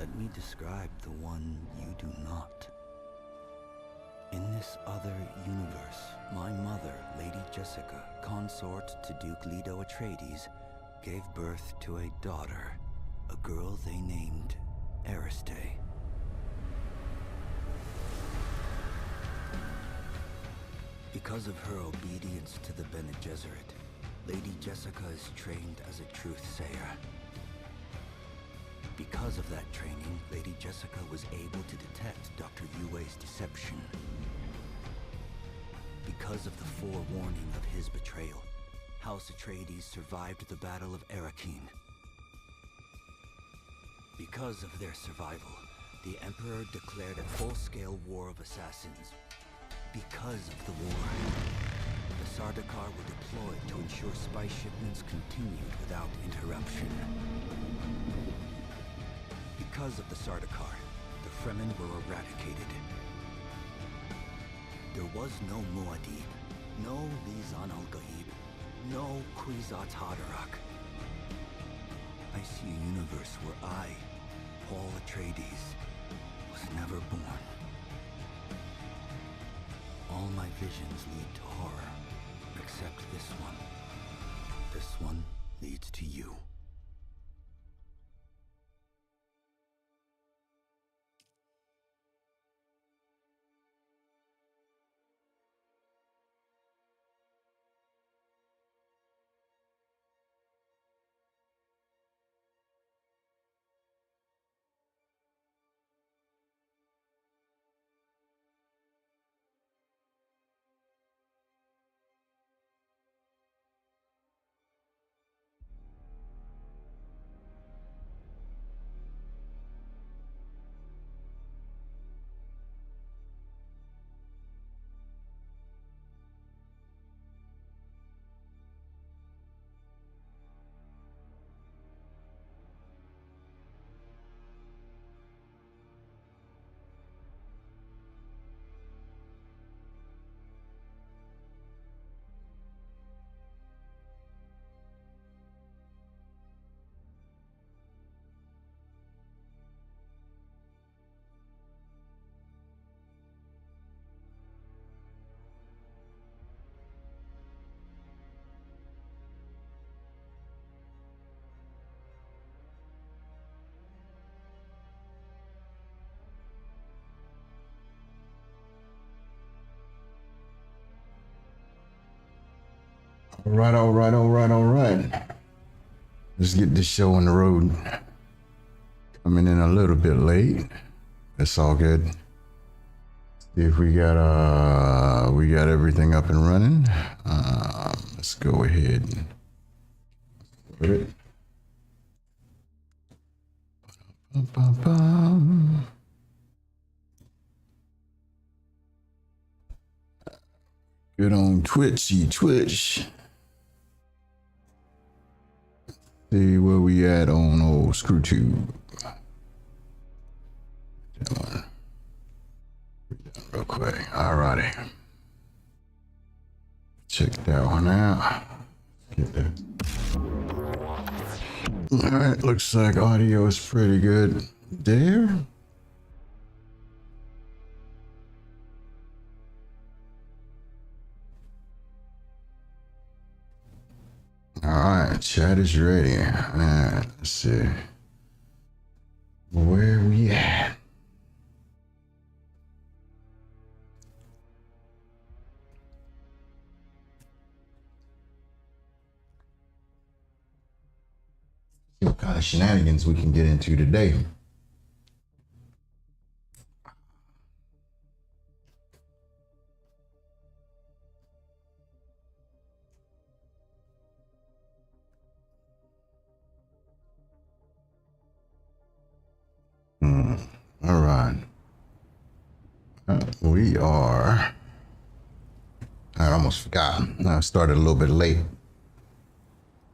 Let me describe the one you do not. In this other universe, my mother, Lady Jessica, consort to Duke Leto Atreides, gave birth to a daughter, a girl they named Ariste. Because of her obedience to the Bene Gesserit, Lady Jessica is trained as a truth-sayer. Because of that training, Lady Jessica was able to detect Dr. Yue's deception. Because of the forewarning of his betrayal, House Atreides survived the Battle of Arrakeen. Because of their survival, the Emperor declared a full-scale war of assassins. Because of the war, the Sardaukar were deployed to ensure spy shipments continued without interruption. Because of the Sardaukar, the Fremen were eradicated. There was no Muad'Dib, no Lisan al-Gaib, no Kwisatz Haderach. I see a universe where I, Paul Atreides, was never born. All my visions lead to horror, except this one. This one leads to you. All right. Let's get this show on the road. Coming in a little bit late. That's all good. See if we got everything up and running. Let's go ahead and put it. Bum. Good on Twitch. See where we at on old ScrewTube. That one. Real quick. Alrighty. Check that one out. Get that. Alright, looks like audio is pretty good there. Alright, chat is ready. Let's see. Where we at? See what kind of shenanigans we can get into today. All right. We are. I almost forgot. I started a little bit late.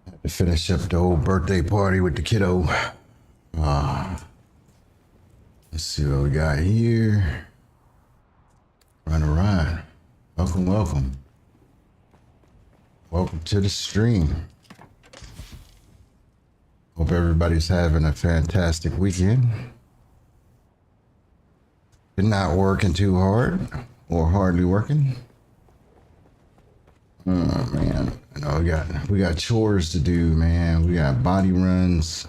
Had to finish up the old birthday party with the kiddo. Let's see what we got here. Run. Welcome. Welcome to the stream. Hope everybody's having a fantastic weekend. not working too hard or hardly working. Oh man, I know we got chores to do, man. We got body runs.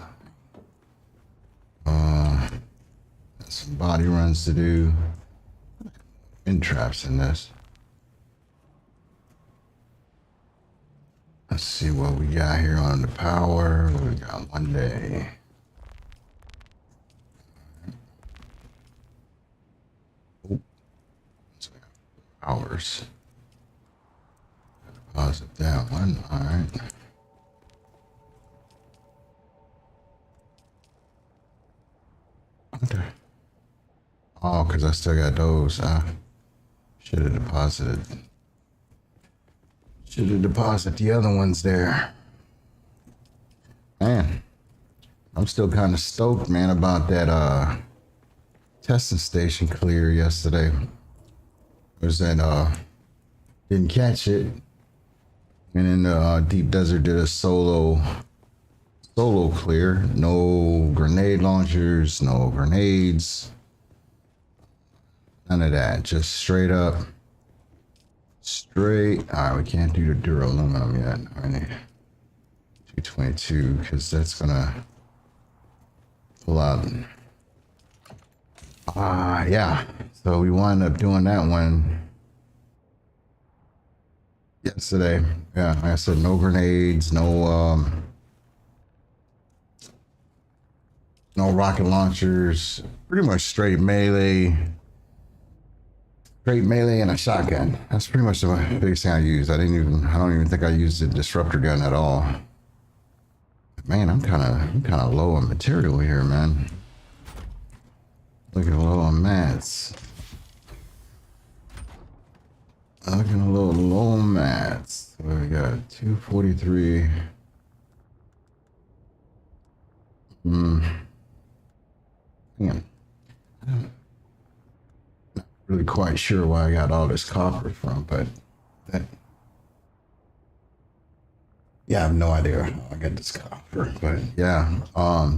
Some body runs to do. Wind traps in this. Let's see what we got here on the power. We got 1 day. Oh, hours. Deposit that one. All right. Okay. Oh, because I still got those. Should have deposited. Should have deposited the other ones there. Man, I'm still kind of stoked, man, about that testing station clear yesterday. Was that didn't catch it. And in the deep desert did a solo clear. No grenade launchers, no grenades. None of that. Just straight up. Straight. All right, we can't do the duraluminum yet. I need 222 because that's gonna pull out. Yeah. So we wound up doing that one yesterday. Yeah, like I said, no grenades, no rocket launchers. Pretty much straight melee. Straight melee and a shotgun. That's pretty much the biggest thing I used. I don't even think I used the disruptor gun at all. Man, I'm kind of low on material here, man. Looking low on mats. Looking a little low on mats. So we got 243. Man. I'm not really quite sure where I got all this copper from, but that. Yeah, I have no idea how I got this copper, but yeah,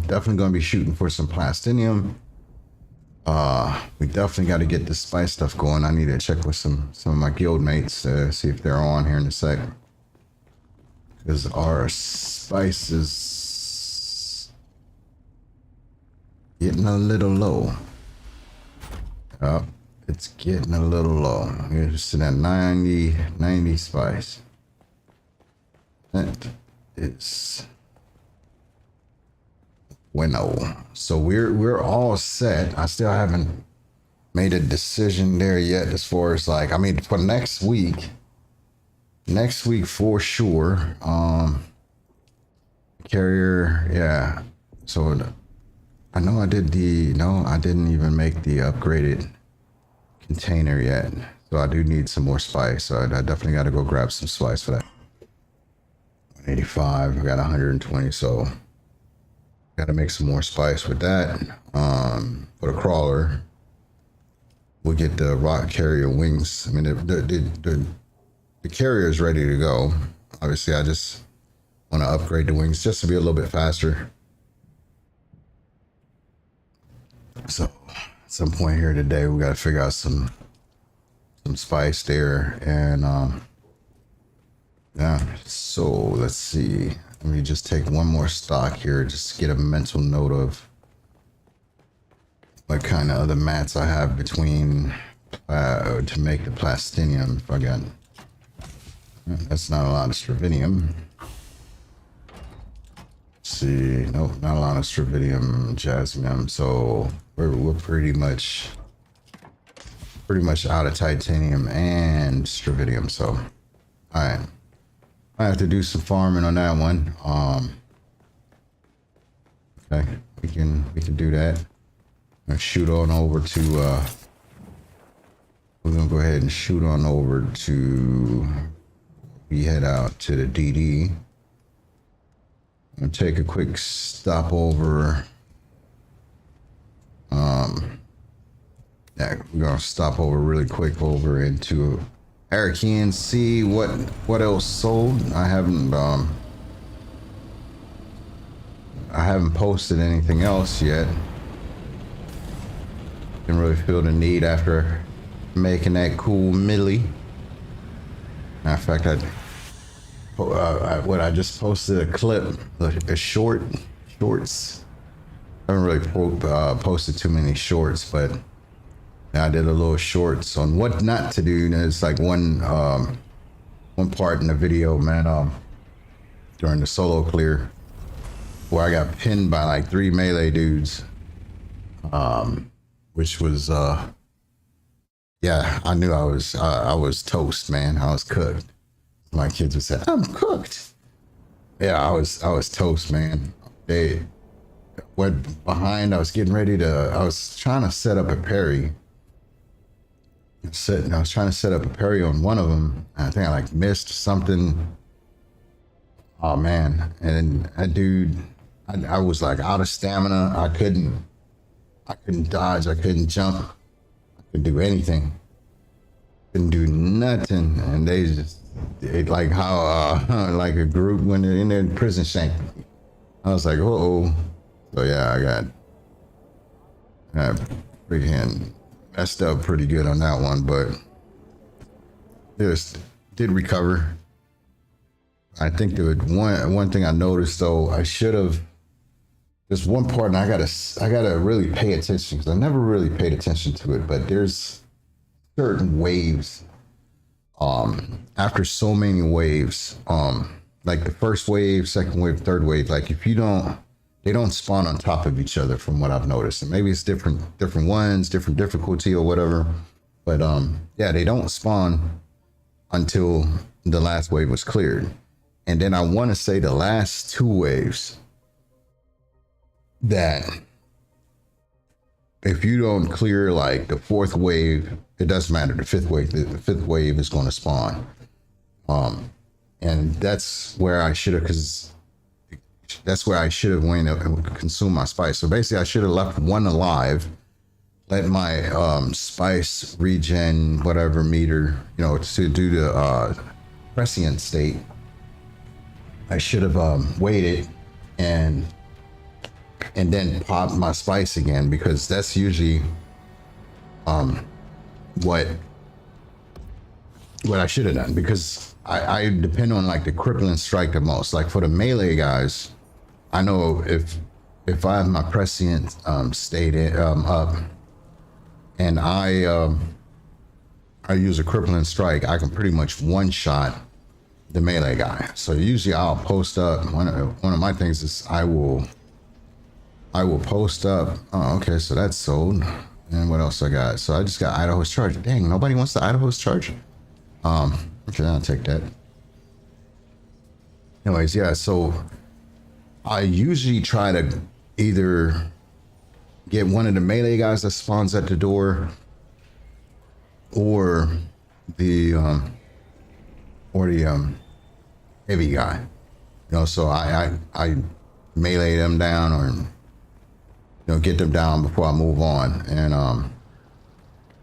definitely gonna be shooting for some plastinium. We definitely got to get this spice stuff going. I need to check with some of my guild mates to see if they're on here in a sec, because our spice is getting a little low. It's getting a little low. We're just at 90 spice. That is bueno. So we're all set. I still haven't made a decision there yet as far as like, I mean, for next week for sure. Carrier, yeah. So I know I didn't even make the upgraded container yet. So I do need some more spice. So I definitely got to go grab some spice for that. 185, I got 120, so got to make some more spice with that. For the crawler, we'll get the rock carrier wings. I mean, the carrier is ready to go. Obviously, I just want to upgrade the wings just to be a little bit faster. So at some point here today, we got to figure out some spice there. And yeah, so let's see. Let me just take one more stock here, just to get a mental note of what kind of other mats I have between to make the plastinium. If I got, that's not a lot of stravinium. Let's see, nope, not a lot of stravinium, jasmine. So we're pretty much out of titanium and stravinium. So, all right. I have to do some farming on that one. Okay, we can do that. I'm gonna shoot on over to we're gonna go ahead and shoot on over to, we head out to the DD. I'm gonna take a quick stop over. Yeah, we're gonna stop over really quick over into Arakian, see what else sold. I haven't posted anything else yet. Didn't really feel the need after making that cool millie. Matter of fact, I just posted a clip, a shorts. I haven't really posted too many shorts, but I did a little shorts on what not to do. And it's like one part in the video, man, during the solo clear, where I got pinned by like 3 melee dudes, which was yeah, I knew I was toast, man. I was cooked. My kids would say, "I'm cooked." Yeah, I was toast, man. They went behind. I was trying to set up a parry. I was trying to set up a parry on one of them. I think I like missed something. Oh man! And that dude, I was like out of stamina. I couldn't dodge. I couldn't jump. I couldn't do anything. Couldn't do nothing. And they like how like a group when they're in their prison shank. I was like, oh. So yeah, I freaking messed up pretty good on that one, but just did recover. I think there was one thing I noticed though. I should have. There's one part, and I gotta really pay attention because I never really paid attention to it. But there's certain waves. After so many waves, like the first wave, second wave, third wave, like if you don't. They don't spawn on top of each other from what I've noticed. And maybe it's different ones, different difficulty or whatever. But yeah, they don't spawn until the last wave was cleared. And then I want to say the last 2 waves that if you don't clear like the 4th wave, it doesn't matter. The 5th wave is going to spawn. And that's where I should have went and consumed my spice. So basically I should have left one alive, let my spice regen whatever meter, to do the prescient state. I should have waited and then pop my spice again, because that's usually what I should have done, because I depend on like the crippling strike the most. Like for the melee guys, I know if I have my prescient state up and I use a crippling strike, I can pretty much one-shot the melee guy. So usually I'll post up. One of my things is I will post up. Oh, okay, so that's sold. And what else I got? So I just got Idaho's Charge. Dang, nobody wants the Idaho's Charge. Okay, I'll take that. Anyways, yeah, so I usually try to either get one of the melee guys that spawns at the door, or the heavy guy. So I melee them down, or get them down before I move on. And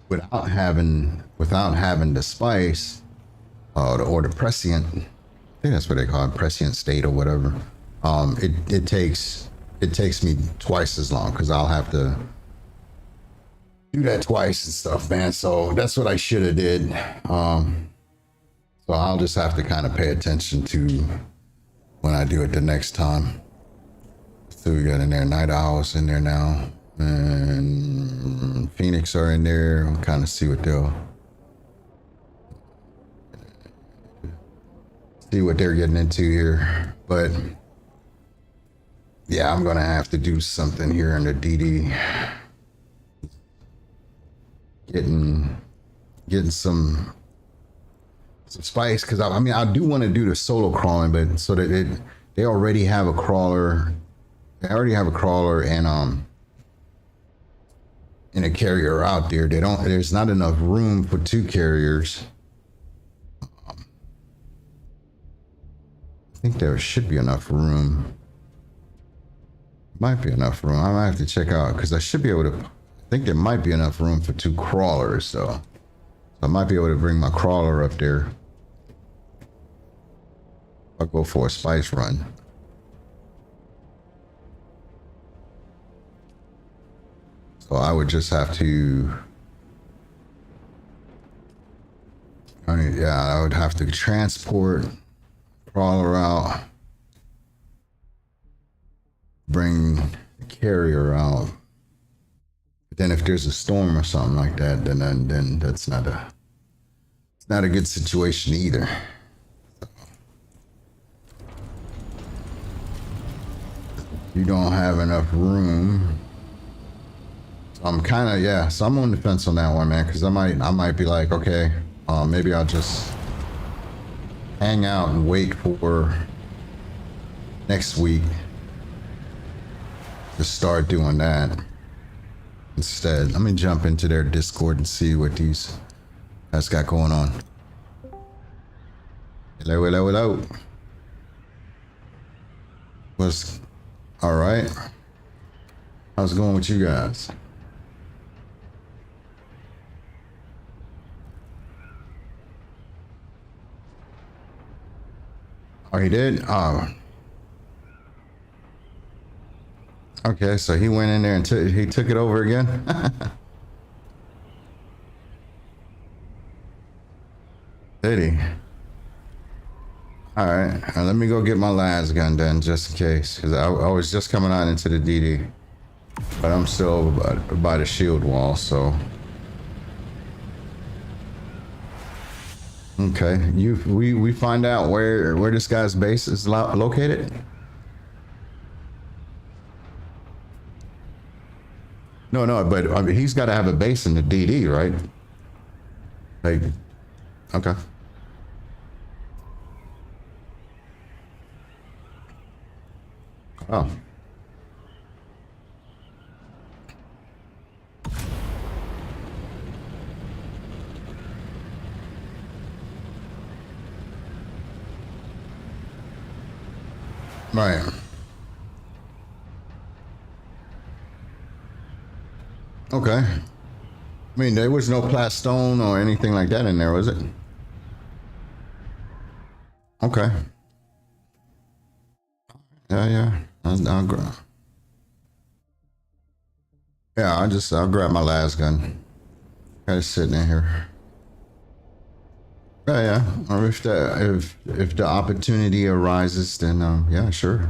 without having the spice or the prescient, I think that's what they call it, prescient state or whatever. It takes me twice as long, because I'll have to do that twice and stuff, man. So that's what I should have did. So I'll just have to kind of pay attention to when I do it the next time. So we got in there, Night Owls in there now, and Phoenix are in there. We'll kind of see what they're getting into here. But yeah, I'm gonna have to do something here in the DD. Getting some spice, because I do want to do the solo crawling, but so that they already have a crawler. They already have a crawler and a carrier out there. There's not enough room for 2 carriers. I think there should be enough room. Might be enough room. I might have to check out, because I should be able to. I think there might be enough room for 2 crawlers, though. So I might be able to bring my crawler up there. I'll go for a spice run. So I would just have to, yeah, I would have to transport crawler out, bring the carrier out. But then if there's a storm or something like that, then that's not a, it's not a good situation either. You don't have enough room. So I'm kind of, yeah, so I'm on the fence on that one, man, because I might be like, okay, maybe I'll just hang out and wait for next week to start doing that instead. Let me jump into their Discord and see what these guys got going on. Hello, hello, hello. What's all right? How's it going with you guys? Oh, he did? Oh. Okay, so he went in there and he took it over again? Did he? Alright, let me go get my las gun then, just in case. Because I was just coming out into the DD. But I'm still by the shield wall, so... Okay, we find out where this guy's base is located? No, but I mean, he's got to have a base in the DD, right? Like, okay. Oh. Right. Okay. I mean, there was no plastone or anything like that in there, was it? Okay. Yeah. I'll grab. Yeah, I'll grab my las gun. Got it sitting in here. Yeah. Or if the opportunity arises, then yeah, sure.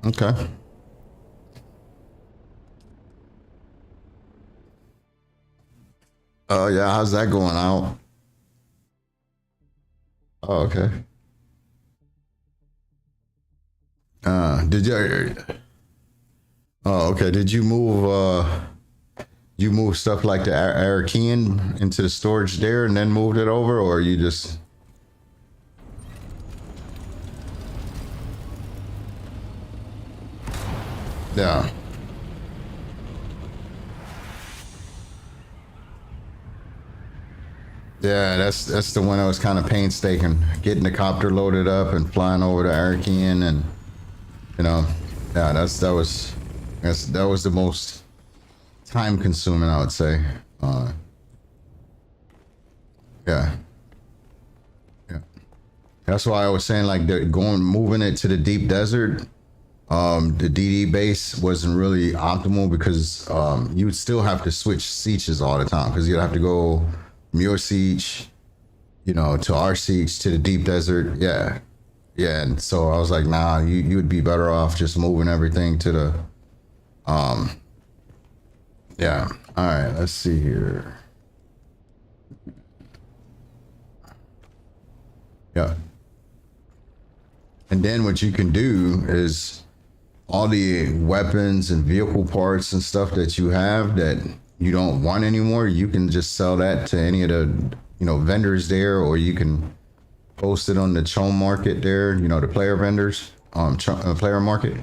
Okay. Oh yeah, how's that going out? Oh, okay. Did you? Oh, okay. Did you move stuff like the Arakean into the storage there and then moved it over, or you just? Yeah. Yeah, that's the one that was kind of painstaking, getting the copter loaded up and flying over to Arakean, and you know, yeah, that was the most time consuming, I would say. Yeah. That's why I was saying like moving it to the deep desert. The DD base wasn't really optimal because you would still have to switch sietches all the time because you'd have to go from your siege, to our siege to the deep desert. Yeah. And so I was like, nah, you would be better off just moving everything to the yeah. All right, let's see here. Yeah. And then what you can do is all the weapons and vehicle parts and stuff that you have that you don't want anymore, you can just sell that to any of the, vendors there, or you can post it on the Chom market there, the player vendors, player market.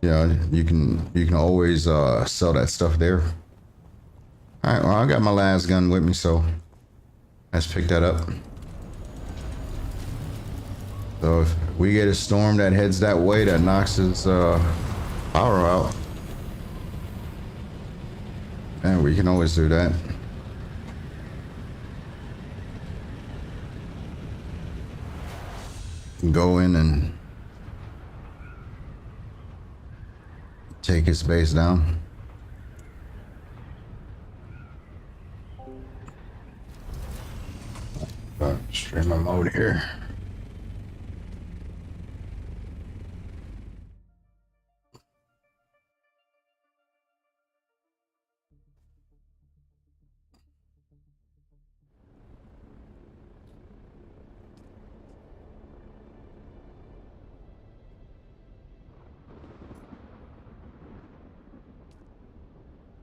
You can always sell that stuff there. All right, well, I got my las gun with me, so let's pick that up. So if we get a storm that heads that way, that knocks his power out, and we can always do that. go in and take his base down. Streamer mode here.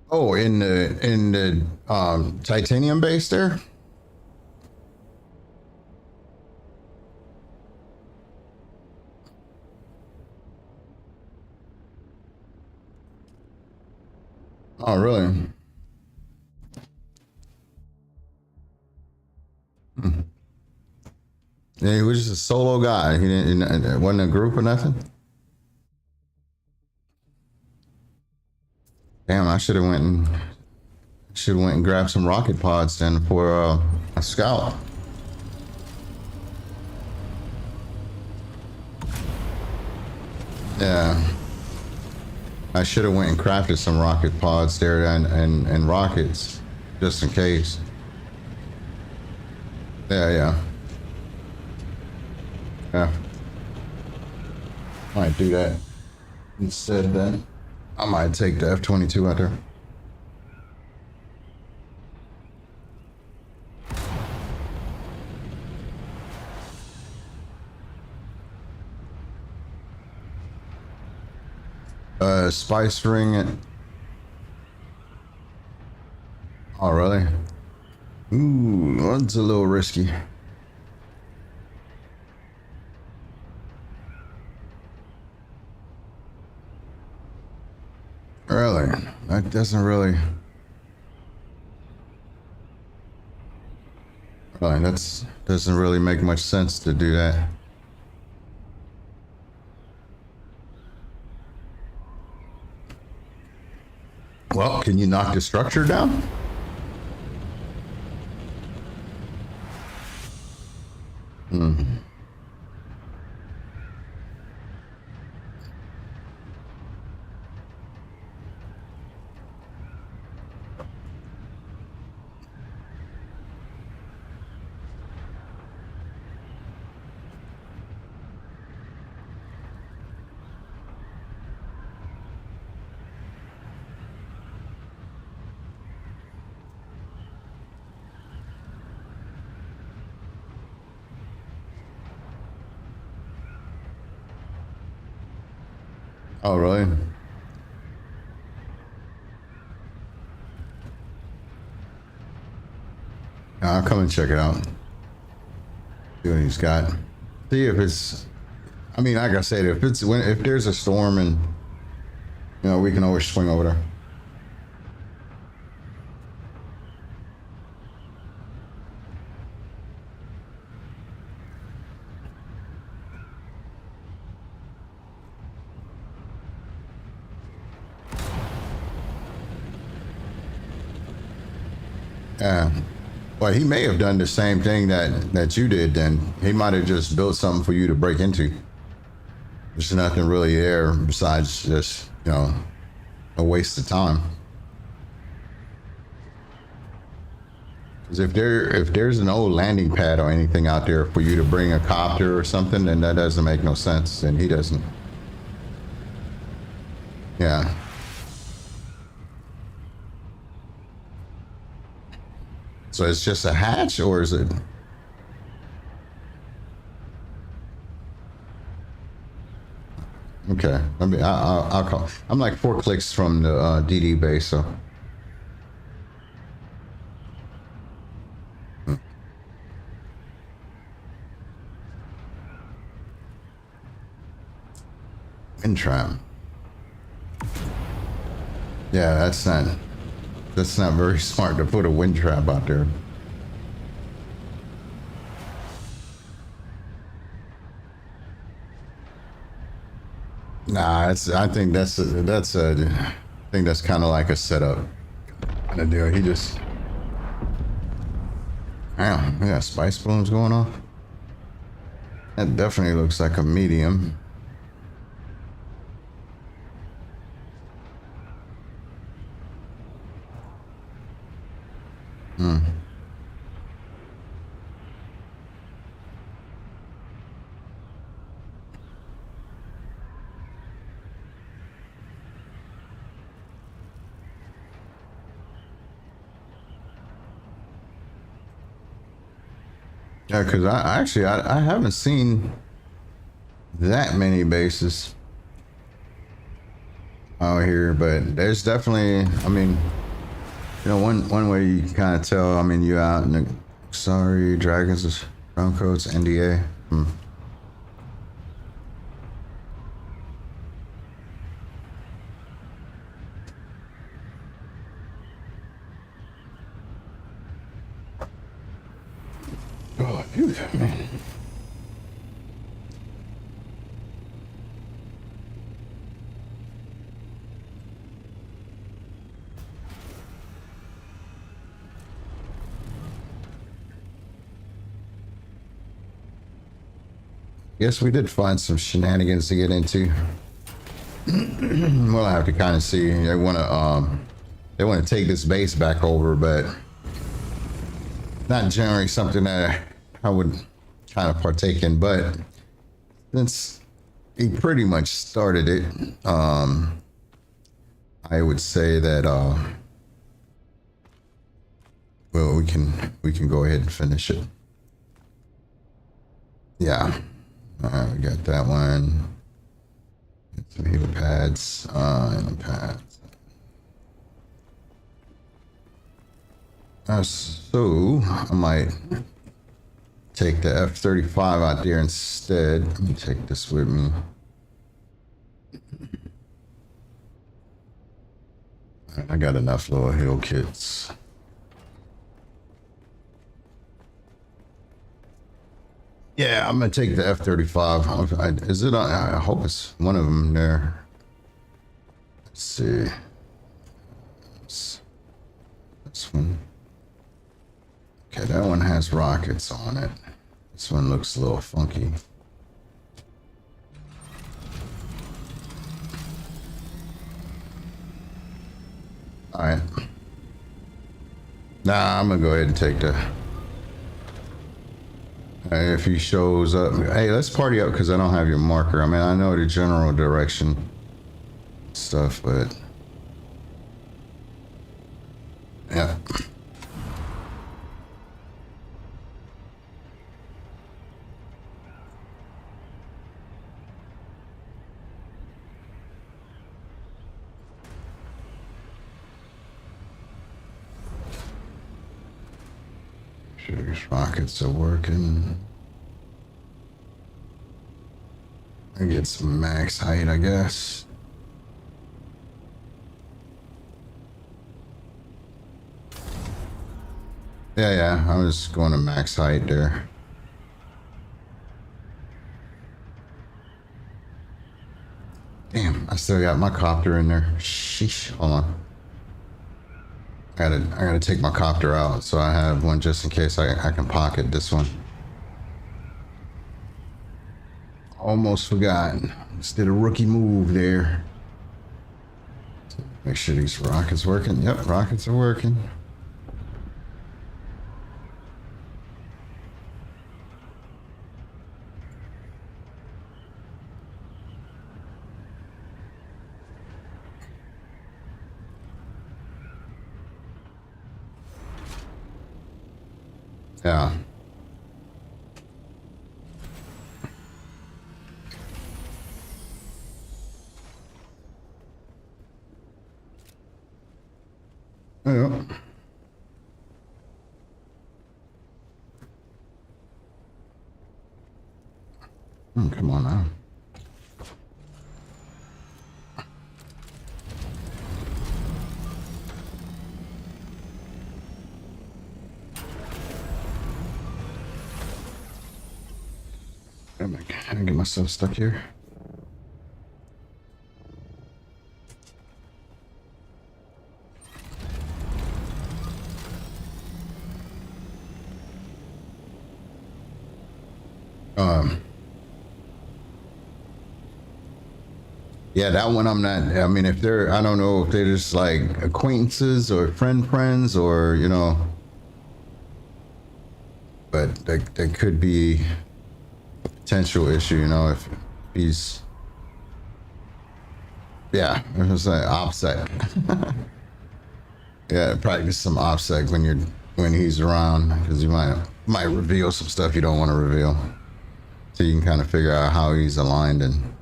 Oh, in the titanium base there? Oh, really? Hmm. Yeah, he was just a solo guy. He didn't. It wasn't a group or nothing. Damn, I should have went and grabbed some rocket pods then for a scout. Yeah. I should have went and crafted some rocket pods there and rockets, just in case. Yeah. Might do that instead then. I might take the F-22 out there. Spice ring it. Oh, really? Ooh, that's a little risky. Really? That doesn't really... Really, that doesn't really make much sense to do that. Well, can you knock the structure down? Oh, really? I'll come and check it out. See what he's got. See if it's... I mean, like I said, if there's a storm and, you know, we can always swing over there. Yeah. Well, he may have done the same thing that you did then. He might have just built something for you to break into. There's nothing really there besides just, you know, a waste of time. Because if there's an old landing pad or anything out there for you to bring a copter or something, then that doesn't make no sense. And he doesn't. Yeah. So it's just a hatch, or is it? Okay, I'll call. I'm like 4 clicks from the DD base, so. Wind trap. Yeah, that's not very smart to put a wind trap out there. Nah, I think that's kind of like a setup kind of deal. He just, damn, we got spice balloons going off. That definitely looks like a medium. Hmm. Yeah, because I actually I haven't seen that many bases out here, but there's definitely, I mean, you know, one way you can kind of tell, I mean, you out in the, sorry, Dragons, Brown Coats, NDA. Hmm. Oh, dude, man. Guess we did find some shenanigans to get into. We'll have to kind of see. They want to take this base back over, but not generally something that I would kind of partake in. But since he pretty much started it, I would say that well, we can go ahead and finish it. Yeah. All right, we got that one. Get some heal pads. And pads. So I might take the F-35 out there instead. Let me take this with me. I got enough little heal kits. Yeah, I'm gonna take the F-35. Is it on? I hope it's one of them there. Let's see. This one. Okay, that one has rockets on it. This one looks a little funky. All right. Nah, I'm gonna go ahead and take the. If he shows up, hey, let's party up because I don't have your marker. I mean, I know the general direction stuff, but yeah. Sure, these rockets are working. I get some max height, I guess. Yeah, I was going to max height there. Damn, I still got my copter in there. Sheesh, hold on. I gotta take my copter out, so I have one just in case I can pocket this one. Almost forgot. Just did a rookie move there. Make sure these rockets working. Yep, rockets are working. Yeah. Yeah. Come on now. I get myself stuck here. Yeah, that one I'm not. I mean, if they're, I don't know if they're just like acquaintances or friends or, you know, but that could be a potential issue, you know, if he's, yeah, it was like OPSEC. Yeah, practice some OPSEC when he's around, because you might reveal some stuff you don't want to reveal, so you can kind of figure out how he's aligned and.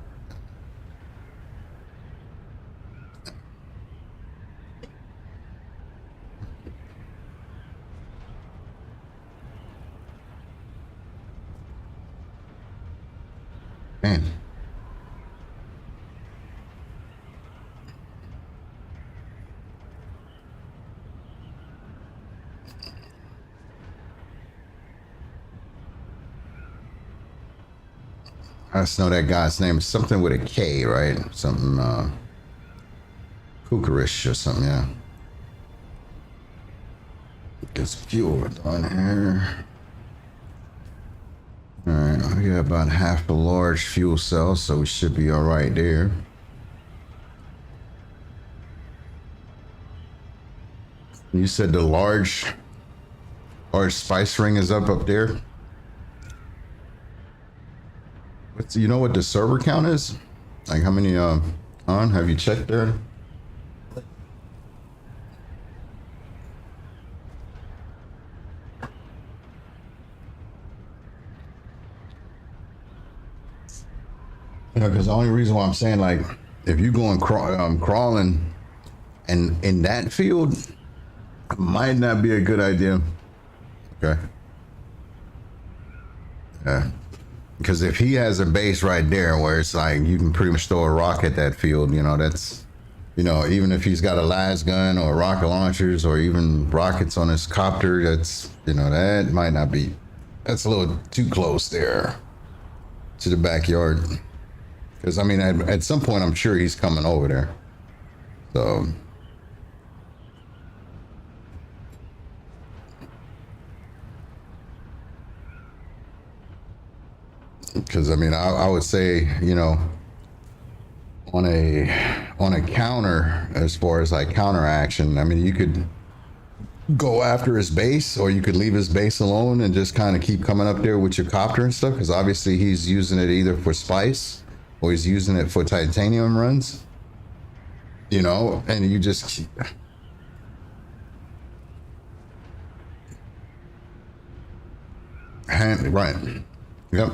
Man. I just know that guy's name is something with a K, right? Something, Kukarish or something, yeah. Gets fuel on here. Alright, we got about half a large fuel cell, so we should be alright there. You said the large spice ring is up there? You know what the server count is? Like how many on? Have you checked there? You know, because the only reason why I'm saying, like, if you go and crawling and in that field, it might not be a good idea. Okay. Yeah. Because if he has a base right there where it's like you can pretty much throw a rock at that field, you know, that's, you know, even if he's got a las gun or rocket launchers or even rockets on his copter, that's, you know, that might not be, that's a little too close there to the backyard. Because, I mean, at some point, I'm sure he's coming over there. So. Because, I mean, I would say, you know, on a counter, as far as like counter action, I mean, you could go after his base, or you could leave his base alone and just kind of keep coming up there with your copter and stuff. Because obviously he's using it either for spice or he's using it for titanium runs, you know, and you just keep. Right. Yep.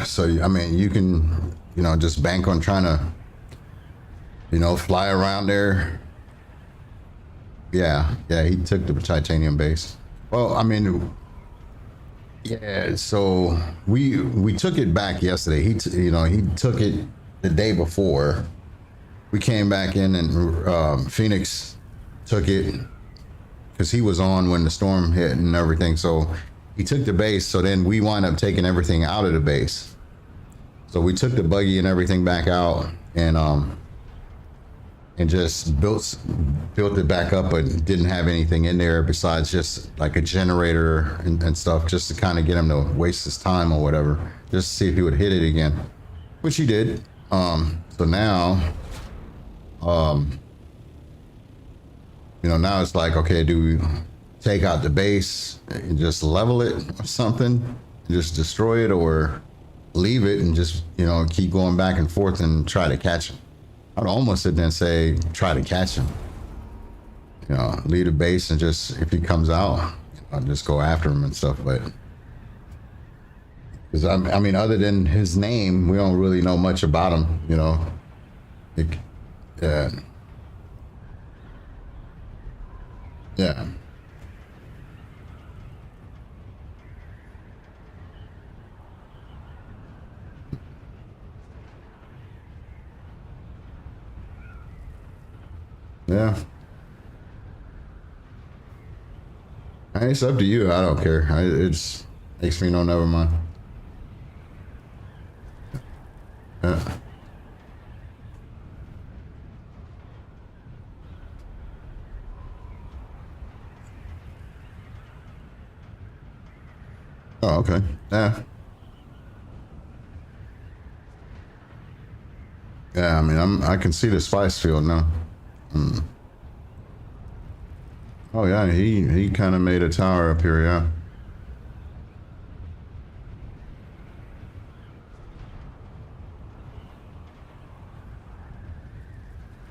So, I mean, you can, you know, just bank on trying to, you know, fly around there. Yeah, he took the titanium base. Well, I mean, yeah, so we took it back yesterday. You know, he took it the day before. We came back in and Phoenix took it because he was on when the storm hit and everything. So he took the base, so then we wind up taking everything out of the base. So we took the buggy and everything back out and just built it back up, but didn't have anything in there besides just like a generator and stuff, just to kind of get him to waste his time or whatever, just to see if he would hit it again, which he did. So now, you know, now it's like, okay, do we take out the base and just level it or something, just destroy it, or leave it and just, you know, keep going back and forth and try to catch him? I'd almost sit there and say, try to catch him. You know, leave the base and just, if he comes out, I'll just go after him and stuff. But, because I mean, other than his name, we don't really know much about him, you know. Yeah. Yeah. Yeah. It's up to you. I don't care. It's makes me no never mind. Yeah. Oh, okay. Yeah. Yeah, I mean, I can see the spice field now. Oh yeah, he kind of made a tower up here, yeah.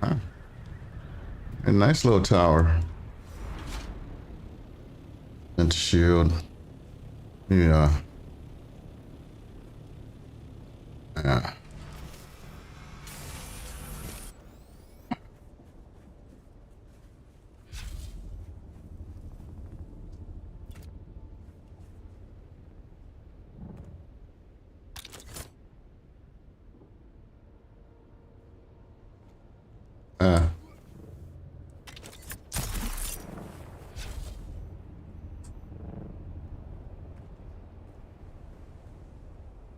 Huh. A nice little tower. And shield. Yeah. Yeah.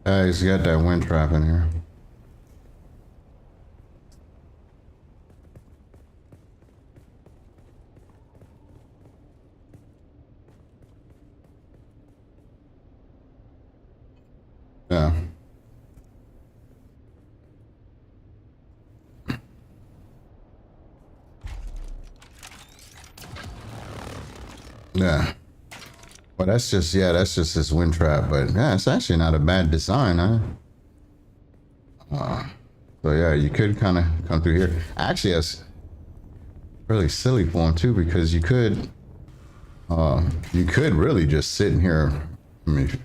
Uh, he's got that wind trap in here. Yeah. Yeah. Well, that's just this wind trap, but yeah, it's actually not a bad design, huh? So yeah, you could kind of come through here. Actually, that's really silly for him too, because you could really just sit in here. I mean, if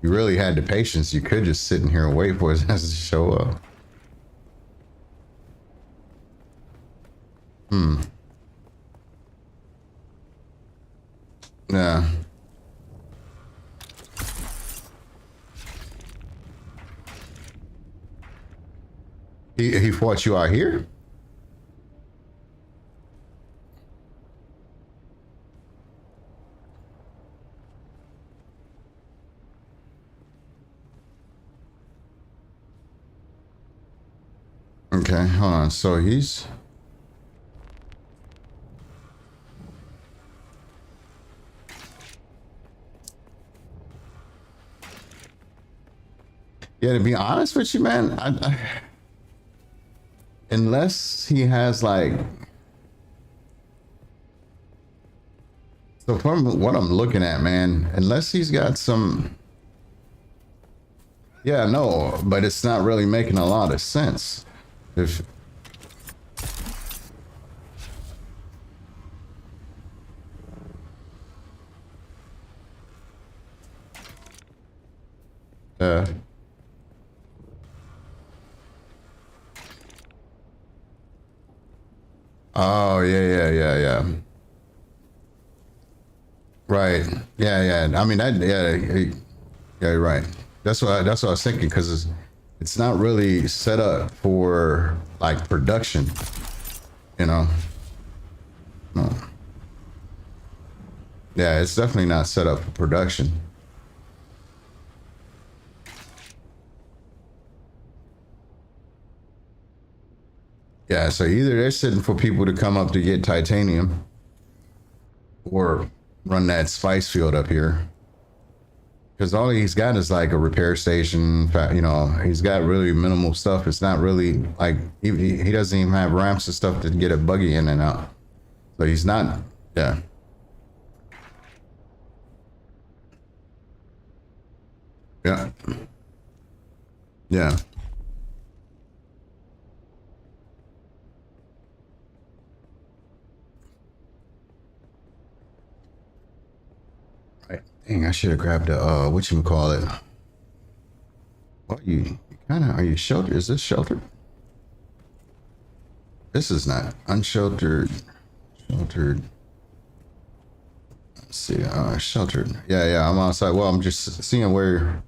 you really had the patience, you could just sit in here and wait for his ass to show up. Yeah. He fought you out here? Okay, hold on. So he's yeah. To be honest with you, man, unless he has like, so from what I'm looking at, man, unless he's got some, yeah, no, but it's not really making a lot of sense. If uh, oh yeah. Right. Yeah. I mean that. Yeah. You're right. That's what I was thinking because it's not really set up for like production. You know. No. Yeah, it's definitely not set up for production. Yeah. So either they're sitting for people to come up to get titanium, or run that spice field up here. Because all he's got is like a repair station. You know, he's got really minimal stuff. It's not really like he doesn't even have ramps and stuff to get a buggy in and out. So he's not. Yeah. Yeah. Yeah. Right. Dang, I should have grabbed the what you call it. What you kind of are you sheltered? Is this sheltered? This is not unsheltered. Sheltered. Let's see. Sheltered. Yeah. I'm outside. Well, I'm just seeing where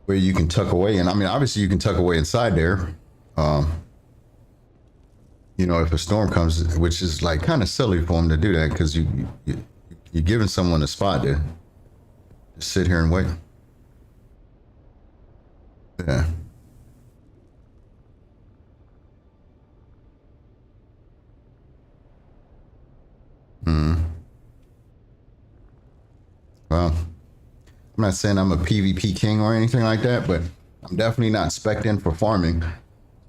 you can tuck away, and I mean, obviously, you can tuck away inside there. Um, you know, if a storm comes, which is like kind of silly for him to do that because you're giving someone a spot to just sit here and wait. Yeah. Hmm. Well, I'm not saying I'm a PvP king or anything like that, but I'm definitely not spec'd in for farming.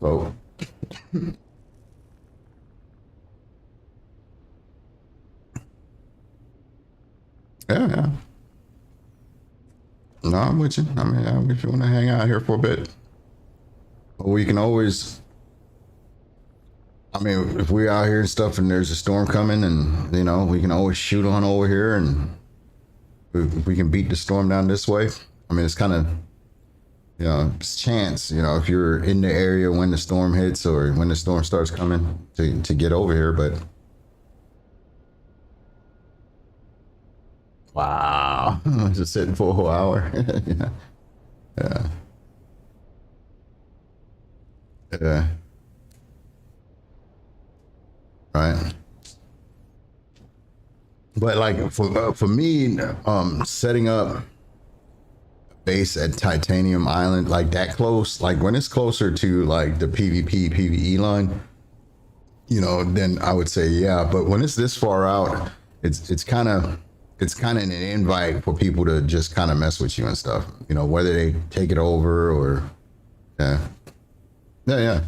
So yeah, yeah. No, I'm with you. I mean, if you want to hang out here for a bit, but we can always. I mean, if we're out here and stuff, and there's a storm coming, and we can always shoot on over here, and if we can beat the storm down this way. I mean, it's kind of it's chance. If you're in the area when the storm hits or when the storm starts coming to get over here, but. Wow, just sitting for a whole hour. Yeah, yeah, yeah. Right. But like for me, setting up base at Titanium Island like that close, like when it's closer to like the PvP PvE line, then I would say yeah. But when it's this far out, it's kind of an invite for people to just kind of mess with you and stuff. Whether they take it over or yeah, yeah, yeah.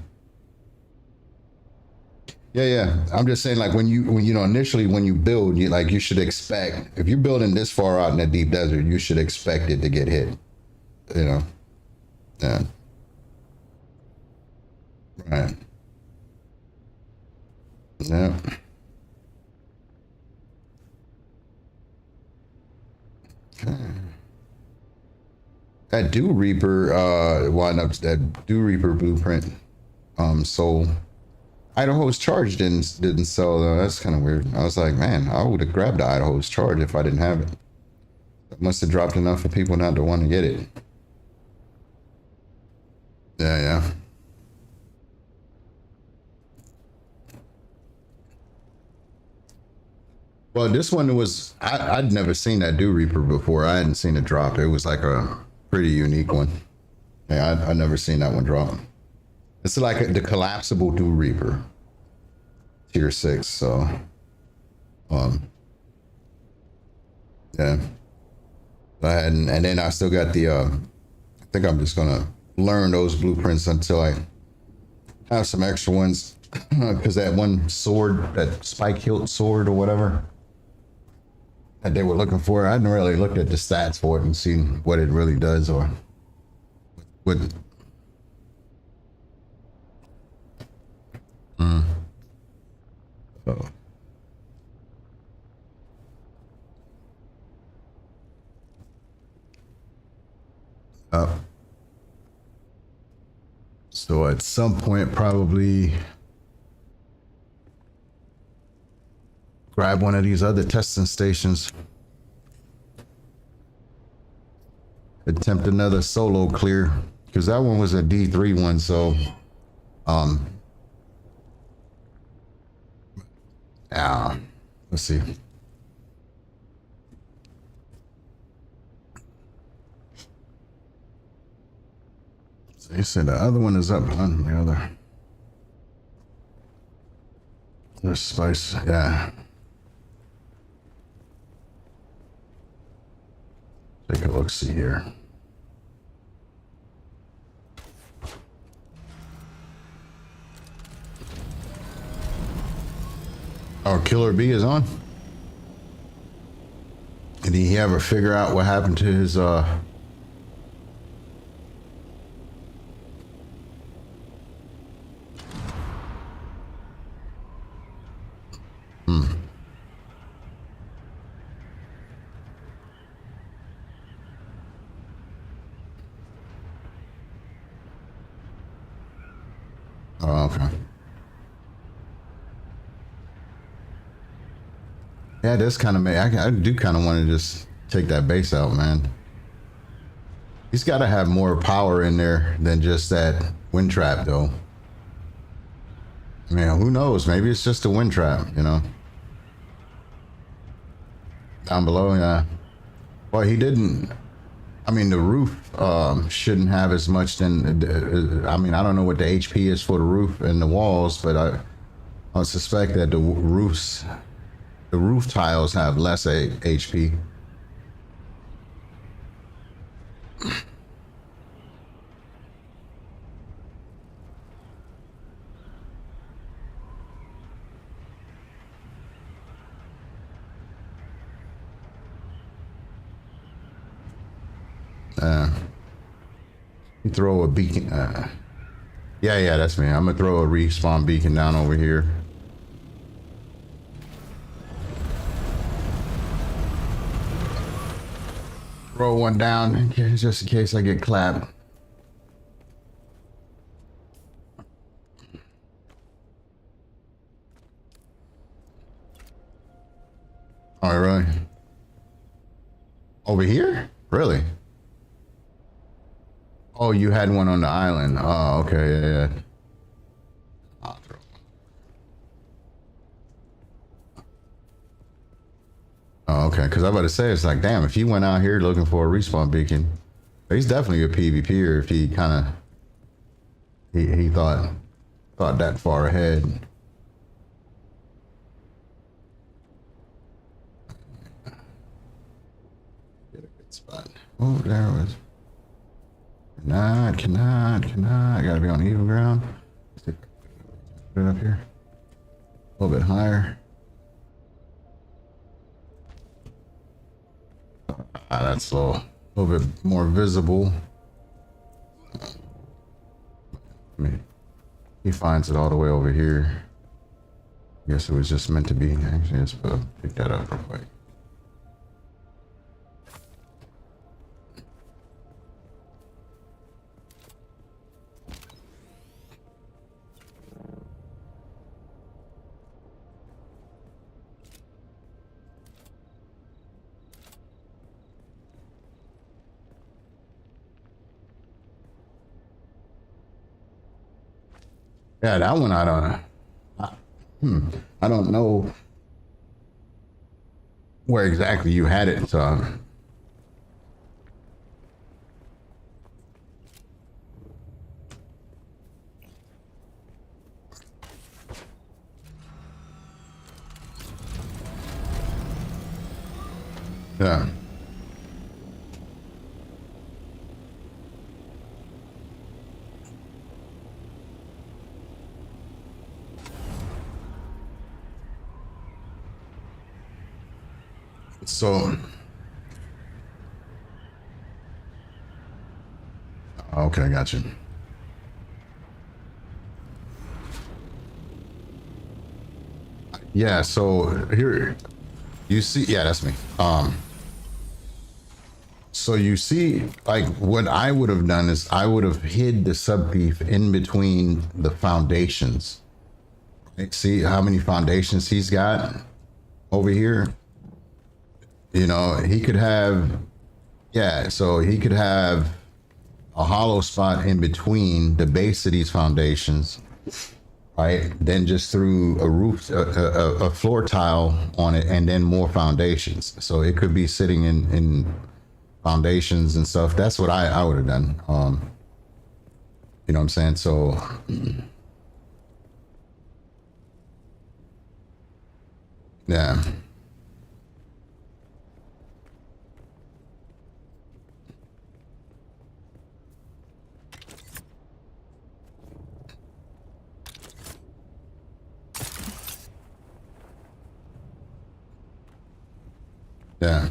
Yeah, yeah. I'm just saying, like when initially when you build, you should expect if you're building this far out in the deep desert, you should expect it to get hit. You know, yeah, right, yeah. That Dew Reaper, wind up that Dew Reaper blueprint. So Idaho's Charge didn't sell though. That's kind of weird. I was like, man, I would have grabbed the Idaho's Charge if I didn't have it. It must have dropped enough for people not to want to get it. Yeah, yeah. Well, this one was I'd never seen that Dew Reaper before. I hadn't seen it drop. It was like a pretty unique one. Yeah, I never seen that one drop. It's like the collapsible Dew Reaper, tier 6. So, um, yeah. And then I still got the. I think I'm just gonna learn those blueprints until I have some extra ones. Because that one sword, that spike hilt sword or whatever that they were looking for, I hadn't really looked at the stats for it and seen what it really does or what. Mm. Oh. Uh, so at some point, probably grab one of these other testing stations. Attempt another solo clear because that one was a D3 one. So, um, let's see. So you said the other one is up on the other. There's spice, yeah. Take a look, see here. Oh, Killer B is on. Did he ever figure out what happened to his Oh, okay. Yeah, this kind of I do kind of want to just take that base out, man. He's got to have more power in there than just that wind trap, though. I mean, who knows? Maybe it's just a wind trap, Down below, yeah. Well, he didn't. I mean, the roof shouldn't have as much than. I mean, I don't know what the HP is for the roof and the walls, but I suspect that the roof tiles have less HP. You throw a beacon. Yeah, that's me. I'm gonna throw a respawn beacon down over here. Throw one down just in case I get clapped. All right, really? Over here? Really? Oh, you had one on the island. Oh, okay, yeah. I'll throw one. Oh, okay, because I'm about to say, it's like, damn, if he went out here looking for a respawn beacon, he's definitely a PvPer if he kind of, he thought that far ahead. Get a good spot. Oh, there it was. Cannot. I gotta be on even ground. Put it up here. A little bit higher. That's a little bit more visible. I mean, he finds it all the way over here. I guess it was just meant to be. Actually, let's pick that up real quick. Yeah, that one I don't know where exactly you had it, so yeah. So, okay, got you. Yeah, so here you see, yeah, that's me. So you see, like what I would have done is I would have hid the sub thief in between the foundations. Like, see how many foundations he's got over here? You know, he could have, yeah, so he could have a hollow spot in between the base of these foundations, right? Then just threw a roof, a floor tile on it, and then more foundations. So it could be sitting in foundations and stuff. That's what I would have done. You know what I'm saying? So yeah. Yeah.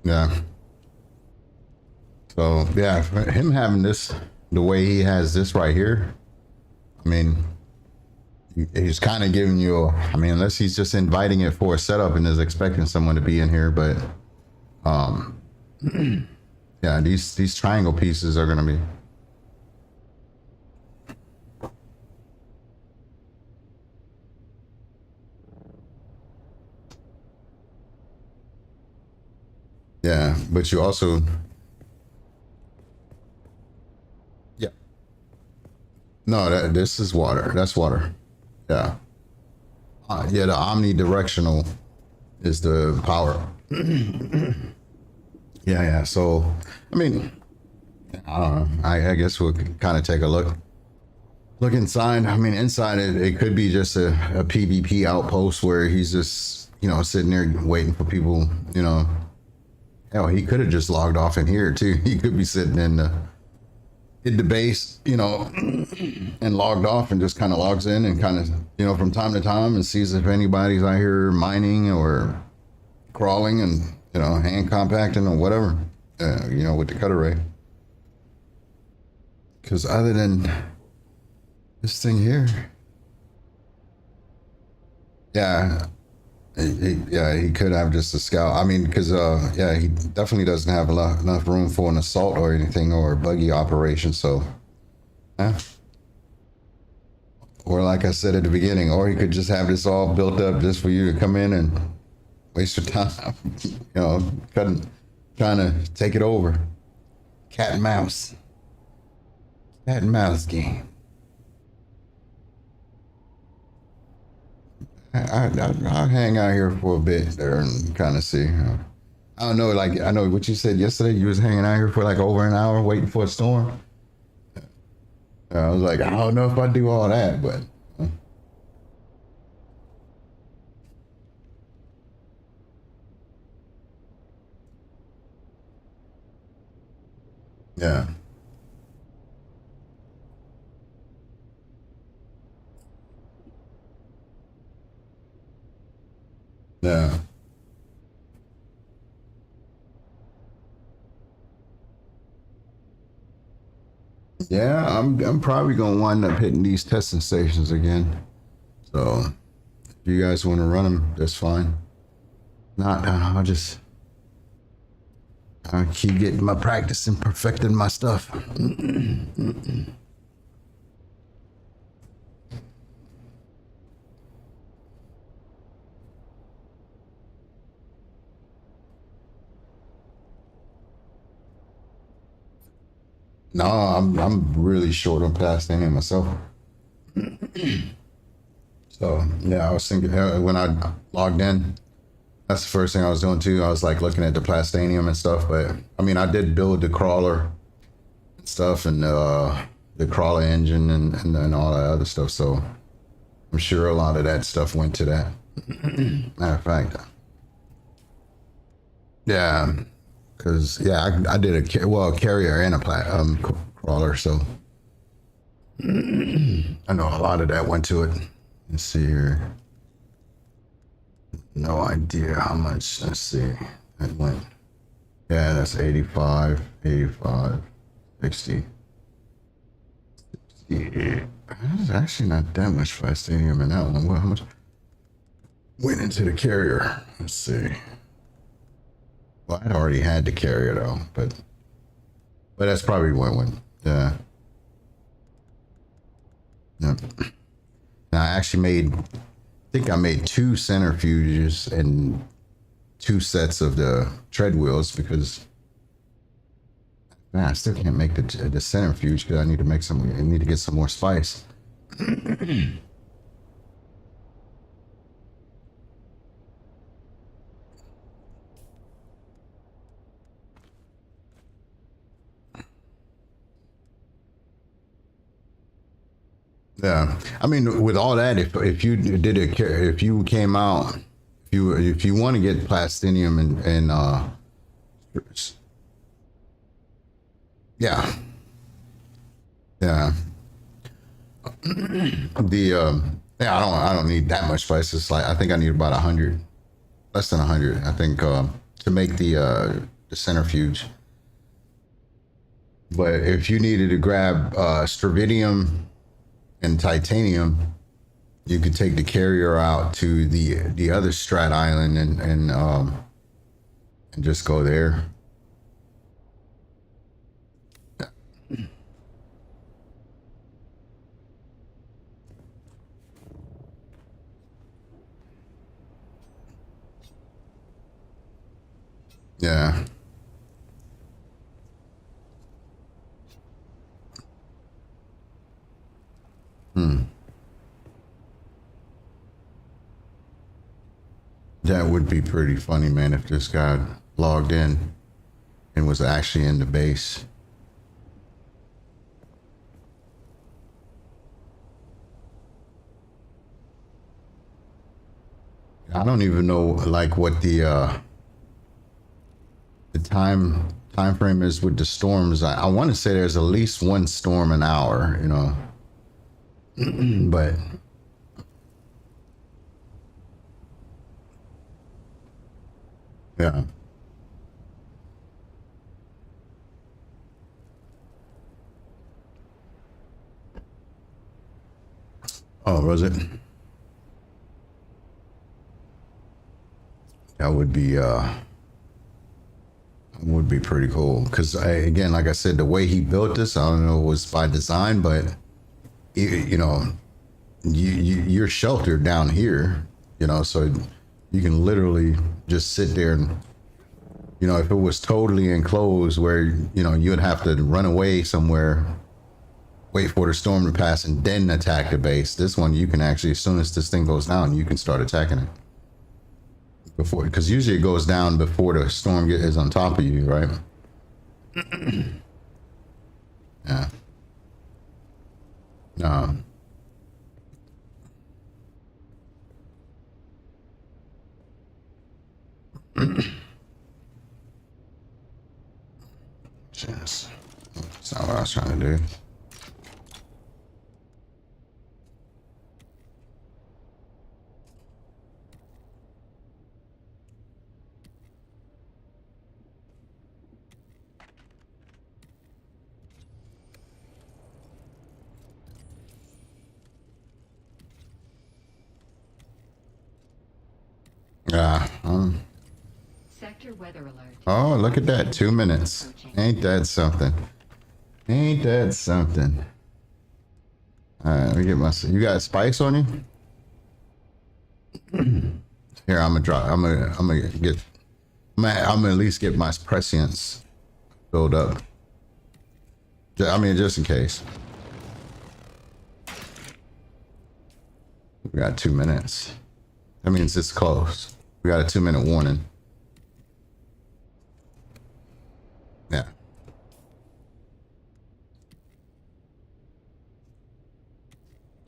Yeah. So yeah, for him having this the way he has this right here, I mean, he's kind of giving you I mean, unless he's just inviting it for a setup and is expecting someone to be in here, but yeah, these triangle pieces are gonna be. Yeah, but you also. Yeah. No, this is water. That's water. Yeah. Yeah, the omnidirectional is the power. Yeah. So, I mean, I don't know. I guess we'll kind of take a look. Look inside. I mean, inside it could be just a PvP outpost where he's just, you know, sitting there waiting for people, you know. Hell, he could have just logged off in here too. He could be sitting in the hit the base, and logged off and just kind of logs in and kind of, from time to time and sees if anybody's out here mining or crawling and, hand compacting or whatever, with the cutter ray. Because other than this thing here, yeah, he could have just a scout. I mean, because he definitely doesn't have enough room for an assault or anything or a buggy operation. So, yeah. Or like I said at the beginning, or he could just have this all built up just for you to come in and waste your time, trying to take it over. Cat and mouse game. I'll hang out here for a bit there and kind of see. I don't know, like, I know what you said yesterday. You was hanging out here for like over an hour waiting for a storm. I was like, I don't know if I do all that, but. Yeah. Yeah. Yeah, I'm probably gonna wind up hitting these testing stations again. So if you guys want to run them, that's fine. Not, I'll keep getting my practice and perfecting my stuff. No, I'm really short on plastinium myself. So yeah, I was thinking when I logged in, that's the first thing I was doing too. I was like looking at the plastinium and stuff. But I mean, I did build the crawler and stuff and the crawler engine and all that other stuff. So I'm sure a lot of that stuff went to that. Matter of fact, yeah, because yeah, I did a carrier and a crawler, so I know a lot of that went to it. Let's see here. No idea how much. Let's see. It went. Yeah, that's 85, 60. There's actually not that much plastinium in that one. Well, how much went into the carrier? Let's see. Well, I'd already had the carrier though, but that's probably what went. Yeah. Yep. Now I actually I made 2 centrifuges and 2 sets of the tread wheels because I still can't make the centrifuge because I need to get some more spice. Yeah, I mean, with all that, if you did it, if you came out, if you want to get plastinium and yeah, yeah, yeah, I don't need that much spice. It's like I think I need about 100, less than 100. I think to make the centrifuge. But if you needed to grab stravidium and titanium, you could take the carrier out to the other Strat Island and just go there. Yeah. That would be pretty funny, man, if this guy logged in and was actually in the base. I don't even know like what the time time frame is with the storms. I want to say there's at least one storm an hour, you know. But yeah. Oh, was it? That would be pretty cool. Because again, like I said, the way he built this, I don't know, it was by design, but you know, you're sheltered down here, you know, so you can literally just sit there and, you know, if it was totally enclosed where, you know, you'd have to run away somewhere, wait for the storm to pass and then attack the base. This one, you can actually, as soon as this thing goes down, you can start attacking it. Before, because usually it goes down before the storm is on top of you, right? Yeah. Yes. That's not what I was trying to do. Yeah. Sector weather alert. Oh, look at that. 2 minutes. Ain't that something? Ain't that something? Alright, let me get my... You got spikes on you? Here, I'm gonna at least get my prescience filled up. I mean, just in case. We got 2 minutes. That means it's close. We got a 2-minute warning. Yeah.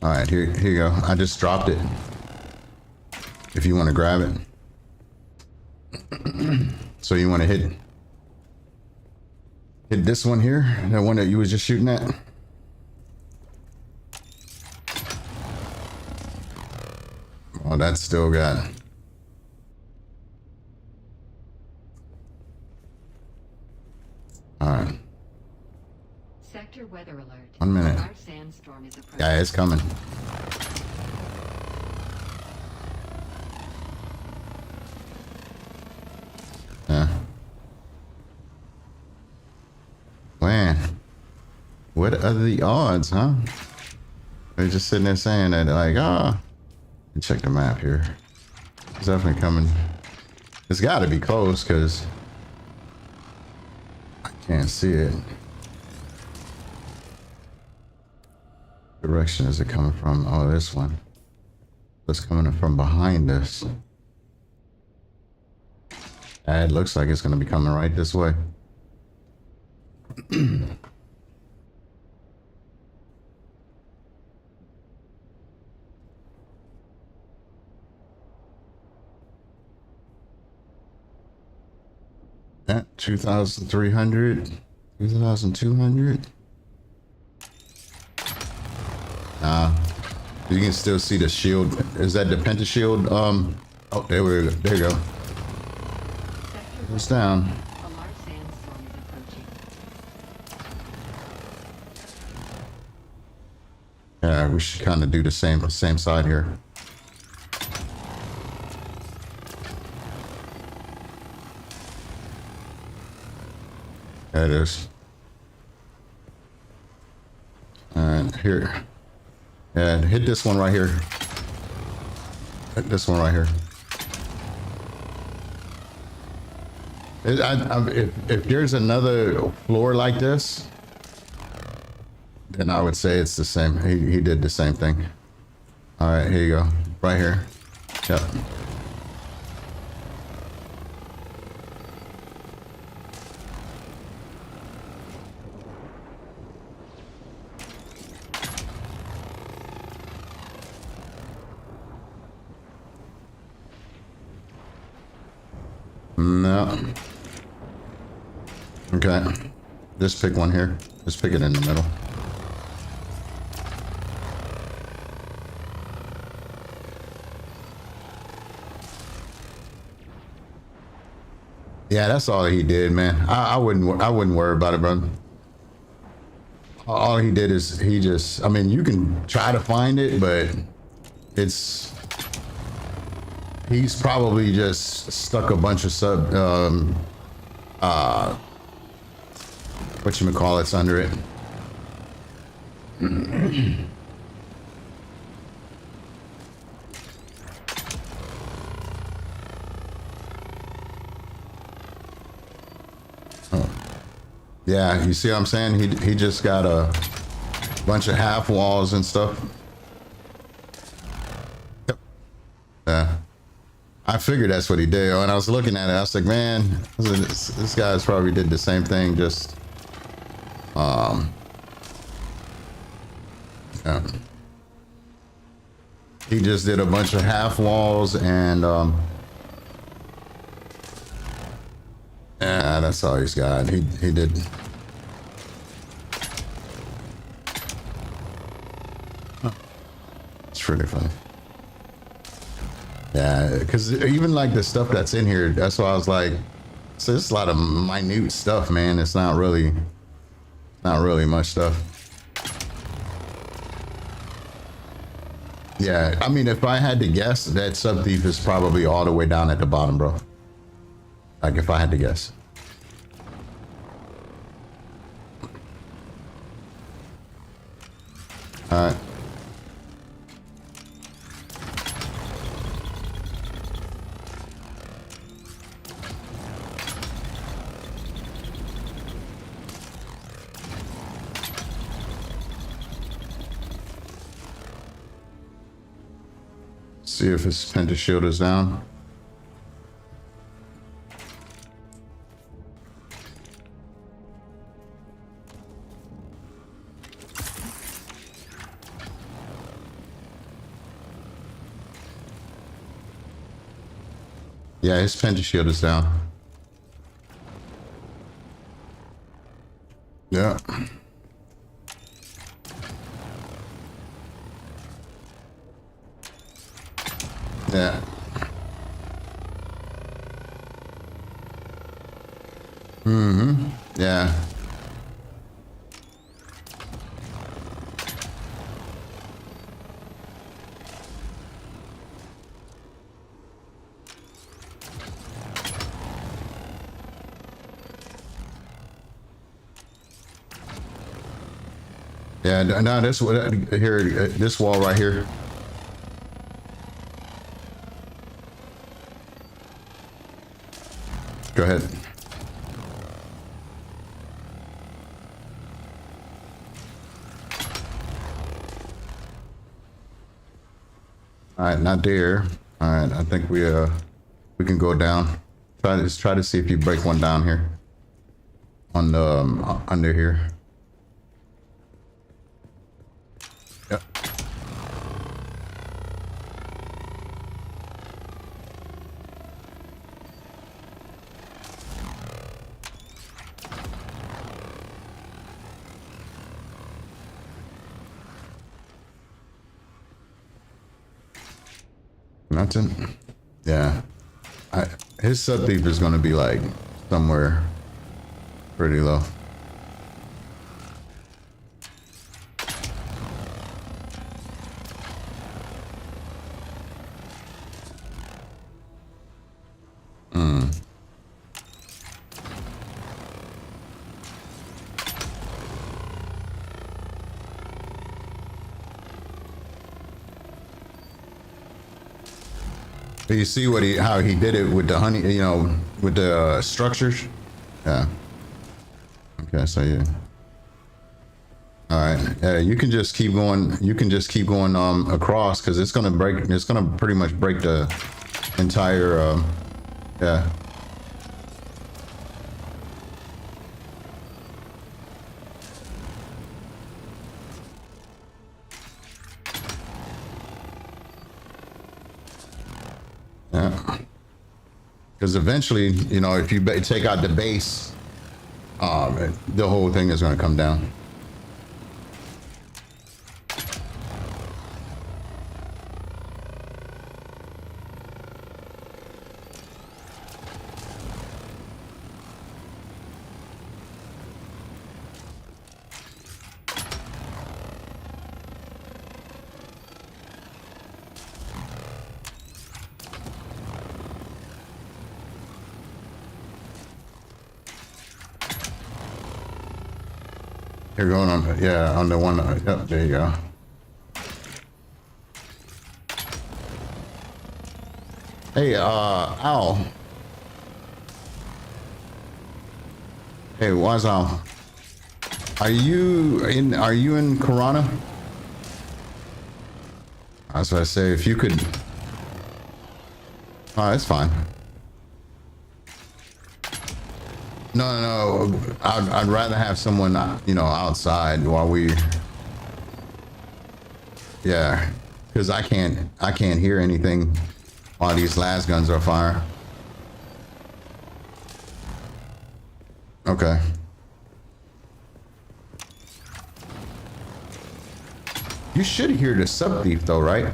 All right, here you go. I just dropped it. If you want to grab it. So you want to hit this one here, that one that you was just shooting at. Oh, that's still got. All right. Sector weather alert. 1 minute. Large sandstorm is approaching. Yeah, it's coming. Yeah. Man, what are the odds, huh? They're just sitting there saying that, like, ah. Check the map here. It's definitely coming. It's got to be close because I can't see it. Direction is it coming from? Oh, this one. It's coming from behind us. It looks like it's going to be coming right this way. Yeah, 2,300, 2,200. You can still see the shield. Is that the pentashield? Oh, there we go. There you go. It's down. A large sandstorm is approaching. Yeah, we should kind of do the same side here. There it is. And here. And hit this one right here. Hit this one right here. If there's another floor like this, then I would say it's the same. He did the same thing. All right, here you go. Right here. Yep. No. Okay. Just pick one here. Just pick it in the middle. Yeah, that's all he did, man. I wouldn't worry about it, bro. All he did is he just, I mean, you can try to find it, but he's probably just stuck a bunch of whatchamacallits under it. Yeah, you see what I'm saying? He just got a bunch of half walls and stuff. Yep. Yeah. I figured that's what he did. When I was looking at it, I was like, man, this guy's probably did the same thing, just yeah. He just did a bunch of half walls and yeah, that's all he's got. He did. It's really funny. Yeah, because even like the stuff that's in here, that's why I was like, so it's a lot of minute stuff, man. It's not really much stuff. Yeah, I mean, if I had to guess, that sub thief is probably all the way down at the bottom, bro. Like if I had to guess. All right. See if his penta shield is down. Yeah, his penta shield is down. Yeah. Yeah. Mm-hmm. Yeah. Yeah, no, this here, this wall right here. Go ahead. All right, not there. All right, I think we can go down. Try to see if you break one down here. On the under here. Yep. Nothing. Yeah. His sub thief is gonna be like somewhere pretty low. You see how he did it with the honey, you know, with the structures. Yeah. Okay, so yeah. All right. Yeah, you can just keep going. You can just keep going across because it's gonna break. It's gonna pretty much break the entire. Yeah. Yeah. Because eventually, you know, if you take out the base, Oh man, the whole thing is gonna come down. You're going on, yeah, on the one. Yep, there you go. Hey, Owl. Hey, what's Owl? Are you in Corona? I was gonna say if you could. Oh, it's fine. No. I'd rather have someone, you know, outside while we. Yeah, because I can't hear anything while these las guns are firing. Okay. You should hear the sub thief though, right?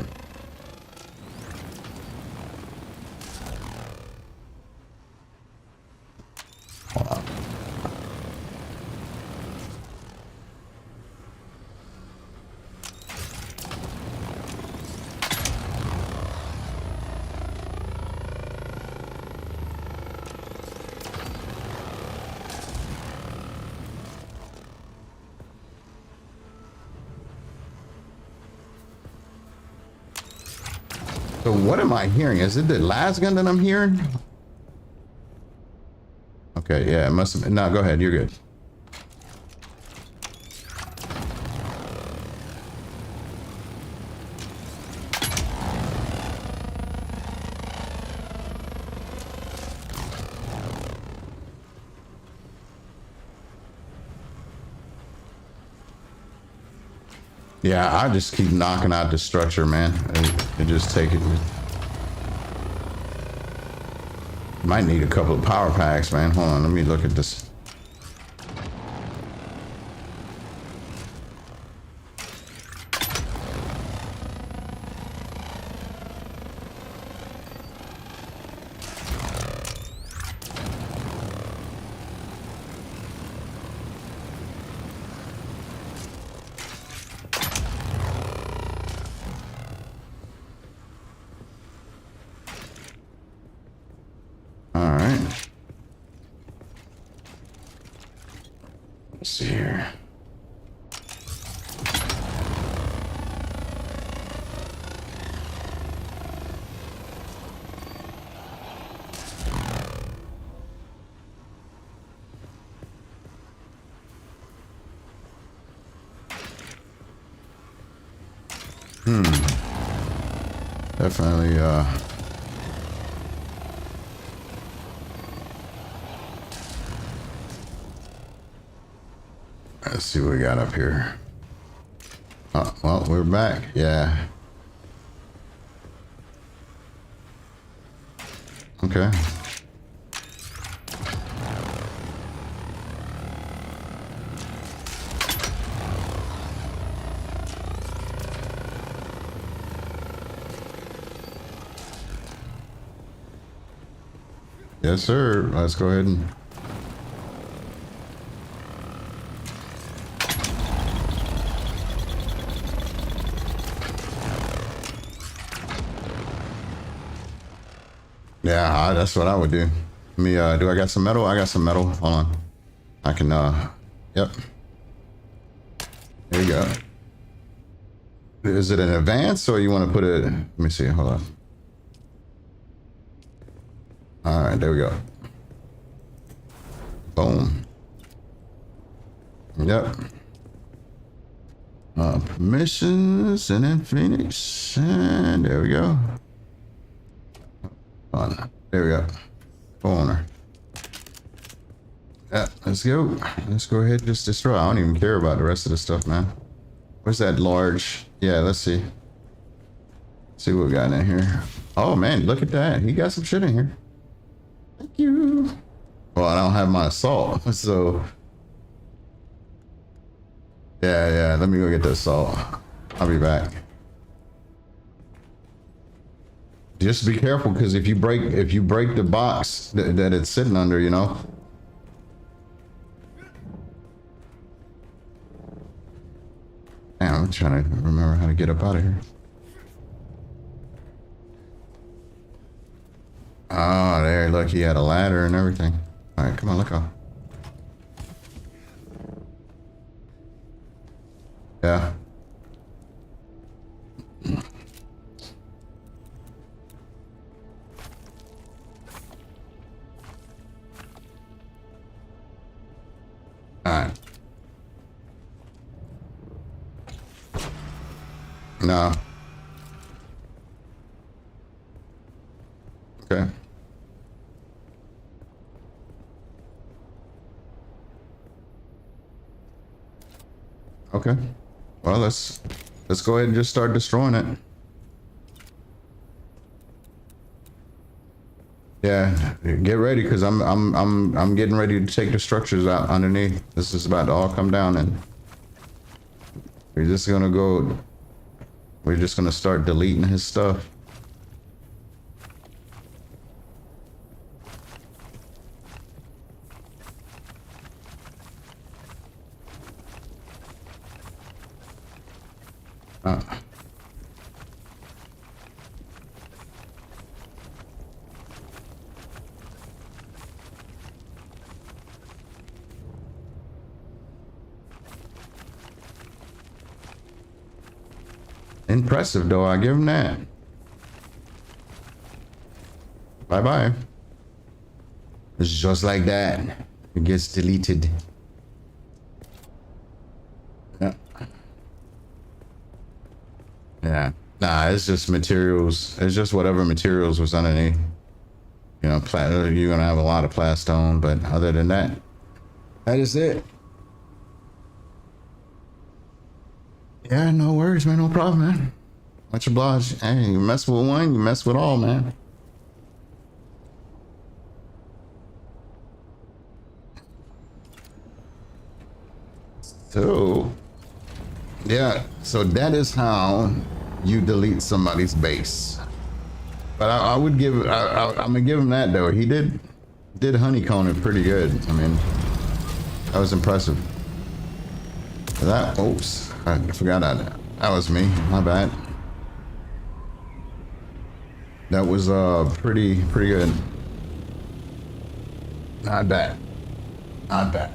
So what am I hearing? Is it the last gun that I'm hearing? Okay, yeah, it must have been. No, go ahead, you're good. Yeah, I just keep knocking out the structure, man. And just take it. Might need a couple of power packs, man. Hold on, let me look at this. Let's see here. Definitely, let's see what we got up here. Oh, well, we're back. Yeah. Okay. Yes, sir. Let's go ahead and... Yeah, that's what I would do. Let me, do I got some metal? I got some metal. Hold on. I can, yep. There you go. Is it an advance or you want to put it... Let me see. Hold on. All right, there we go. Boom. Yep. Permissions and then Phoenix. And there we go. On. There we go. Owner. Yeah, let's go. Let's go ahead and just destroy. I don't even care about the rest of the stuff, man. Where's that large? Yeah, let's see. See what we got in here. Oh man, look at that. He got some shit in here. Thank you. Well, I don't have my assault, so Yeah. Let me go get the assault. I'll be back. Just be careful, because if you break the box that it's sitting under, you know. Damn, I'm trying to remember how to get up out of here. Oh, there, look, he had a ladder and everything. All right, come on, look off. Yeah. All right. No. Okay. Okay. Well, let's go ahead and just start destroying it. Yeah, get ready, because I'm getting ready to take the structures out underneath. This is about to all come down, and we're just gonna start deleting his stuff. Impressive, though. I give him that. Bye-bye. It's just like that. It gets deleted. Yeah. Yeah. Nah, it's just materials. It's just whatever materials was underneath. You know, you're gonna have a lot of plastone, but other than that, that is it. Yeah, no worries, man. No problem, man. Much obliged. Hey, you mess with one, you mess with all, man. So, yeah. So that is how you delete somebody's base. But I would give. I'm gonna give him that though. He did honeycomb it pretty good. I mean, that was impressive. That. Oops. I forgot that was me. My bad. That was pretty good. Not bad. Not bad.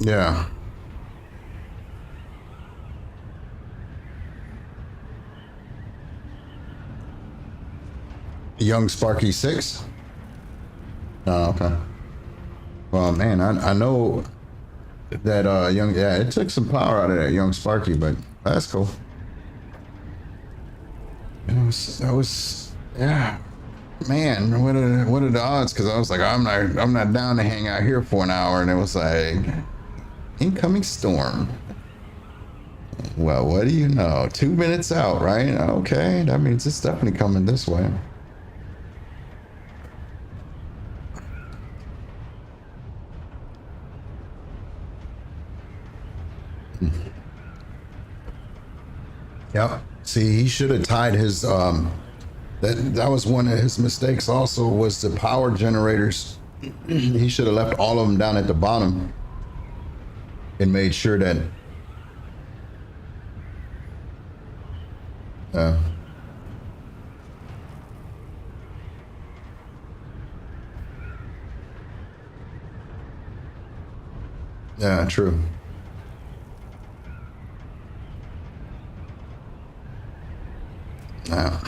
Yeah. Young Sparky 6? Oh, okay. Well, man, I know that yeah, it took some power out of that young Sparky, but that's cool. That was yeah. Man, what are the odds? Because I was like, I'm not down to hang out here for an hour, and it was like incoming storm. Well, what do you know? 2 minutes out, right? Okay, that means it's definitely coming this way. Yep. See, he should have tied his that was one of his mistakes also, was the power generators. He should have left all of them down at the bottom and made sure that yeah, true. Yeah.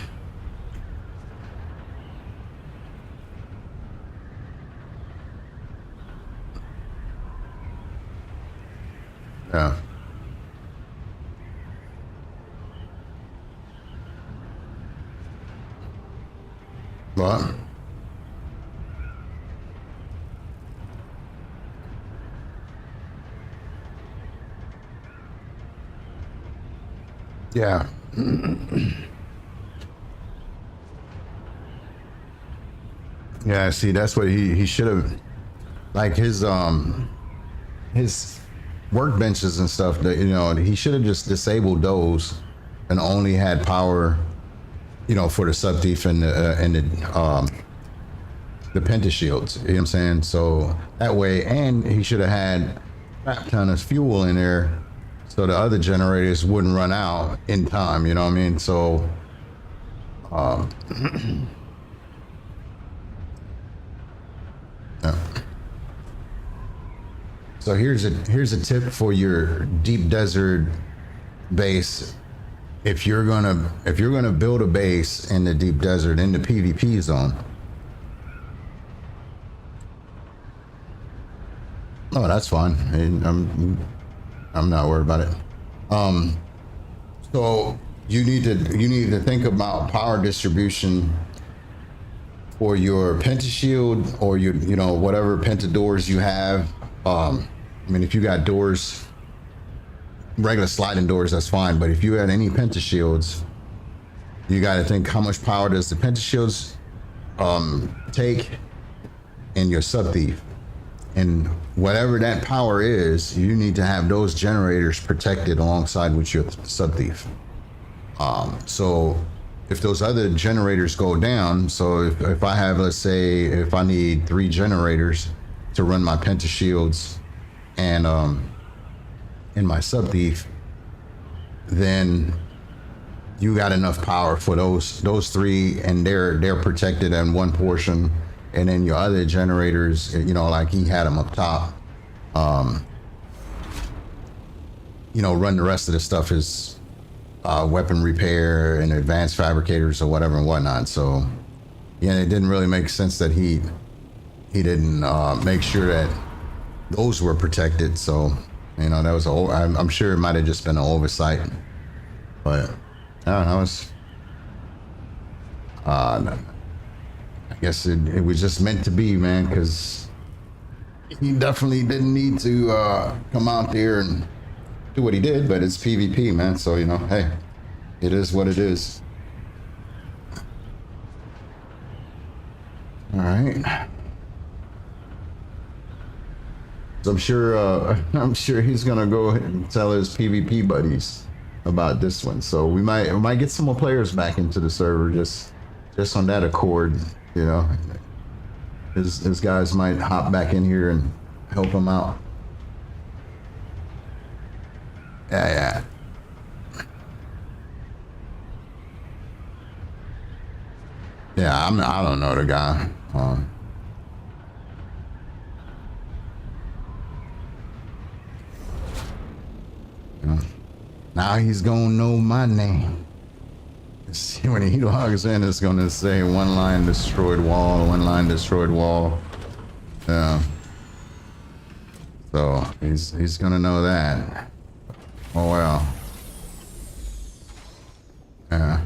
Yeah. What? Yeah. Yeah, see, that's what he should have, like his workbenches and stuff that, you know, he should have just disabled those and only had power, you know, for the sub thief and the pentashields, you know what I'm saying? So that way, and he should have had a crap ton of fuel in there so the other generators wouldn't run out in time, you know what I mean? So yeah. So here's a tip for your deep desert base. If you're gonna build a base in the deep desert in the PvP zone. Oh, that's fine. I'm not worried about it. So you need to think about power distribution for your pentashield or your, you know, whatever pentadoors you have. I mean, if you got doors, regular sliding doors, that's fine. But if you had any pentashields, you got to think how much power does the pentashields take in your sub thief, and whatever that power is, you need to have those generators protected alongside with your sub thief. So if those other generators go down, so if I have, let's say, if I need 3 generators to run my pentashields and in my sub thief, then you got enough power for those 3, and they're protected in one portion, and then your other generators, you know, like he had them up top, you know, run the rest of the stuff is weapon repair and advanced fabricators or whatever and whatnot. So yeah, it didn't really make sense that he didn't make sure that those were protected. So, you know, that was I'm sure it might have just been an oversight, but yeah, that was I guess it was just meant to be, man, because he definitely didn't need to come out there and do what he did, but it's PvP, man. So, you know, hey, it is what it is. All right. So I'm sure he's gonna go ahead and tell his PvP buddies about this one. So we might get some more players back into the server just on that accord, you know. His guys might hop back in here and help him out. Yeah. Yeah, I don't know the guy. You know, now he's gonna know my name. See, when he logs in, it's gonna say one line destroyed wall, one line destroyed wall. Yeah. So he's gonna know that. Oh well. Yeah.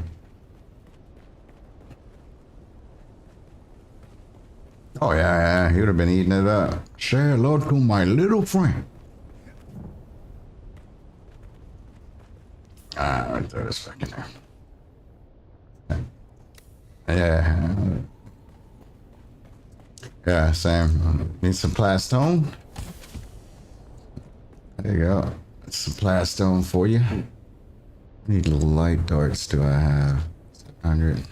Oh yeah, he would have been eating it up. Say hello to my little friend. Right there, this back in there. Yeah. Yeah, Sam. Need some plastone? There you go. Some plastone for you. Need light darts do I have? 100.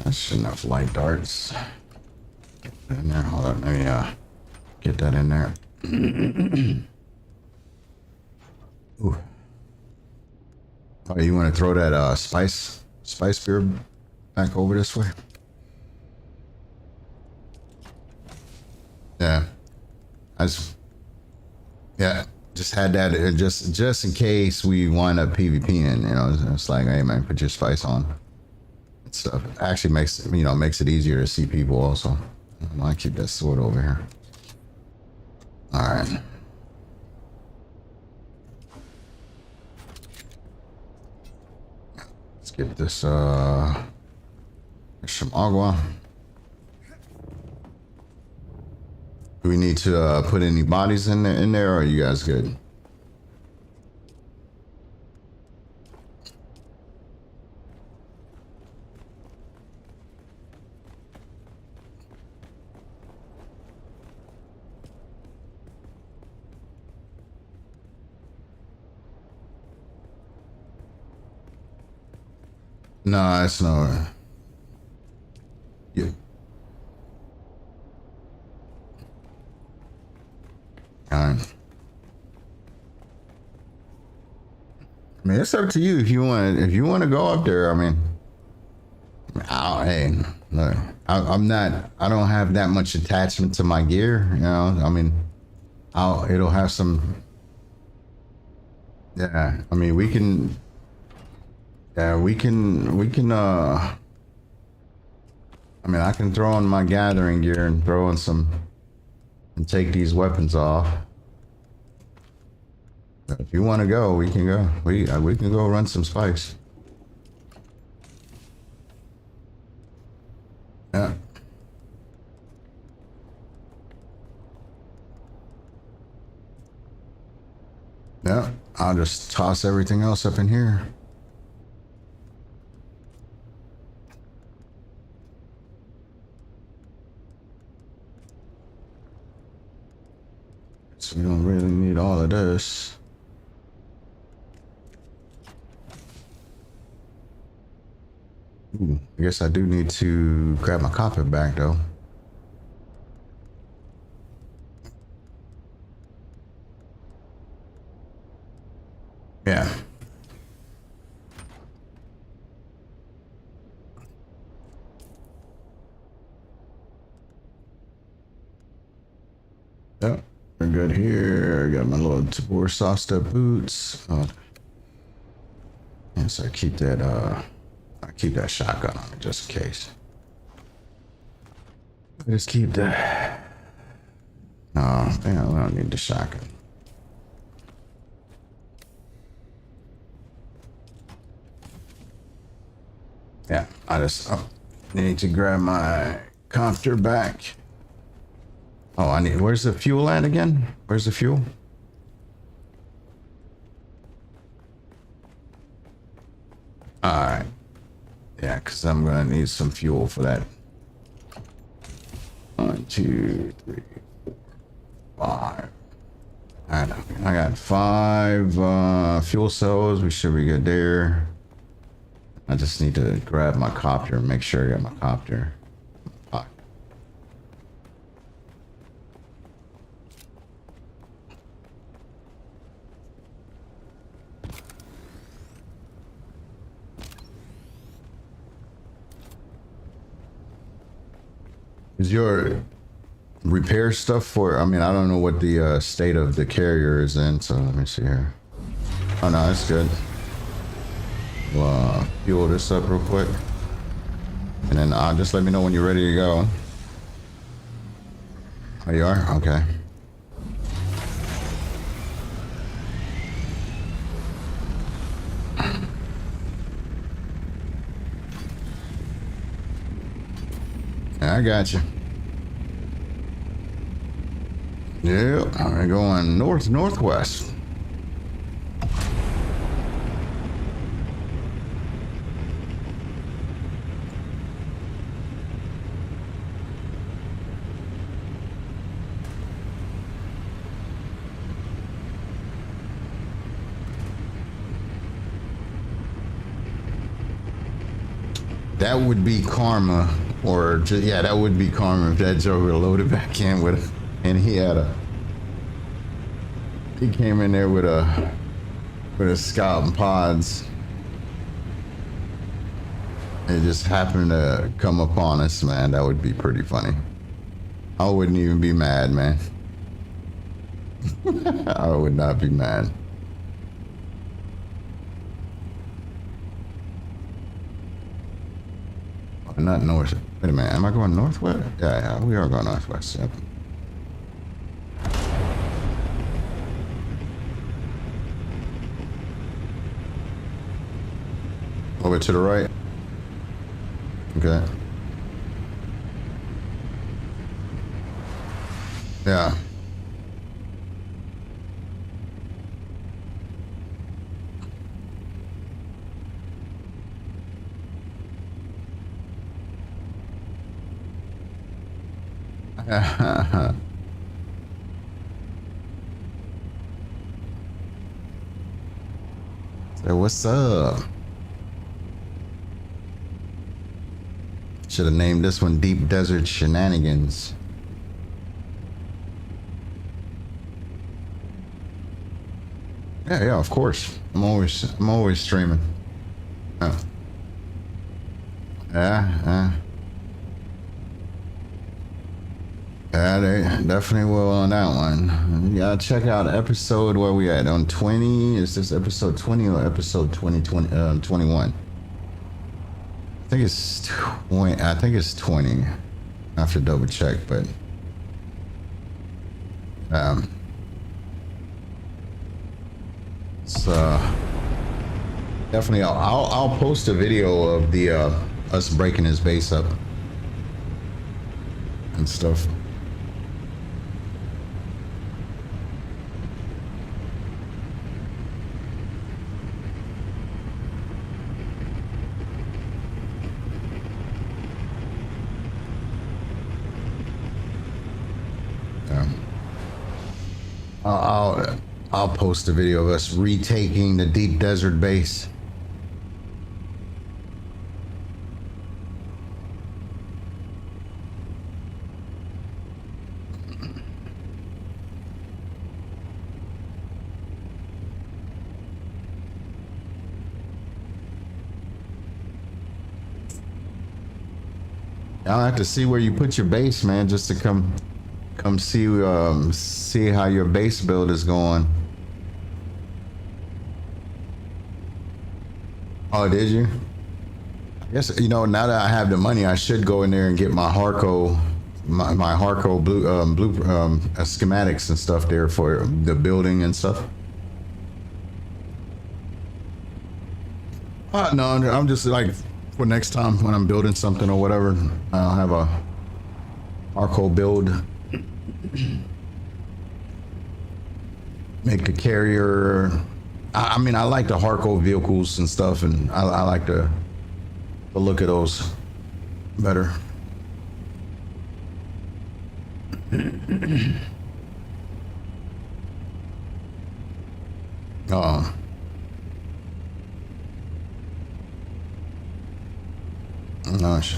That's enough light darts. Get that in there. Hold on. Let me get that in there. Ooh. Oh, you want to throw that spice beer back over this way? Yeah. Just had that just in case we wind up PvPing, you know. It's like, hey man, put your spice on. Stuff actually makes it easier to see people also. I might keep that sword over here. All right. Let's get this there's some agua. Do we need to put any bodies in there, or are you guys good? No, it's no. Yeah. Alright. I mean, it's up to you if you want. If you want to go up there, I mean, hey, look, I'm not. I don't have that much attachment to my gear. You know, I mean, it'll have some. Yeah, I mean, we can. Yeah, we can. We can. I mean, I can throw on my gathering gear and throw in some, and take these weapons off. But if you want to go, we can go. We can go run some spikes. Yeah. Yeah. I'll just toss everything else up in here. So we don't really need all of this. Ooh, I guess I do need to grab my copper back though. Yeah. Yep. We're good here. I got my little Tabor soft step boots. Yeah, so I keep that shotgun on me just in case. Just keep that. No, damn, I don't need the shotgun. Yeah, I just need to grab my copter back. Oh, where's the fuel at again? Where's the fuel? Alright. Yeah, because I'm going to need some fuel for that. 1, 2, 3, 4, 5. Alright, I got 5 fuel cells. We should be good there. I just need to grab my copter and make sure I got my copter. Is your repair stuff for, I mean, I don't know what the state of the carrier is in, so let me see here. Oh no, it's good. We'll fuel this up real quick. And then just let me know when you're ready to go. Oh, you are? Okay. I got you. Yep, I'm going northwest. That would be karma. Or just, yeah, that would be karma if that Joker loaded back in with, and he came in there with a scout and pods. It just happened to come upon us, man. That would be pretty funny. I wouldn't even be mad, man. I would not be mad. Not north. Wait a minute. Am I going northwest? Yeah, we are going northwest. Yep. Over to the right. Okay. Yeah. So what's up? Should have named this one Deep Desert Shenanigans. Yeah, of course. I'm always streaming. Oh. Yeah, they definitely will on that one. You gotta check out episode where we at on 20. Is this episode 20 or episode 21? I think it's 20. I think it's 20. I have to double check, but so definitely I'll post a video of the us breaking his base up and stuff. I'll post a video of us retaking the Deep Desert base. I'll have to see where you put your base, man, just to come see how your base build is going. Oh, did you? I guess, you know, now that I have the money, I should go in there and get my Harco, my Harco blue schematics and stuff there for the building and stuff. No, I'm just like, for next time when I'm building something or whatever, I'll have a Harco build. Make a carrier. I mean, I like the Harco vehicles and stuff, and I like the look of those better. Oh. Gosh.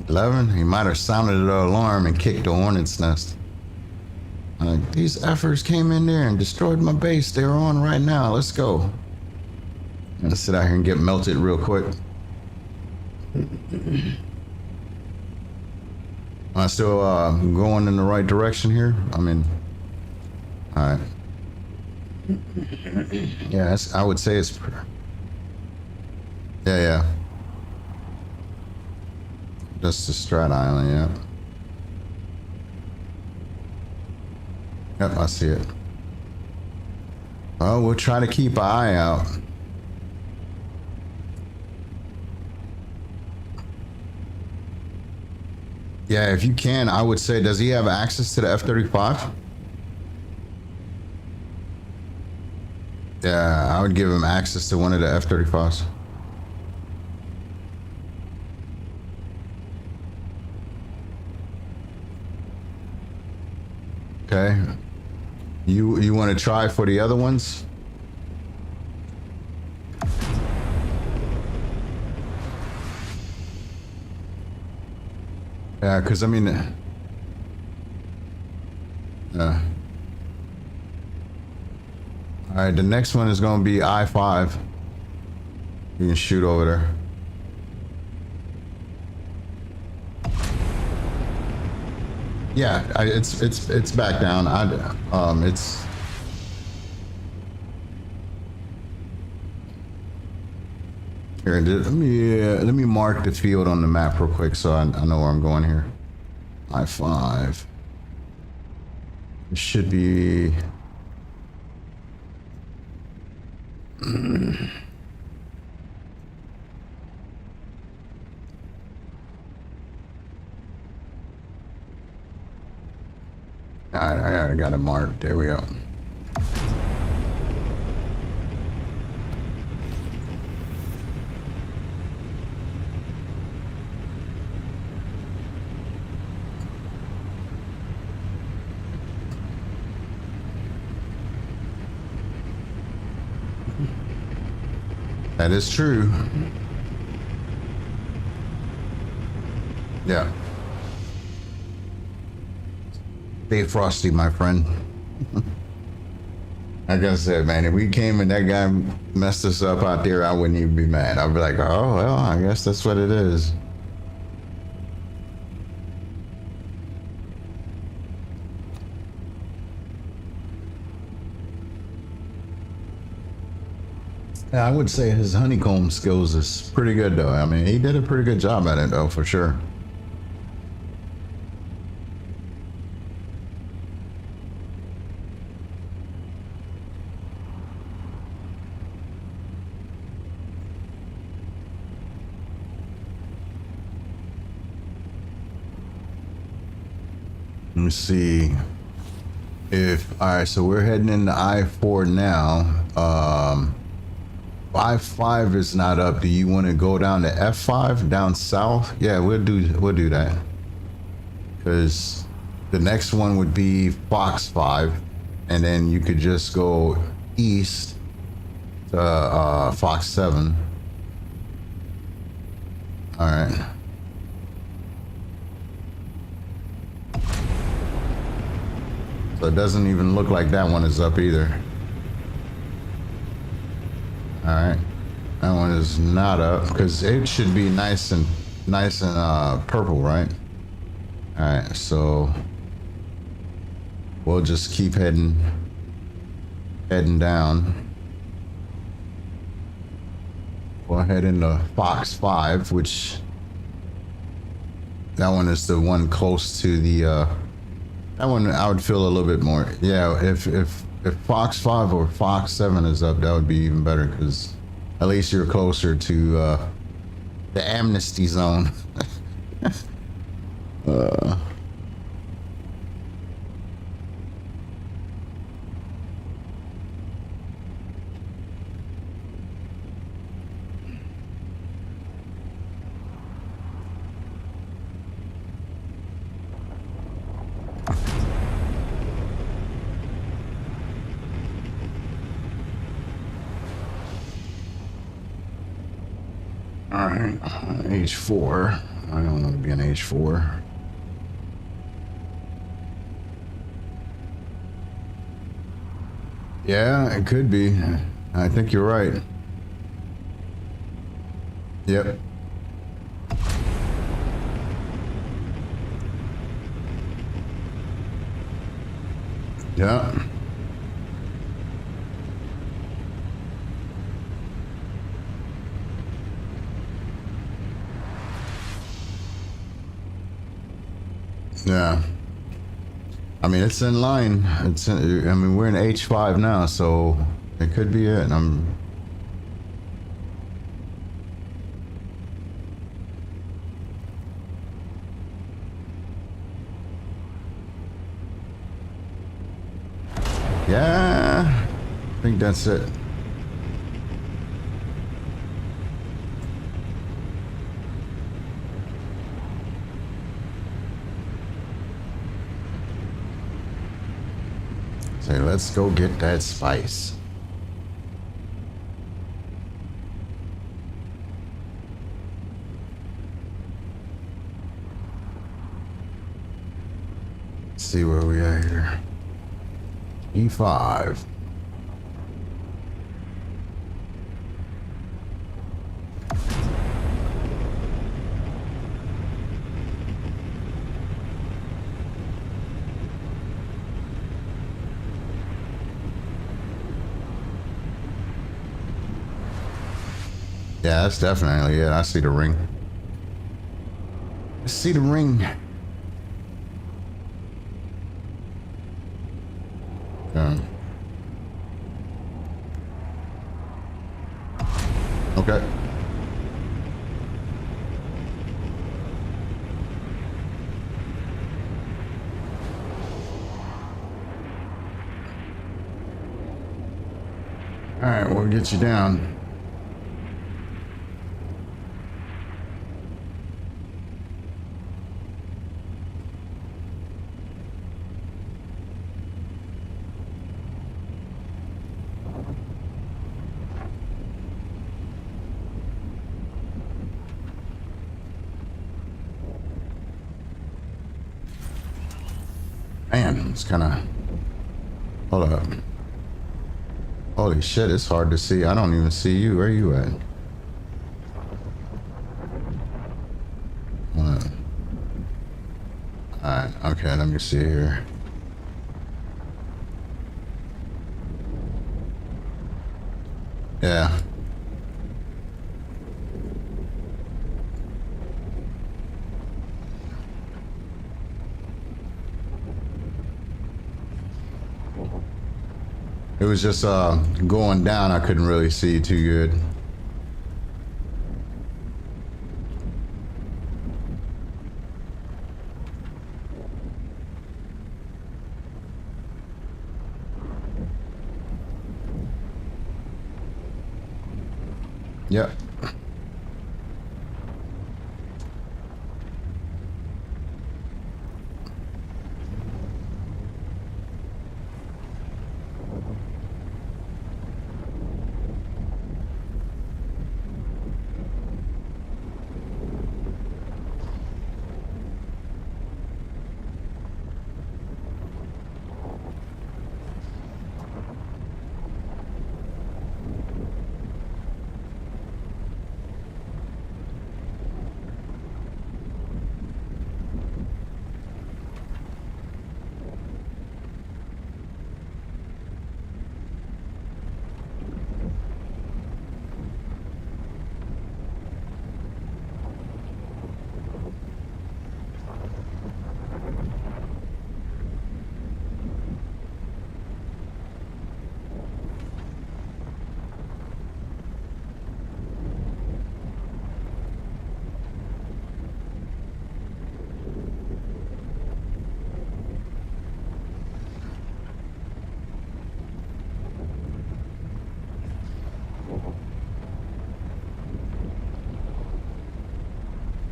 11? He might have sounded the alarm and kicked the hornet's nest. Like, these effers came in there and destroyed my base. They're on right now. Let's go. I'm gonna sit out here and get melted real quick. Am I still going in the right direction here? I mean, all right. Yeah, I would say it's... Yeah. That's the Strat Island, yeah. Yep, I see it. Well, we'll try to keep an eye out. Yeah, if you can, I would say, does he have access to the F-35? Yeah, I would give him access to one of the F-35s. Okay. You want to try for the other ones? Yeah, because I mean... Alright, the next one is going to be I-5. You can shoot over there. Yeah, it's back down. It's... Here, let me mark the field on the map real quick so I know where I'm going here. I-5. It should be... I got it marked. There we go. That is true. Yeah. Stay frosty, my friend. Like I said, man, if we came and that guy messed us up out there, I wouldn't even be mad. I'd be like, oh, well, I guess that's what it is. Yeah, I would say his honeycomb skills is pretty good, though. I mean, he did a pretty good job at it, though, for sure. Let me see if, all right, so we're heading into I-4 now. I-5 is not up. Do you want to go down to F5 down south? Yeah, we'll do that. Because the next one would be Fox 5, and then you could just go east to Fox 7. All right. So it doesn't even look like that one is up either. All right, that one is not up because it should be nice and purple, right? All right, so we'll just keep heading down. We'll head into Fox 5, which that one is the one close to the. That one I would feel a little bit more. Yeah, if Fox 5 or Fox 7 is up, that would be even better because at least you're closer to the amnesty zone. All right, H4. I don't want to be an H4. Yeah, it could be. I think you're right. Yep. Yeah. Yeah. I mean, it's in line. I mean, we're in H5 now, so it could be it. Yeah. I think that's it. Say, let's go get that spice. Let's see where we are here. E5. Yeah, that's definitely it. I see the ring. I see the ring. Okay. All right, we'll get you down. man, it's kind of... Hold up. Holy shit, it's hard to see. I don't even see you. Where you at? Hold up. Alright, okay, let me see here. Yeah. It was just going down. I couldn't really see too good. Yep.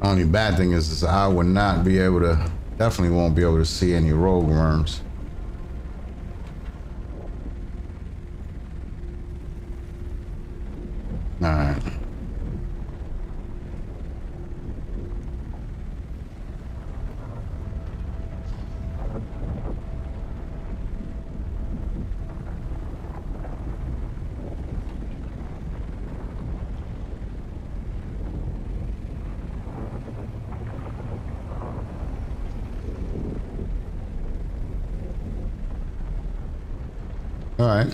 Only bad thing is I would not be able to, definitely won't be able to see any rogue worms. All right. All right.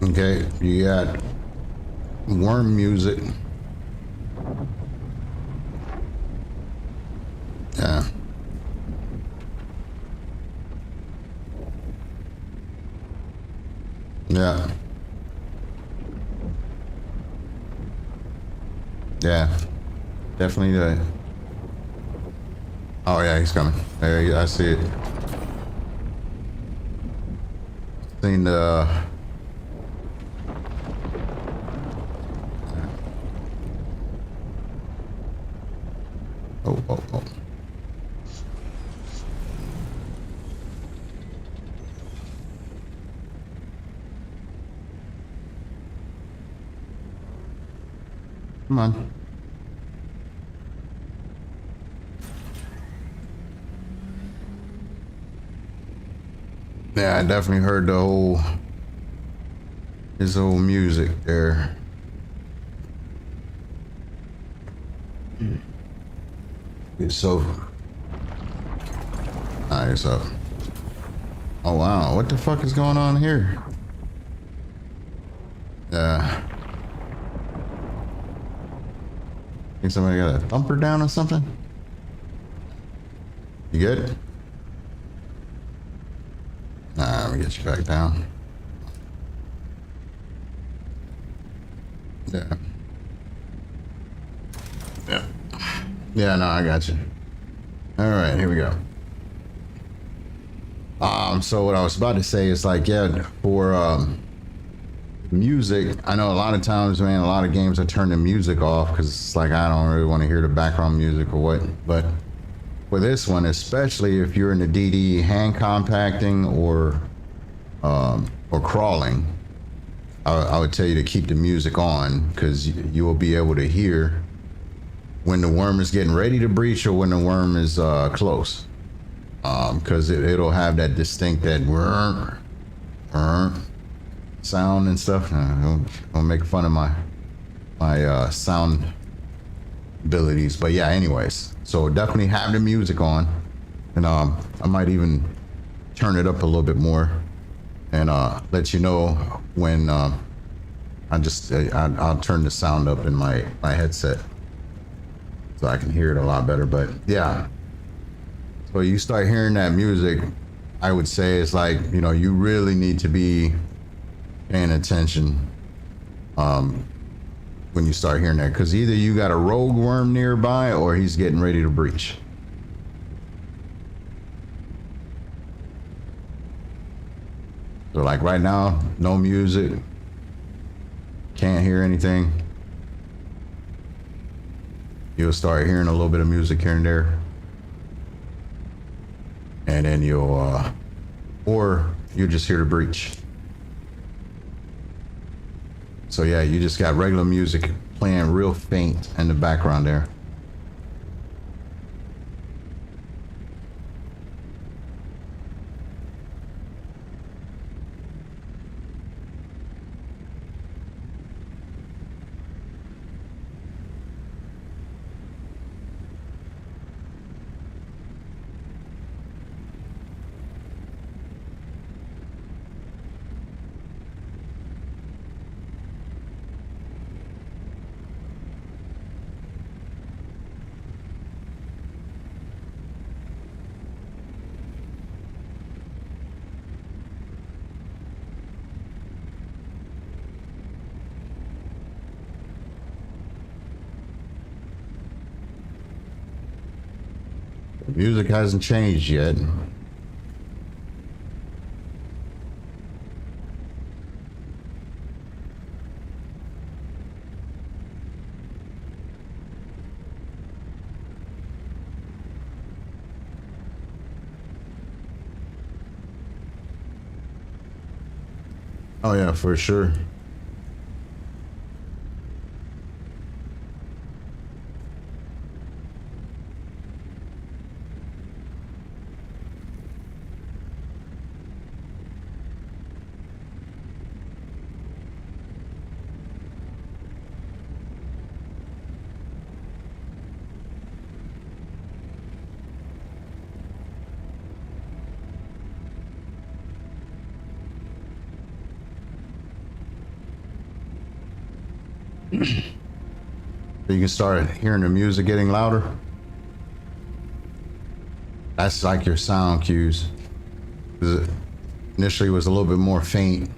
Okay, you got worm music. Yeah. Yeah. Yeah. Definitely that. Oh yeah, he's coming. There, I see it. Seen the. Oh. Come on. Yeah, I definitely heard his whole music there. It's so nice up. Oh wow, what the fuck is going on here? Yeah. Think somebody got a thumper down or something? You good? Nah, let me get you back down. Yeah. Yeah. Yeah, no, I got you. All right, here we go. So what I was about to say is like, yeah, for music, I know a lot of times, man, a lot of games I turn the music off because it's like I don't really want to hear the background music or what. But for this one, especially if you're in the DD hand compacting or crawling, I would tell you to keep the music on because you will be able to hear when the worm is getting ready to breach or when the worm is close. Because it'll have that distinct sound and stuff. Don't make fun of my sound abilities, but yeah, anyways, so definitely have the music on, and I might even turn it up a little bit more and let you know when I'll turn the sound up in my headset so I can hear it a lot better. But yeah, so you start hearing that music, I would say it's like, you know, you really need to be paying attention when you start hearing that, because either you got a rogue worm nearby or he's getting ready to breach. So like right now, no music, can't hear anything. You'll start hearing a little bit of music here and there, and then you'll or you just hear the breach. So yeah, you just got regular music playing real faint in the background there. The music hasn't changed yet. Oh yeah, for sure. You can start hearing the music getting louder. That's like your sound cues. Initially it was a little bit more faint.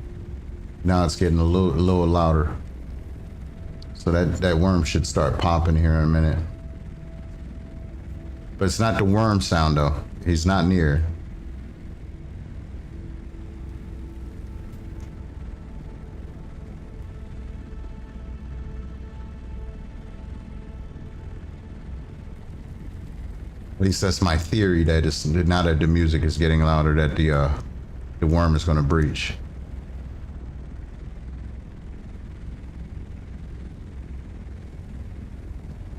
Now it's getting a little louder. So that worm should start popping here in a minute. But it's not the worm sound though. He's not near. At least that's my theory, that it's now that the music is getting louder, that the worm is going to breach.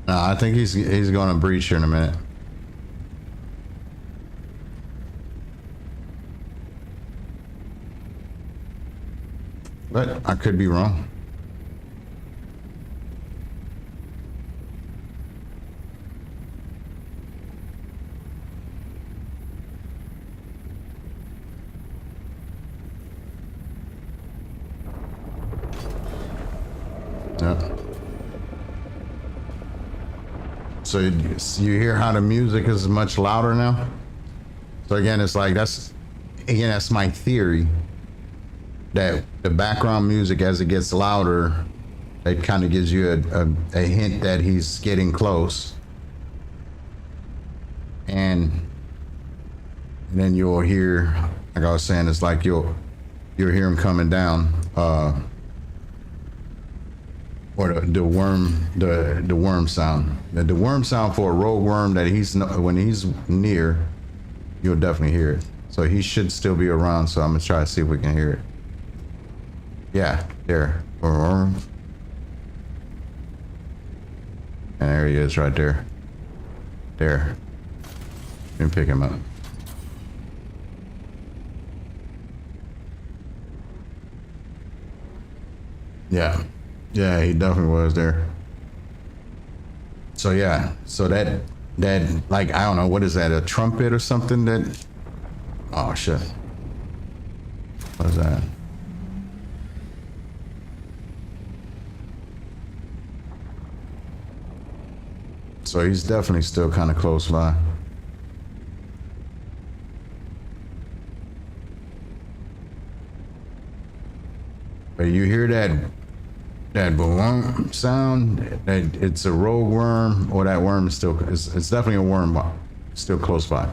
No, I think he's going to breach here in a minute. But I could be wrong. So you hear how the music is much louder now? So again, it's like that's my theory, that the background music as it gets louder, it kind of gives you a hint that he's getting close. And then you'll hear, like I was saying, it's like you'll hear him coming down. Or the worm sound. The worm sound for a rogue worm, that when he's near, you'll definitely hear it. So he should still be around. So I'm gonna try to see if we can hear it. Yeah, there. And there he is right there. There. Let me pick him up. Yeah. Yeah, he definitely was there. So yeah, so that like, I don't know, what is that, a trumpet or something that, oh shit. What is that? So he's definitely still kind of close by. But you hear that boom sound? That it's a rogue worm, or that worm is still, it's definitely a worm still close by.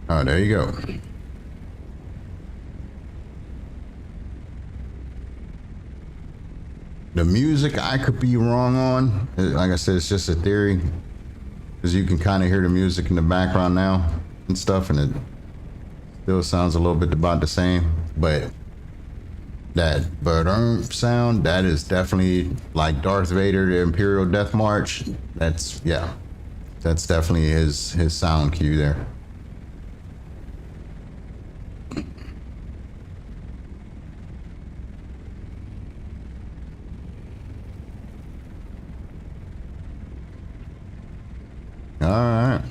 Oh, there you go. The music I could be wrong on. Like I said, it's just a theory. Because you can kind of hear the music in the background now and stuff, and it still sounds a little bit about the same. But that sound, that is definitely like Darth Vader, the Imperial Death March. That's, yeah. That's definitely his sound cue there. All right.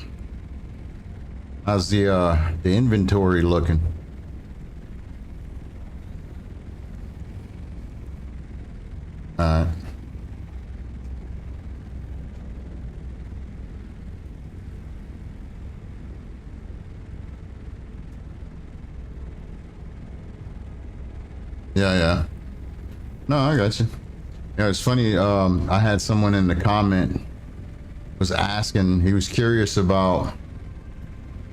How's the inventory looking? All right. Yeah. No, I got you. Yeah, it's funny. I had someone in the comment was asking, he was curious about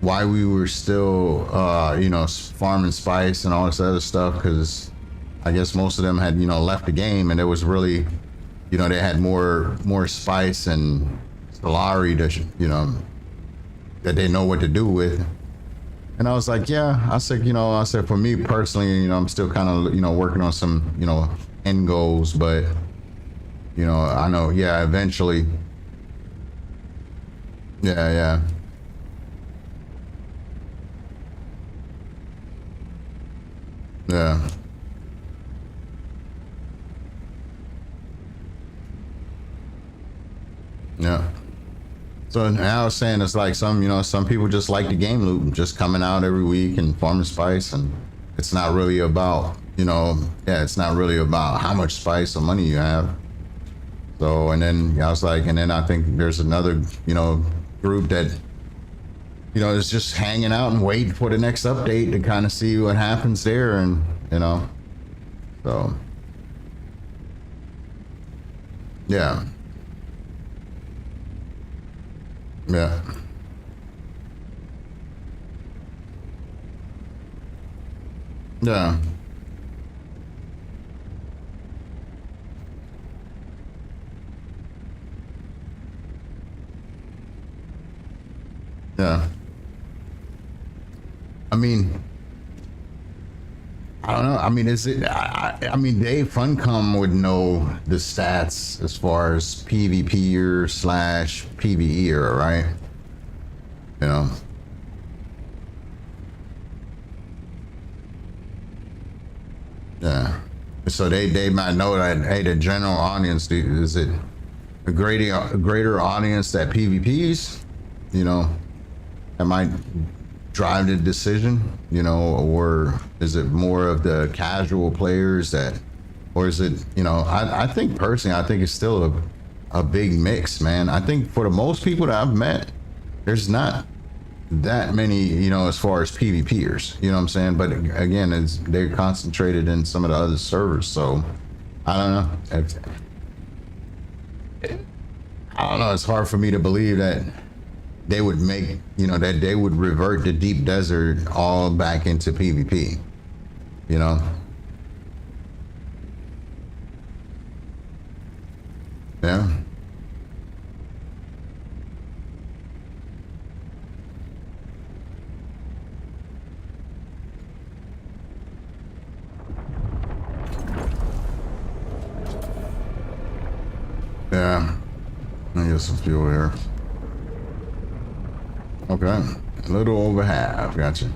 why we were still, farming spice and all this other stuff, because I guess most of them had, left the game, and it was really, they had more spice and Solari to, that they know what to do with. And I was like, yeah, I said, for me personally, I'm still kind of, working on some, end goals, but, I know, yeah, eventually. Yeah. Yeah. Yeah. So now I was saying, it's like some people just like the game loop, just coming out every week and farming spice, and it's not really about, it's not really about how much spice or money you have. So, and then I was like, and then I think there's another, group that, is just hanging out and waiting for the next update to kind of see what happens there, and, so, yeah. Yeah. Yeah. Yeah. I mean, I don't know. I mean, is it? I mean, Dave Funcom would know the stats as far as PvPer slash PvEer, right? You know. Yeah. So they might know that. Hey, the general audience, is it a greater audience that PvPs? That might drive the decision, or is it more of the casual players or is it, I think personally, I think it's still a big mix, man. I think for the most people that I've met, there's not that many, as far as PvPers, you know what I'm saying? But again, they're concentrated in some of the other servers, so I don't know. I don't know, it's hard for me to believe that they would make, that they would revert the deep desert all back into PvP, Yeah. Yeah. I get some fuel here. Okay. A little over half. Gotcha.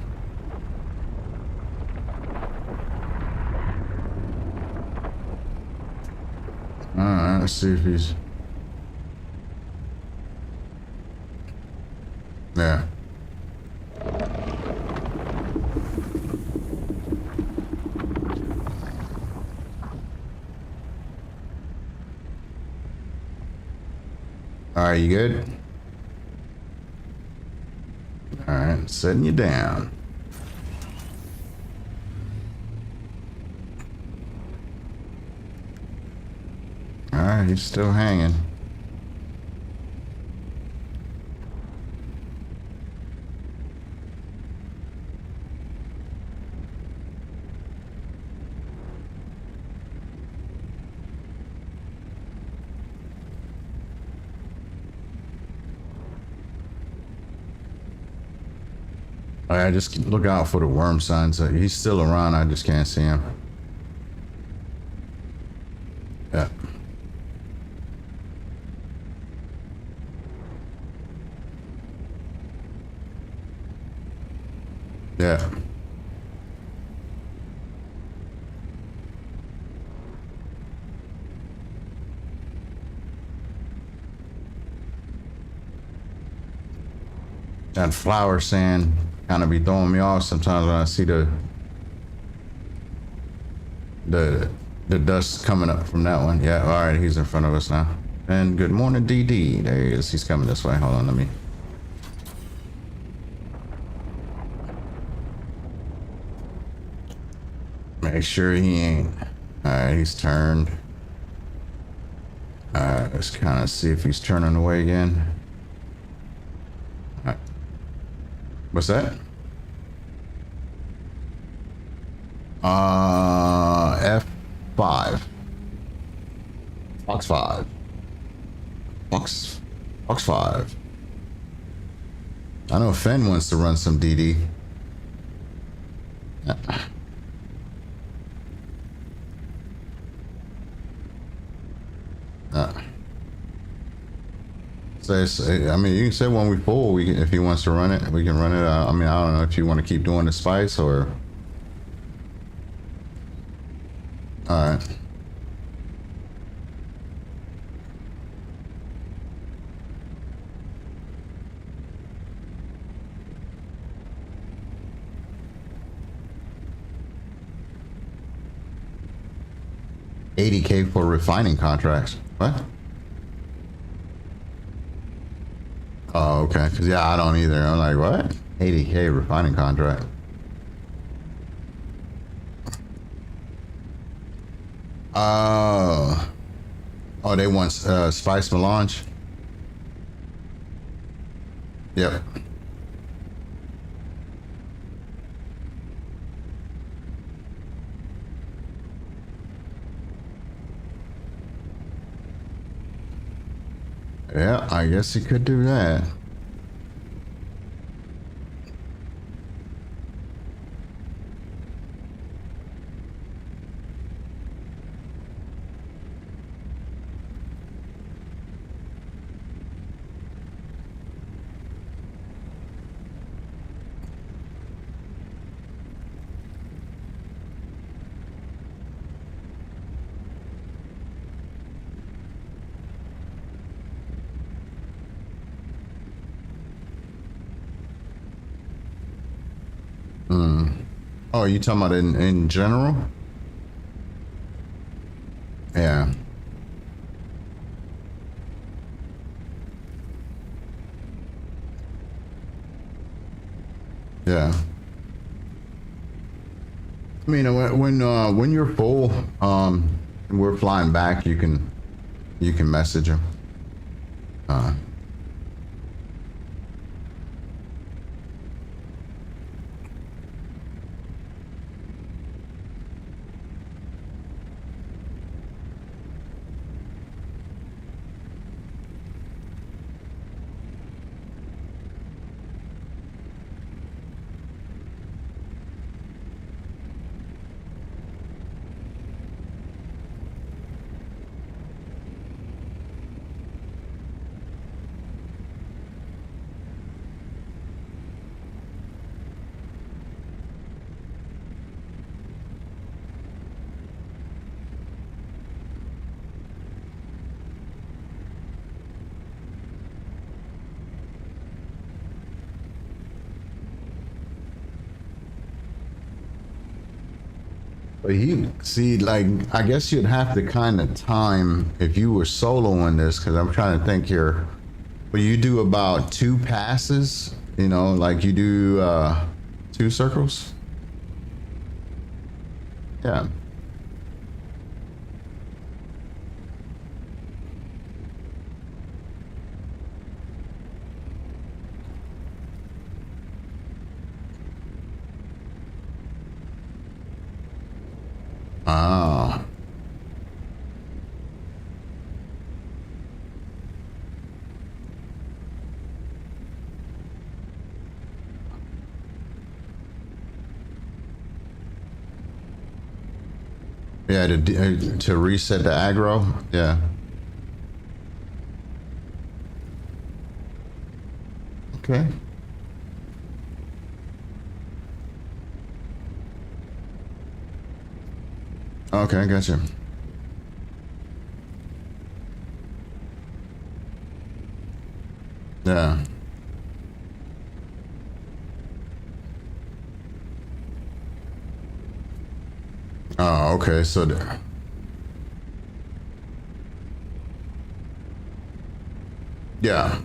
Alright, let's see if he's... Yeah. Alright, you good? Alright, setting you down. Alright, he's still hanging. Alright, just look out for the worm signs. He's still around, I just can't see him. Yeah. Yeah. That flower sand kind of be throwing me off sometimes when I see the dust coming up from that one. Yeah, all right, he's in front of us now. And good morning, DD. There he is. He's coming this way. Hold on, let me. Make sure he ain't. All right, he's turned. All right, let's kind of see if he's turning away again. All right. What's that? F5. Fox 5. Fox 5. I know Fenn wants to run some DD. Yeah. I mean, you can say when we pull, if he wants to run it, we can run it. I mean, I don't know if you want to keep doing the spice or. All right. $80K for refining contracts. What? Oh, okay. Cause yeah, I don't either. I'm like, what? $80K refining contract. Oh, they want spice melange. Yep. Yeah, I guess he could do that. Oh, you talking about in general? Yeah. Yeah. I mean, when you're full, and we're flying back, you can message him. But he see, like, I guess you'd have to kind of time if you were soloing this, because I'm trying to think here. But you do about 2 passes, you know, like you do 2 circles. Yeah. Ah. Yeah, to reset the aggro. Yeah. Okay. Okay, gotcha. Yeah. Oh, okay. So, yeah.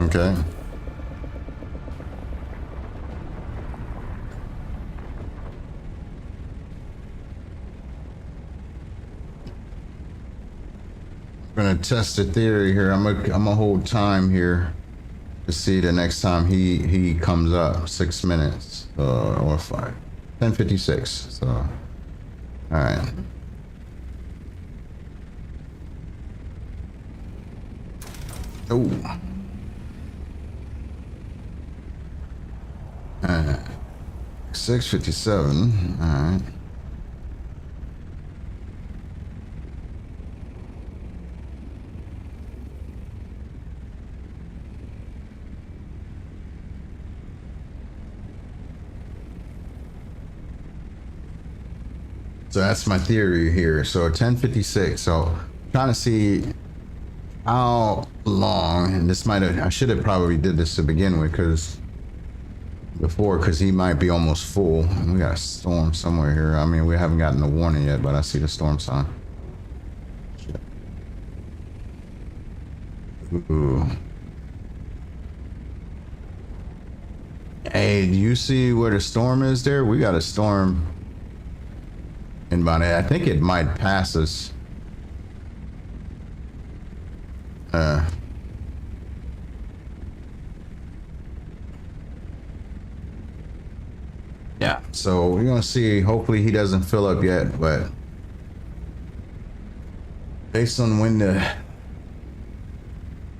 Okay. I'm gonna test a theory here. I'm gonna hold time here to see the next time he comes up. 6 minutes or 5. 10:56. So, all right. Oh. 6:57. All right. So that's my theory here. So 10:56. So trying to see how long, and this might have, I should have probably did this to begin with, because he might be almost full. And we got a storm somewhere here. I mean, we haven't gotten the warning yet, but I see the storm sign. Shit. Ooh. Hey, do you see where the storm is there? We got a storm in about it. I think it might pass us. Yeah, so we're gonna see. Hopefully he doesn't fill up yet, but based on when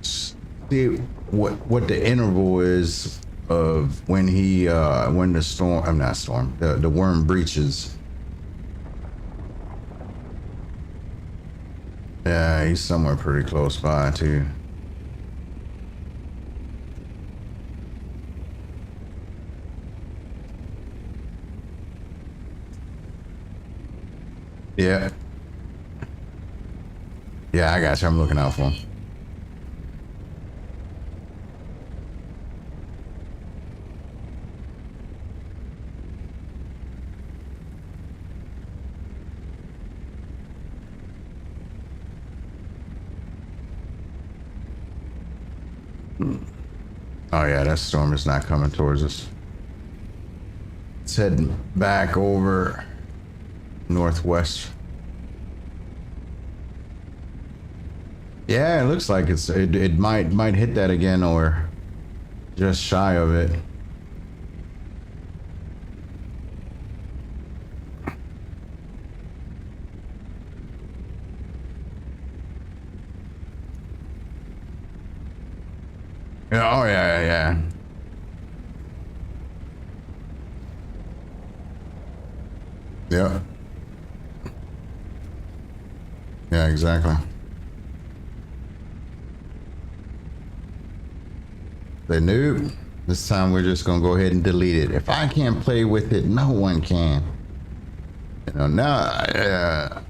see what the interval is of when when the storm, I'm not storm, the worm breaches. Yeah, he's somewhere pretty close by too. Yeah. Yeah, I got you. I'm looking out for him. Oh yeah, that storm is not coming towards us. It's heading back over northwest. Yeah, it looks like it might hit that again, or just shy of it. Yeah, oh yeah. Yeah. Yeah, exactly. The noob. This time we're just gonna go ahead and delete it. If I can't play with it, no one can. You know, now, yeah.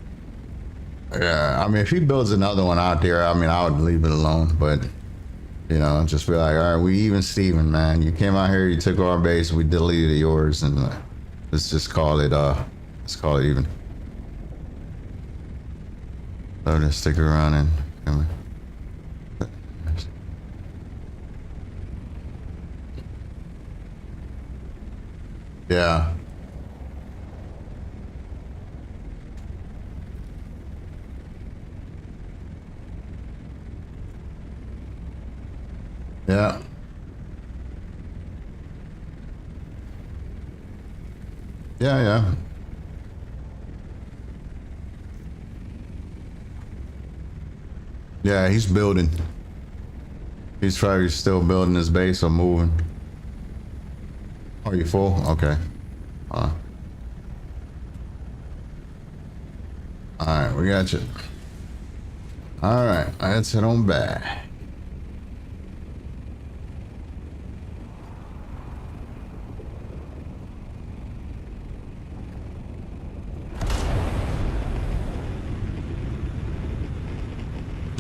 I mean, if he builds another one out there, I mean, I would leave it alone. But you know, just be like, all right, we even Steven, man. You came out here, you took our base, we deleted yours, and let's just call it. Let's call it even. So just stick around and come in. Yeah. Yeah. Yeah, yeah. Yeah, he's building. He's probably still building his base or moving. Are you full? Okay. Alright, we got you. Alright, let's head on back.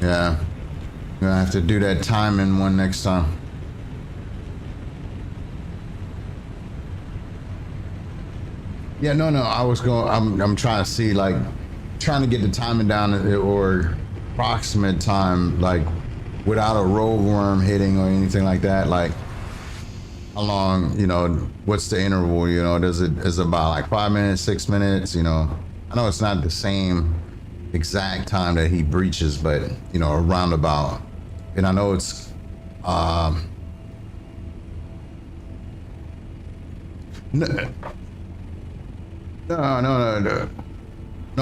Yeah. Gonna have to do that timing one next time. Yeah, no, I was going. I'm trying to see, like, trying to get the timing down or approximate time, like, without a rogue worm hitting or anything like that. Like, how long? You know, what's the interval? You know, is it about like 5 minutes, 6 minutes? You know, I know it's not the same exact time that he breaches, but you know, around about. And I know it's. No,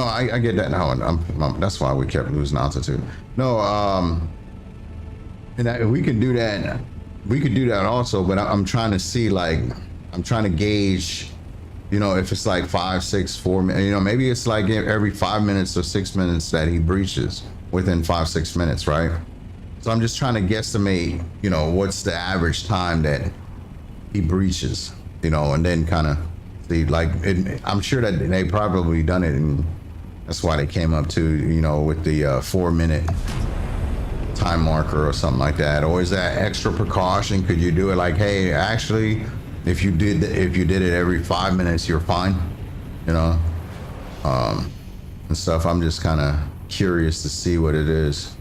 I get that now. That's why we kept losing altitude. No, and we can do that. We could do that also, but I'm trying to see, like, I'm trying to gauge, you know, if it's like 5, 6, 4 minutes, you know, maybe it's like every 5 minutes or 6 minutes that he breaches within 5, 6 minutes, right? So I'm just trying to guesstimate, you know, what's the average time that he breaches, you know, and then kind of see, like, I'm sure that they probably done it, and that's why they came up to, you know, with the 4 minute time marker or something like that. Or is that extra precaution? Could you do it like, hey, actually, if you did it every 5 minutes, you're fine, you know, and stuff. I'm just kind of curious to see what it is.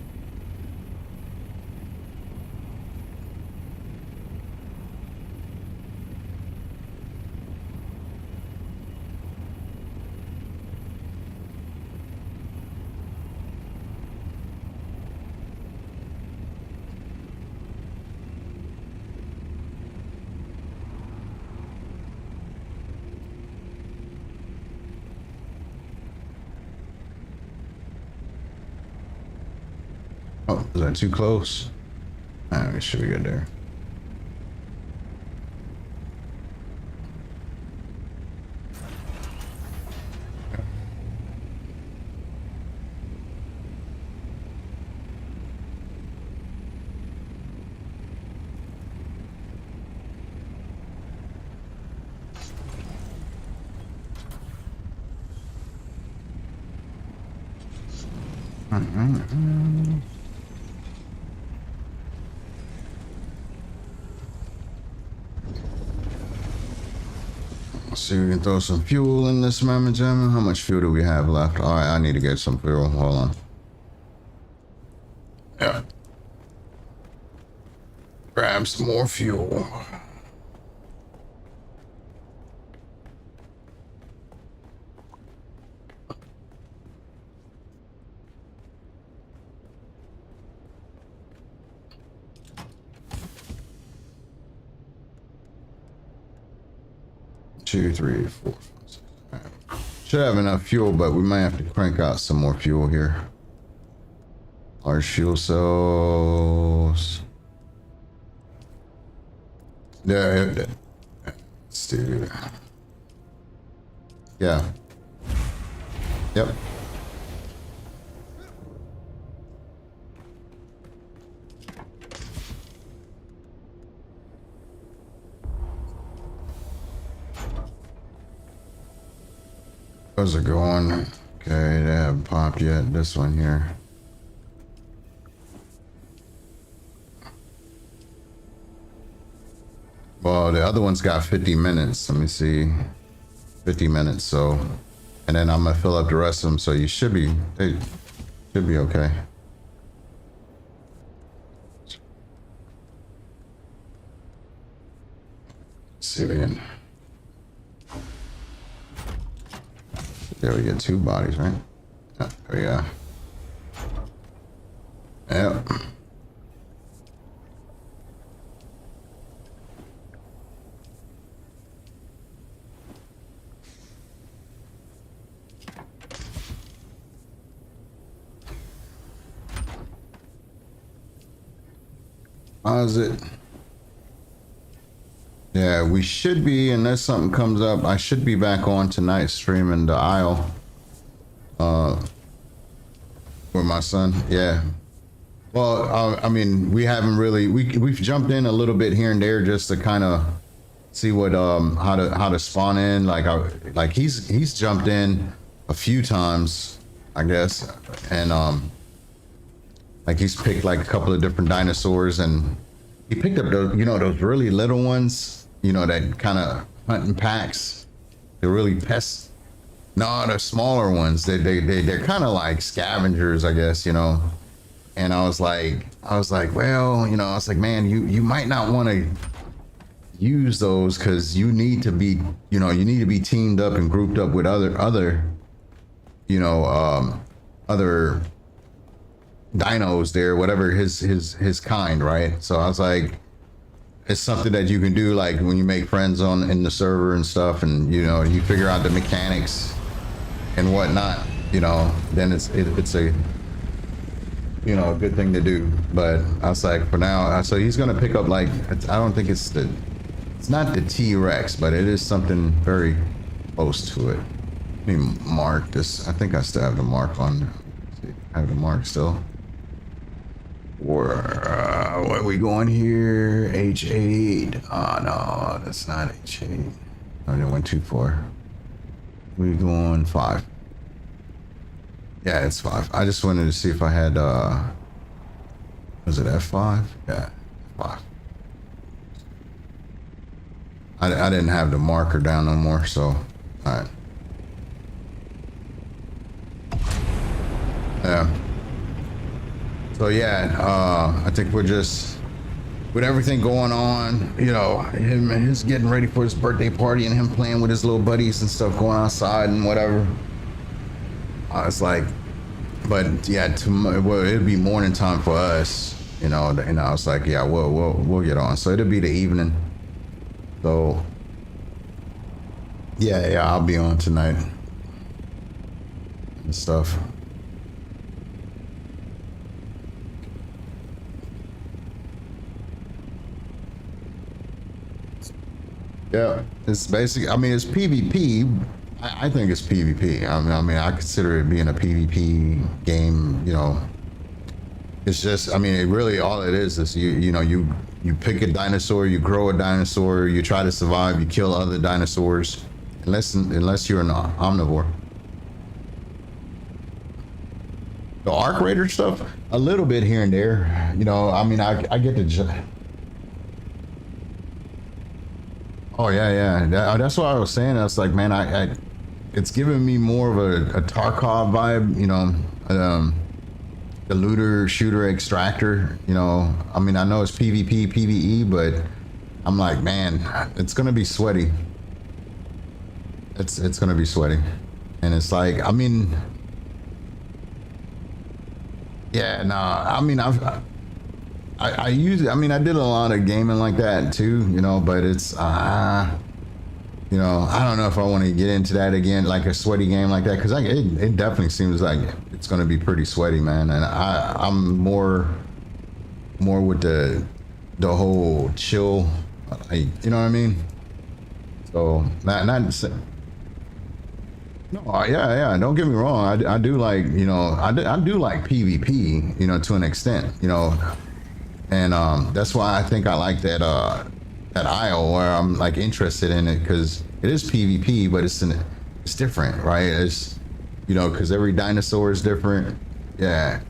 Oh, is that too close? Alright, should be good there. Let's see, we can throw some fuel in this mamma jamma. How much fuel do we have left? All right, I need to get some fuel. Hold on. Yeah. Grab some more fuel. Two, three, four, five, six. Right. Should have enough fuel, but we might have to crank out some more fuel here. Large fuel cells. Yeah, let's do. Yeah. Yep. How's it going? Okay, they haven't popped yet. This one here. Well, the other one's got 50 minutes. Let me see. 50 minutes, so. And then I'm gonna fill up the rest of them, so you should be, they should be okay. Let's see if we can. There we get 2 bodies, right? Oh, there we go. Yep. How's it? Yeah, we should be, unless something comes up, I should be back on tonight streaming the Isle. With my son, yeah. Well, I mean, we haven't really, we've jumped in a little bit here and there just to kind of see what, how to spawn in. Like he's jumped in a few times, I guess. And, like he's picked like a couple of different dinosaurs, and he picked up those, you know, those really little ones, you know, that kind of hunting packs. They're really pests. No, the smaller ones. They're kind of like scavengers, I guess, you know. And I was like, well, you know, I was like, man, you might not want to use those because you need to be, you know, you need to be teamed up and grouped up with other, you know, other dinos there, whatever his kind, right? So I was like, it's something that you can do, like when you make friends in the server and stuff, and you know, you figure out the mechanics and whatnot, you know, then it's a, you know, a good thing to do. But I was like, for now, so he's gonna pick up like, I don't think it's not the T-Rex, but it is something very close to it. Let me mark this. I think I still have the mark on. I have the mark still. Or what are we going here? H8. Oh no, that's not H8. I went too far. We're going 5. Yeah, it's 5. I just wanted to see if I had was it F5? Yeah, F5. I didn't have the marker down no more, so alright. Yeah. So yeah, I think we're just, with everything going on, you know, he's getting ready for his birthday party and him playing with his little buddies and stuff, going outside and whatever. It's like, but yeah, well, it'd be morning time for us, you know. And I was like, yeah, we'll get on. So it'll be the evening. So yeah, I'll be on tonight and stuff. Yeah, it's basically, I mean, it's PvP. I think it's PvP. I mean, I consider it being a PvP game, you know. It's just, I mean, it really, all it is you know, you pick a dinosaur, you grow a dinosaur, you try to survive, you kill other dinosaurs, unless you're an omnivore. The Arc Raider stuff, a little bit here and there, you know. I mean, I get to. Oh yeah. That's what I was saying. I was like, man, it's giving me more of a Tarkov vibe, you know, the looter, shooter, extractor. You know, I mean, I know it's PvP, PvE, but I'm like, man, it's gonna be sweaty. It's gonna be sweaty, and it's like, I mean, yeah, no, I mean, I use, I mean, I did a lot of gaming like that too, you know, but it's, you know, I don't know if I want to get into that again, like a sweaty game like that, because it definitely seems like it's going to be pretty sweaty, man. And I'm more with the whole chill, like, you know what I mean? So not no, yeah, don't get me wrong, I do like, you know, I do like PvP, you know, to an extent, you know. And that's why I think I like that Isle, where I'm like interested in it, because it is PvP, but it's different, right? It's, you know, because every dinosaur is different. Yeah.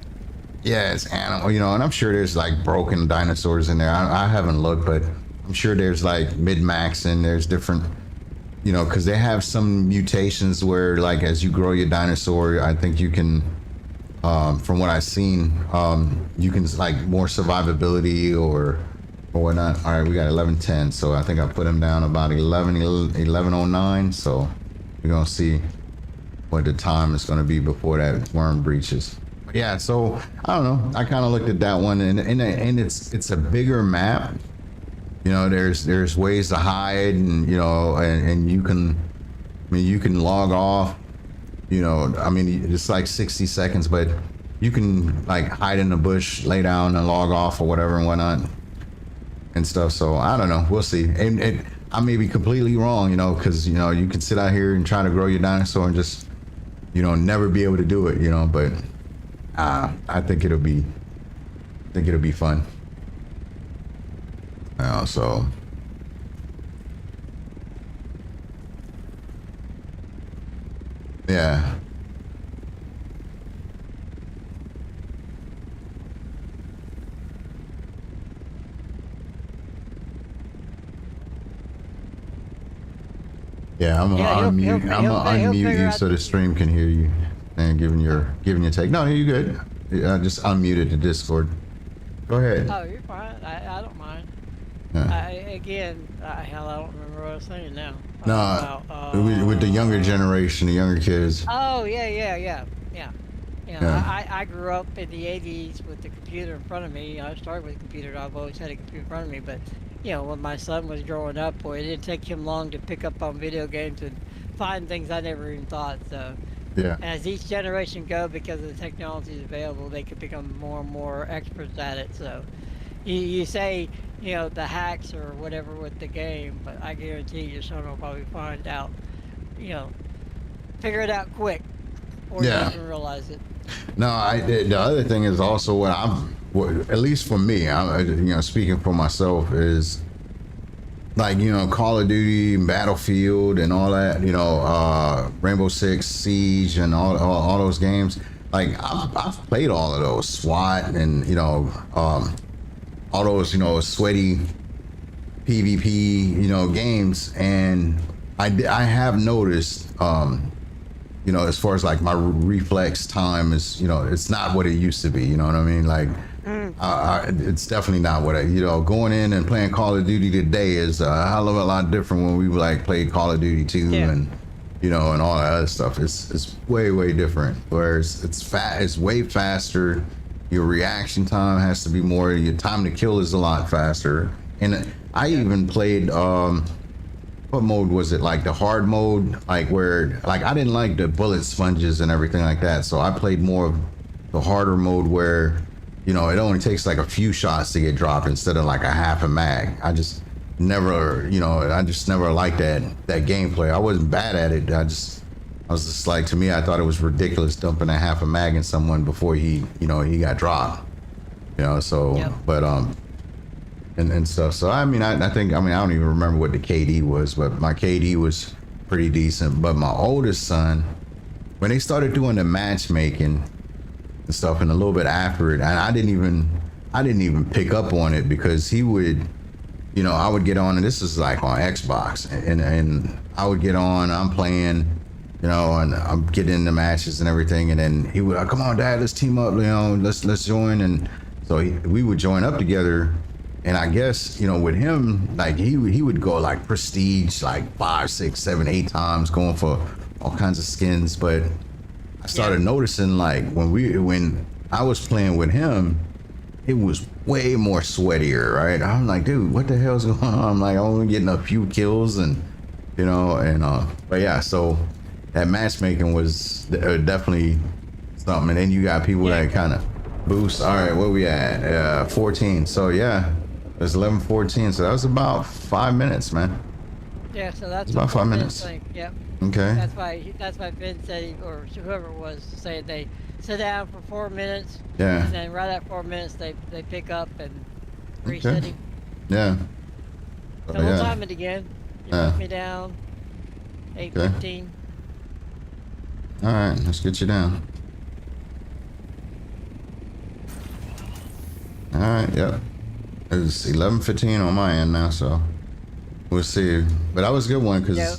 Yeah, it's animal, you know, and I'm sure there's like broken dinosaurs in there. I haven't looked, but I'm sure there's like mid-max and there's different, you know, because they have some mutations where like as you grow your dinosaur, I think you can, from what I've seen, you can like more survivability or whatnot. All right, we got 11:10, so I think I put him down about 11:09. So we're gonna see what the time is gonna be before that worm breaches. Yeah, so I don't know. I kind of looked at that one, and it's a bigger map. You know, there's ways to hide, and you know, and you can, I mean, you can log off. You know, I mean, it's like 60 seconds, but you can like hide in the bush, lay down, and log off or whatever and whatnot and stuff. So I don't know. We'll see. And I may be completely wrong, you know, because you know you can sit out here and try to grow your dinosaur and just, you know, never be able to do it, you know, but. I think it'll be fun. So yeah. Yeah, I'm gonna unmute you so the stream can hear you and giving your take. No, you're good. I just unmuted the Discord. Go ahead. Oh, you're fine. I don't mind. Yeah. Hell, I don't remember what I was saying now. No, with the younger generation, the younger kids. Oh, yeah. You know, Yeah. I grew up in the 80s with the computer in front of me. I started with a computer. I've always had a computer in front of me. But, you know, when my son was growing up, boy, it didn't take him long to pick up on video games and find things I never even thought. So, Yeah. as each generation go, because of the technologies available, they could become more and more experts at it. So, you say, you know, the hacks or whatever with the game, but I guarantee your son will probably find out, you know, figure it out quick, or Yeah. not even realize it. No, the other thing is also what at least for me, you know, speaking for myself, is like, you know, Call of Duty, Battlefield, and all that, you know, Rainbow Six Siege, and all those games. Like I've played all of those, SWAT, and you know, all those, you know, sweaty PvP, you know, games, and I have noticed, you know, as far as like my reflex time is, you know, it's not what it used to be. You know what I mean? Like, it's definitely not what you know, going in and playing Call of Duty today is a hell of a lot different when we like played Call of Duty 2 and, you know, and all that other stuff. It's way different. Whereas it's way faster. Your reaction time has to be more. Your time to kill is a lot faster. And I even played, what mode was it? Like the hard mode, like where, like I didn't like the bullet sponges and everything like that. So I played more of the harder mode where, you know, it only takes like a few shots to get dropped instead of like a half a mag. I just never, you know, liked that gameplay. I wasn't bad at it. I was just like, to me, I thought it was ridiculous dumping a half a mag in someone before he got dropped. You know, so, but, and stuff. So I mean, I think, I don't even remember what the KD was, but my KD was pretty decent. But my oldest son, when they started doing the matchmaking and stuff, and a little bit after it, and I didn't even pick up on it, because he would, you know, I would get on, and this is like on Xbox, and I would get on, I'm playing, you know, and I'm getting in the matches and everything, and then he would, come on, Dad, let's team up, you know, let's join, and so we would join up together. And I guess, you know, with him, like he would go like prestige like 5, 6, 7, 8 times, going for all kinds of skins. But I started noticing, like when I was playing with him, it was way more sweatier, right? I'm like, dude, what the hell's going on? I'm like, I'm only getting a few kills, and you know, and but yeah, so that matchmaking was definitely something. And then you got people that kind of boost. All right, where we at? 14. So yeah. It's 11:14, so that was about 5 minutes, man. Yeah, so that's about 5 minutes. Yep. Okay. That's why Ben said, or whoever it was, said they sit down for 4 minutes. Yeah. And then right at 4 minutes, they pick up and reset him. Yeah. So we'll time it again. You put me down. 8:15. All right, let's get you down. All right, yep. It's 11:15 on my end now, so we'll see. But that was a good one because Yep.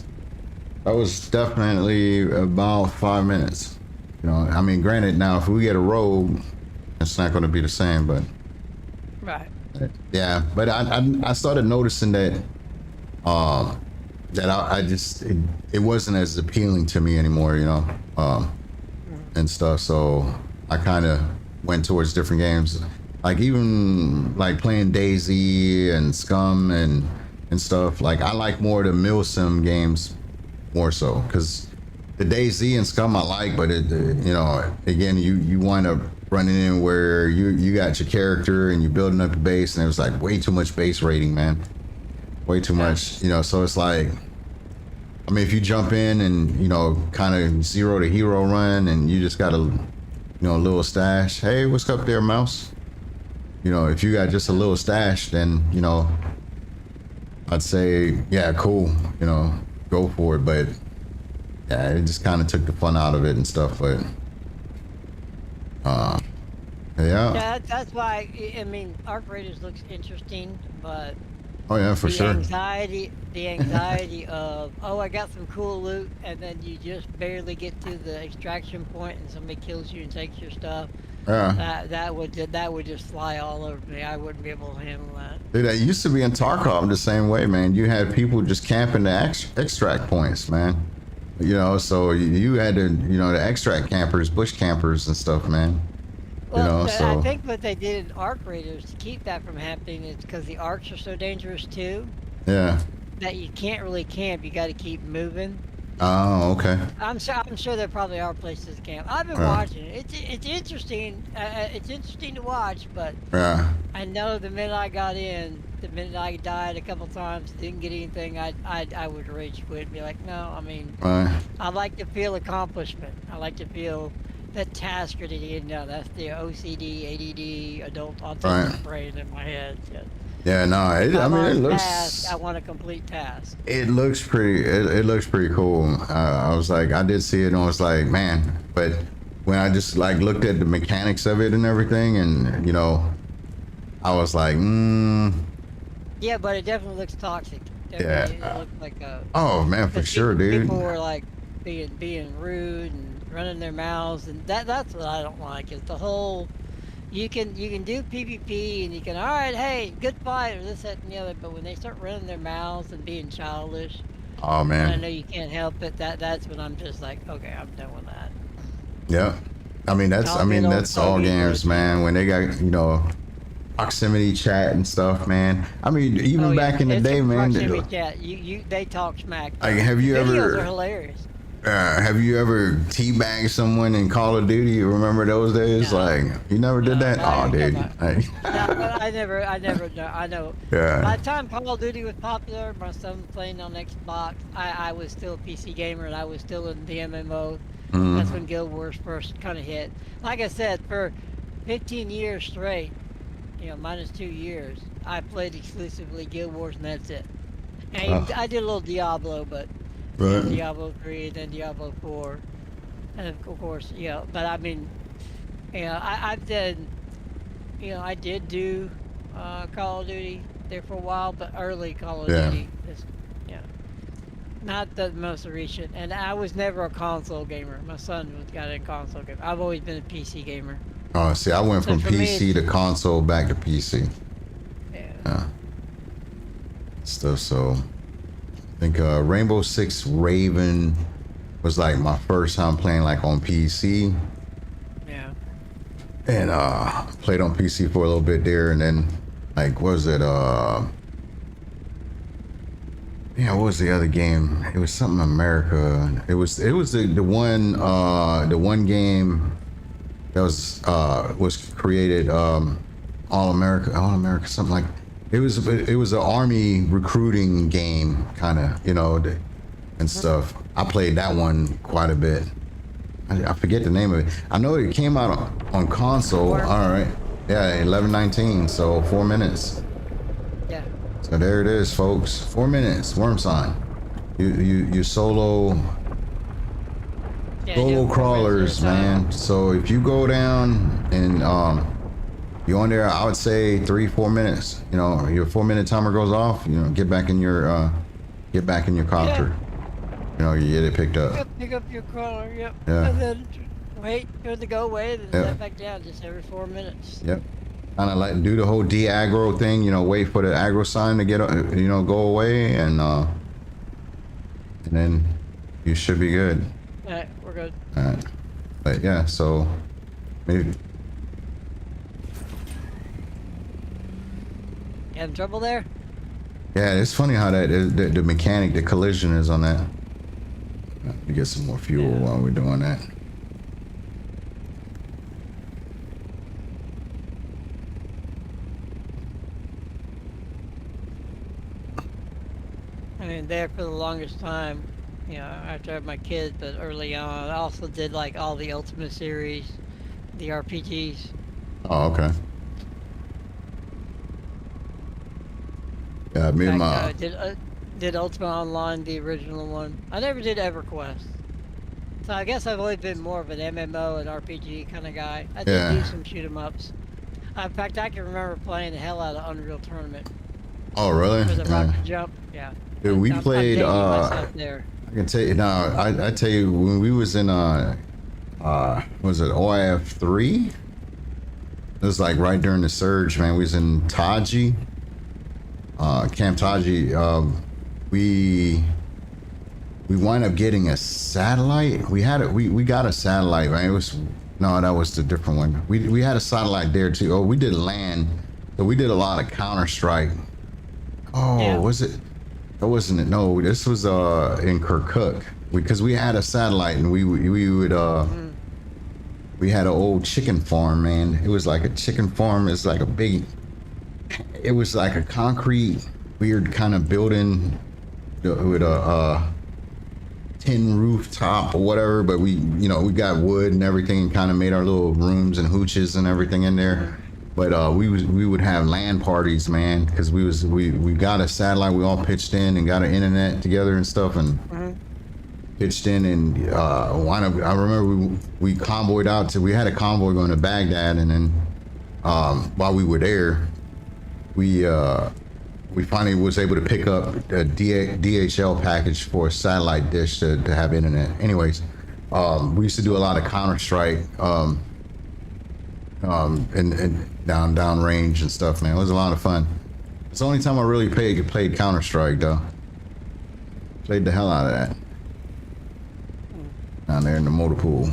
that was definitely about 5 minutes. You know, I mean, granted, now if we get a rogue, it's not going to be the same, but Right. yeah. But I started noticing that I just it wasn't as appealing to me anymore, you know, and stuff. So I kind of went towards different games, like even like playing Daisy and Scum and stuff. Like I like more the milsim games more so because the Daisy and Scum I like, but it you know, again, you wind up running in where you got your character and you're building up the base, and it was like way too much base rating, man. Way too much, you know. So it's like, I mean, if you jump in and, you know, kind of zero to hero run and you just got a, you know, a little stash. Hey, what's up there, mouse? You know, if you got just a little stash, then, you know, I'd say, yeah, cool, you know, go for it. But yeah, it just kind of took the fun out of it and stuff. But yeah. Yeah, that's why. I mean, Arc Raiders looks interesting, but Oh yeah, for the sure. anxiety of, oh, I got some cool loot, and then you just barely get to the extraction point, and somebody kills you and takes your stuff. Yeah. That would just fly all over me. I wouldn't be able to handle that. Dude, that used to be in Tarkov the same way, man. You had people just camping the extract points, man. You know, so you had to, you know, the extract campers, bush campers and stuff, man. Well, know, so I think what they did in Arc Raiders to keep that from happening is because the arcs are so dangerous too yeah. that you can't really camp. You got to keep moving. Oh, okay. I'm sure there probably are places to camp. I've been watching it. It's interesting. It's interesting to watch, but Yeah. I know the minute I got in, the minute I died a couple times, didn't get anything, I would rage quit and be like, no. I mean, Right. I like to feel accomplishment. I like to feel that task or you know, that's the OCD, ADD, adult autistic brain in my head. Yeah, no, I mean, it looks. Task, I want a complete task. It looks pretty. It looks pretty cool. I was like, I did see it, and I was like, man. But when I just like looked at the mechanics of it and everything, and you know, I was like, Yeah, but it definitely looks toxic. Yeah. It looks like a. Oh man, for sure, dude. People were like being rude and running their mouths, and that's what I don't like. Is the whole. You can do PvP and you can, all right, hey, good fight or this, that, and the other. But when they start running their mouths and being childish, Oh and I man. know you can't help it. That's when I'm just like, okay, I'm done with that. Yeah. I mean, that's all games, man. When they got, you know, proximity chat and stuff, man. I mean, even back in the day, man. Proximity chat. They talk smack. Like, have you Videos ever? are hilarious. Have you ever teabagged someone in Call of Duty? You remember those days? No. Like, you never did that? Oh, dude. Like, No, I never know. I know. Yeah. By the time Call of Duty was popular, my son was playing on Xbox. I was still a PC gamer and I was still in the MMO. That's when Guild Wars first kind of hit. Like I said, for 15 years straight, you know, minus 2 years, I played exclusively Guild Wars and that's it. And I did a little Diablo, but Right. Diablo 3, then Diablo 4, and of course, you know, but I mean, you know, I've done, you know, I did do Call of Duty there for a while, but early Call of Duty is, you know, not the most recent, and I was never a console gamer. My son got a console gamer. I've always been a PC gamer. Oh, see, I went from So for me, PC to console back to PC. Yeah. Stuff, so I think Rainbow Six Raven was like my first time playing like on PC. Yeah. And played on PC for a little bit there, and then like what was it? Yeah, what was the other game? It was something America. It was the one game that was created All America, something like. It was an army recruiting game, kind of, you know, and stuff. I played that one quite a bit. I forget the name of it. I know it came out on console. All right, yeah, 11:19. So 4 minutes. Yeah. So there it is, folks. 4 minutes. Worm sign. You solo. Yeah, solo do 4 minutes crawlers, at a time. man. So if you go down and you're on there, I would say 3-4 minutes. You know, your 4 minute timer goes off. You know, get back in your Yeah, copter. You know, you get it picked up. yep, pick up your crawler, yep. Yeah. And then wait, good to go away, then Yep. set back down just every 4 minutes. Yep. Kind of like do the whole de-aggro thing. You know, wait for the aggro sign to get go away, and then you should be good. Alright, we're good. All right. But yeah, so maybe. You having trouble there? Yeah, it's funny how that the mechanic, the collision is on that. We get some more fuel Yeah. while we're doing that. I mean, there for the longest time, you know, after I had my kids, but early on, I also did like all the Ultimate series, the RPGs. Oh, okay. Yeah, me and In my fact, did Ultimate Online, the original one. I never did EverQuest. So I guess I've always been more of an MMO and RPG kind of guy. I did Yeah. do some shoot 'em ups. In fact, I can remember playing the hell out of Unreal Tournament oh really? for the Yeah. rocket jump. Yeah. Dude, we I'm played. dating myself there. I can tell you now. I tell you when we was in was it OIF 3? It was like right during the surge, man. We was in Taji, Camp Taji. We wind up getting a satellite. We had it. We got a satellite, man. It was no, that was the different one. We had a satellite there too. Oh, we did land. So we did a lot of Counter-Strike. Oh, Yeah. was it? That wasn't it. No, this was in Kirkuk because we had a satellite and we would we had an old chicken farm, man. It was like a chicken farm. It's like a big. It was like a concrete, weird kind of building with a tin rooftop or whatever. But we got wood and everything and kind of made our little rooms and hooches and everything in there. But we would have LAN parties, man, because we got a satellite. We all pitched in and got an internet together and stuff, and pitched in and I remember we convoyed out to. We had a convoy going to Baghdad, and then while we were there, we finally was able to pick up a DHL package for a satellite dish to have internet. Anyways, we used to do a lot of Counter-Strike. And down range and stuff, man. It was a lot of fun. It's the only time I really played Counter-Strike, though. Played the hell out of that. Down there in the motor pool.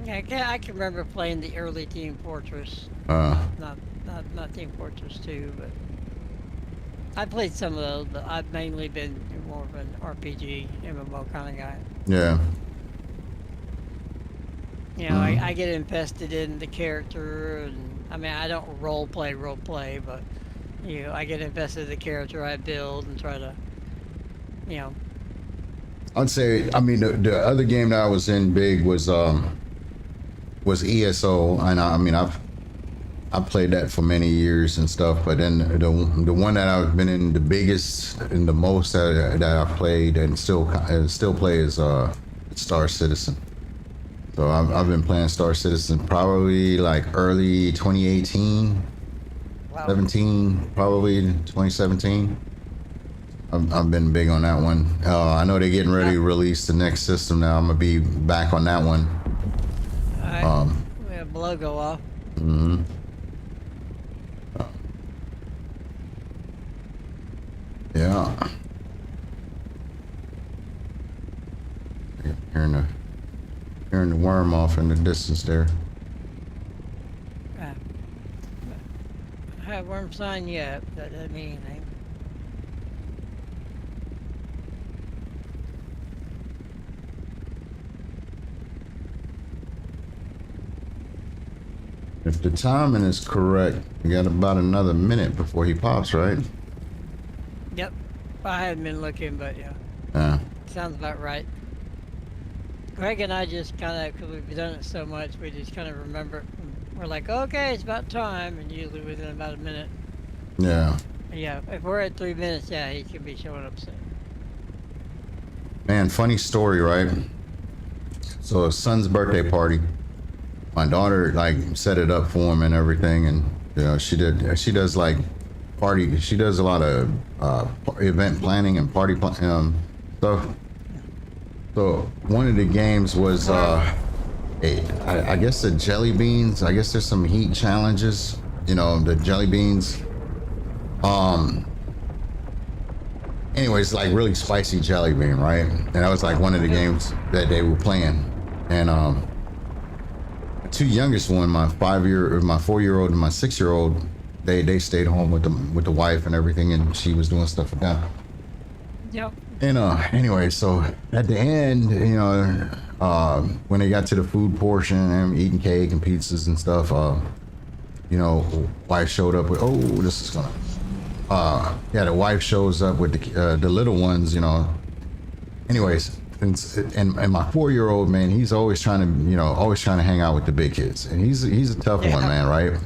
Yeah, I can remember playing the early Team Fortress. Not Team Fortress 2, but I played some of those. But I've mainly been more of an RPG, MMO kind of guy. Yeah. You know, I get invested in the character, and I mean, I don't role play, but I get invested in the character I build and try to, I'd say, I mean, the other game that I was in big was ESO, and I've played that for many years and stuff. But then the one that I've been in the biggest and the most that I've played and still play is Star Citizen. So I've been playing Star Citizen probably like early 2018, Wow. 17, probably 2017. I've been big on that one. I know they're getting ready to release the next system now. I'm gonna be back on that one. All right. We have the logo off. Yeah. Hearing the worm off in the distance there. I haven't sign yet. That doesn't mean anything. If the timing is correct, we got about another minute before he pops, right? Yep. I haven't been looking, but yeah. Sounds about right. Greg and I just kind of, because we've done it so much, we just kind of remember it. We're like, okay, it's about time, and usually within about a minute. Yeah. Yeah, if we're at 3 minutes, yeah, he could be showing up soon. Man, funny story, right? So son's birthday party. My daughter like set it up for him and everything, and you know she does like party. She does a lot of event planning and party stuff. So one of the games was I guess the jelly beans. I guess there's some heat challenges. You know, the jelly beans. Anyways, like really spicy jelly bean, right? And that was like one of the games that they were playing. And the two youngest one, my 4-year-old and my 6-year-old, they stayed home with the wife and everything, and she was doing stuff with them. Yep. And anyway, so at the end, you know, when they got to the food portion and eating cake and pizzas and stuff, you know, wife showed up with, oh, this is gonna. Yeah, the wife shows up with the little ones, you know. Anyways, and my 4-year-old, man, he's always trying to hang out with the big kids, and he's a tough one, man, right?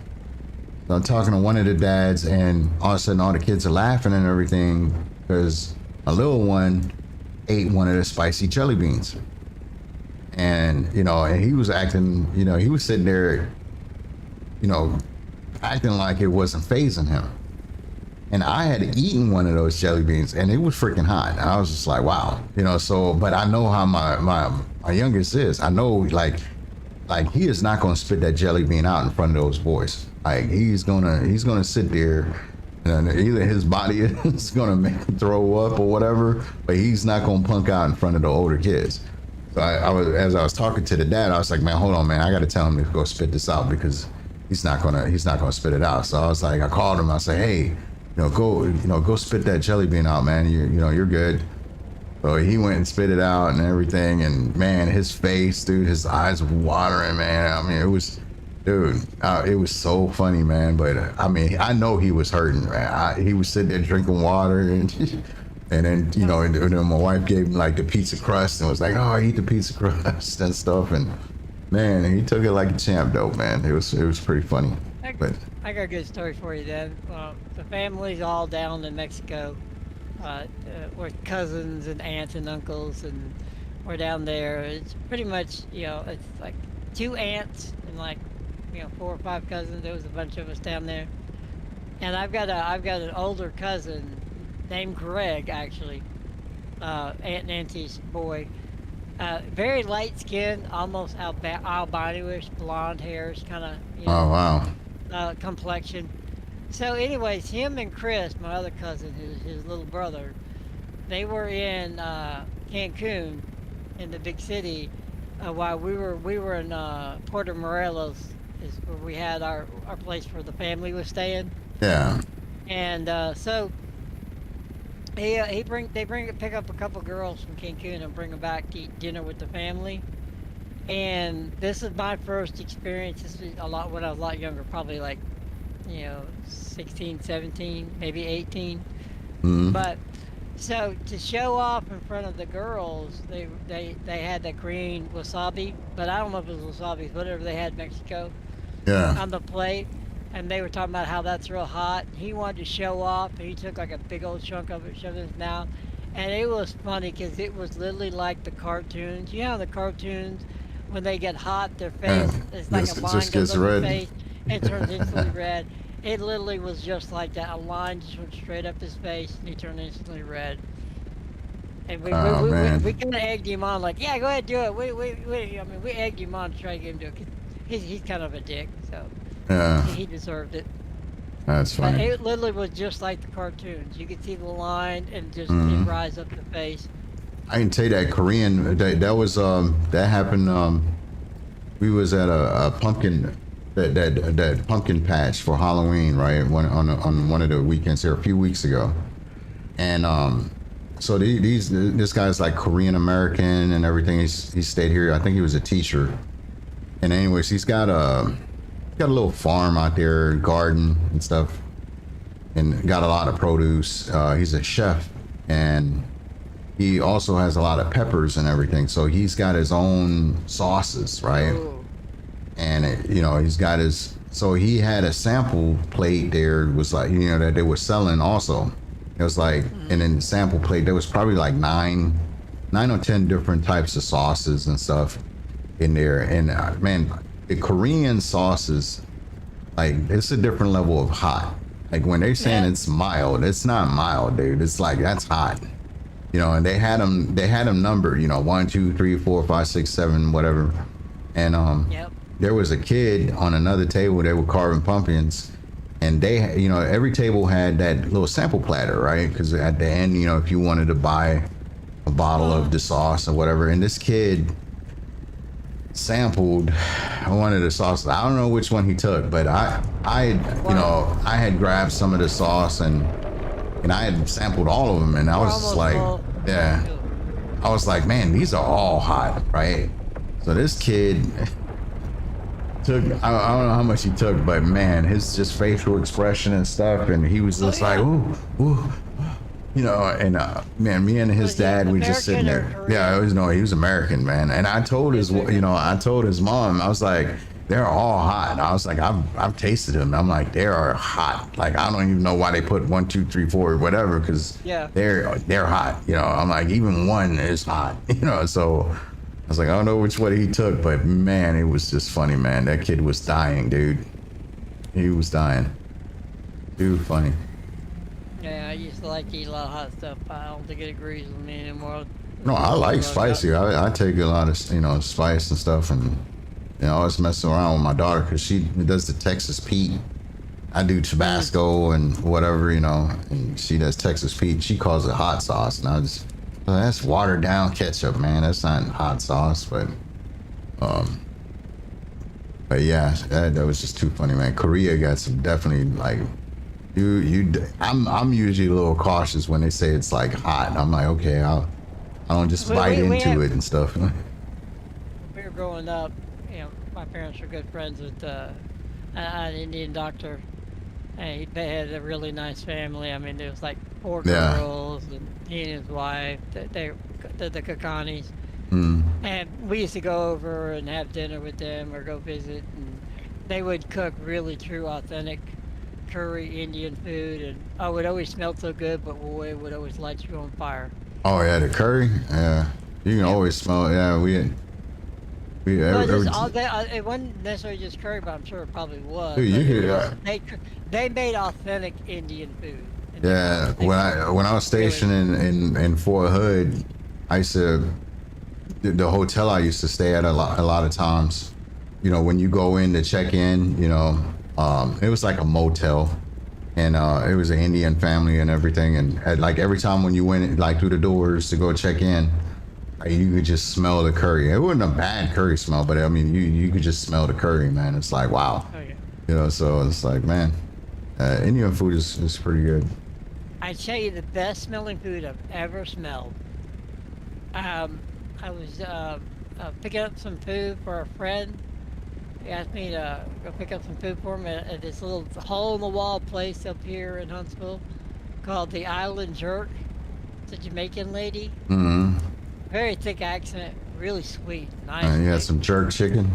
So I'm talking to one of the dads, and all of a sudden, all the kids are laughing and everything because a little one ate one of the spicy jelly beans, and you know, and he was acting, you know, he was sitting there, you know, acting like it wasn't fazing him. And I had eaten one of those jelly beans, and it was freaking hot. And I was just like, wow, you know. So, but I know how my youngest is. I know like he is not gonna spit that jelly bean out in front of those boys. Like he's gonna sit there, and either his body is gonna make him throw up or whatever, but he's not gonna punk out in front of the older kids. So as I was talking to the dad, I was like, man, hold on, man, I got to tell him to go spit this out because he's not gonna spit it out. So I was like, I called him. I said, hey. Go spit that jelly bean out, man. You're good. So he went and spit it out and everything. And man, his face, dude, his eyes were watering, man. I mean, it was so funny, man. But I mean, I know he was hurting, man. He was sitting there drinking water and then, you know, and then my wife gave him like the pizza crust and was like, oh, I eat the pizza crust and stuff. And man, he took it like a champ, though, man. It was pretty funny. But I got a good story for you then. The family's all down in Mexico. We're cousins and aunts and uncles, and we're down there. It's pretty much, you know, it's like 2 aunts and like, you know, 4 or 5 cousins. There was a bunch of us down there. And I've got an older cousin named Greg, actually, Aunt Nancy's boy. Very light skin, almost albino-ish, blonde hairs, kind of. You know, oh wow. Complexion. So anyways, him and Chris, my other cousin, his little brother, they were in Cancun, in the big city, while we were in Puerto Morelos, is where we had our place where the family was staying. Yeah. And so they pick up a couple girls from Cancun and bring them back to eat dinner with the family. And this is my first experience. This was when I was a lot younger, probably like, you know, 16, 17, maybe 18. Mm-hmm. But so to show off in front of the girls, they had that green wasabi, but I don't know if it was wasabi, whatever they had in Mexico, on the plate. And they were talking about how that's real hot. He wanted to show off, and he took like a big old chunk of it, shoved it in his mouth. And it was funny because it was literally like the cartoons. You know how the cartoons, when they get hot, their face is like a line goes up their face and turns instantly red. It literally was just like that. A line just went straight up his face and he turned instantly red. And we kind of egged him on, like, yeah, go ahead, do it. We egged him on to try to get him to do it. He's kind of a dick, so he deserved it. That's funny. But it literally was just like the cartoons. You could see the line and just it rise up the face. I can tell you that Korean, that was, that happened, we was at a pumpkin, that pumpkin patch for Halloween, right? On one of the weekends here a few weeks ago. And, so this guy's like Korean American and everything. He stayed here. I think he was a teacher. And anyways, he's got a little farm out there, garden and stuff, and got a lot of produce. He's a chef, and he also has a lot of peppers and everything. So he's got his own sauces, right? Ooh. And he's got his. So he had a sample plate there. Was like that they were selling also. It was like, and then the sample plate there was probably like 9 9 or 10 different types of sauces and stuff in there. And man, the Korean sauces, like, it's a different level of hot. Like when they're saying Yeah. it's mild, it's not mild, dude. It's like, that's hot. You know, and they had them numbered, you know, 1, 2, 3, 4, 5, 6, 7, whatever. And Yep. there was a kid on another table. They were carving pumpkins, and they, you know, every table had that little sample platter, right? Because at the end, you know, if you wanted to buy a bottle of the sauce or whatever, and this kid sampled one of the sauces. I don't know which one he took, but you know, I had grabbed some of the sauce and I had sampled all of them, and I was just Almost like, full. yeah, I was like, man, these are all hot, right? So this kid took, I don't know how much he took, but man, his just facial expression and stuff, and he was just like, ooh, ooh, you know, and man, me and his Was he dad, we just sitting American or there. Yeah, Korean? it was, no, he was American, man. And I told his, you know, I told his mom, I was like, they're all hot. I was like, I've tasted them. I'm like, they are hot. Like, I don't even know why they put 1, 2, 3, 4, whatever, because Yeah. they're hot. You know, I'm like, even one is hot. You know, so I was like, I don't know which one he took, but man, it was just funny, man. That kid was dying, dude. He was dying. Dude, funny. Yeah, I used to like to eat a lot of hot stuff. But I don't think it agrees with me anymore. No, I like spicy. I take a lot of, you know, spice and stuff, and you know, I always messing around with my daughter because she does the Texas Pete. I do Tabasco and whatever, you know, and she does Texas Pete. She calls it hot sauce, and I just, well, that's watered down ketchup, man. That's not hot sauce, but yeah, that was just too funny, man. Korea got some definitely like. I'm usually a little cautious when they say it's like hot. I'm like, okay, I don't just bite into it and stuff. We were growing up, you know, my parents were good friends with an Indian doctor. And they had a really nice family. I mean, there was like 4 Yeah. girls, and he and his wife. They the Kakanis. Mm. And we used to go over and have dinner with them or go visit, and they would cook really true, authentic curry Indian food, and oh, it always smelled so good, but boy, it would always light you on fire. Oh yeah, the curry. Yeah, you can always smell it. Yeah, we Well, every, just all that, it wasn't necessarily just curry, but I'm sure it probably was. Dude, you but it could, was- they made authentic Indian food. And yeah. they- When I was stationed in Fort Hood, I used to the hotel I used to stay at a lot of times. You know, when you go in to check in, you know, it was like a motel, and it was an Indian family and everything. And like every time when you went like through the doors to go check in, you could just smell the curry. It wasn't a bad curry smell, but I mean, you could just smell the curry, man. It's like, wow. Oh, yeah. You know, so it's like, man, Indian food is pretty good. I tell you, the best smelling food I've ever smelled. I was picking up some food for a friend. He asked me to go pick up some food for him at this little hole-in-the-wall place up here in Huntsville called the Island Jerk. It's a Jamaican lady. Mm-hmm. Very thick accent, really sweet, nice. You had lady. some jerk chicken.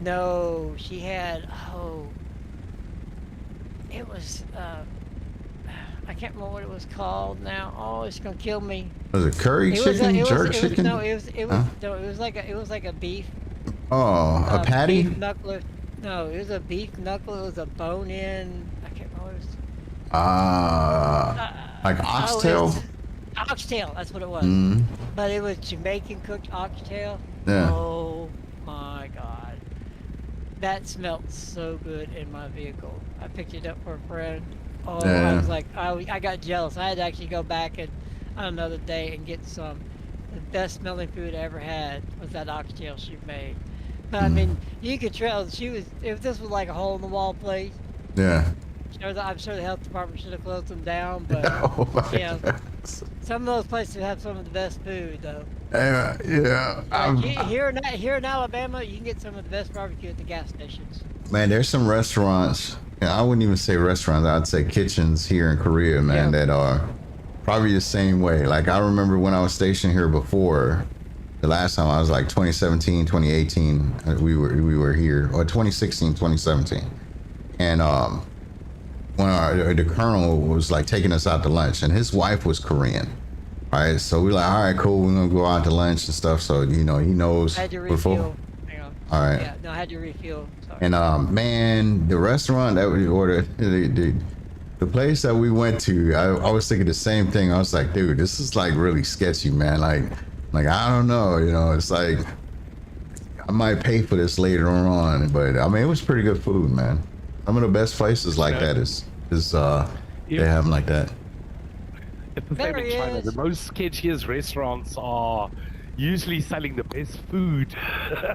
No, she had, it was, I can't remember what it was called now. Oh, it's gonna kill me. Was it curry chicken? Jerk chicken? No, it was, Huh? no, it was like a beef. Oh, a patty? Beef knuckle. No, it was a beef knuckle. It was a bone-in. I can't remember what it was. Like oxtail? Oxtail, that's what it was. Mm. But it was Jamaican cooked oxtail. Yeah. Oh my God. That smelled so good in my vehicle. I picked it up for a friend. Oh, Yeah. I was like, I got jealous. I had to actually go back and on another day and get some. The best smelling food I ever had was that oxtail she made. But I mean, you could tell she was, if this was like a hole in the wall place, Yeah. I'm sure the health department should have closed them down, but Oh my yeah. Some of those places have some of the best food, though. Yeah. Like here in Alabama, you can get some of the best barbecue at the gas stations. Man, there's some restaurants. I wouldn't even say restaurants. I'd say kitchens here in Korea, man, Yeah. that are probably the same way. Like I remember when I was stationed here before. The last time I was like 2017, 2018, we were here, or 2016, 2017, and when the colonel was like taking us out to lunch, and his wife was Korean, Right, so we're like, all right, cool. We're gonna go out to lunch and stuff. So he knows I had to before. refuel. Hang on. All right. Yeah, no, I had to refuel. Sorry. And man, the restaurant that we ordered, the place that we went to, I was thinking the same thing. I was like, dude, this is like really sketchy, man. Like I don't know, it's like I might pay for this later on, but I mean, it was pretty good food, man. Some of the best places like that is they have them like that. It's the same There in he China. is. The most sketchiest restaurants are usually selling the best food.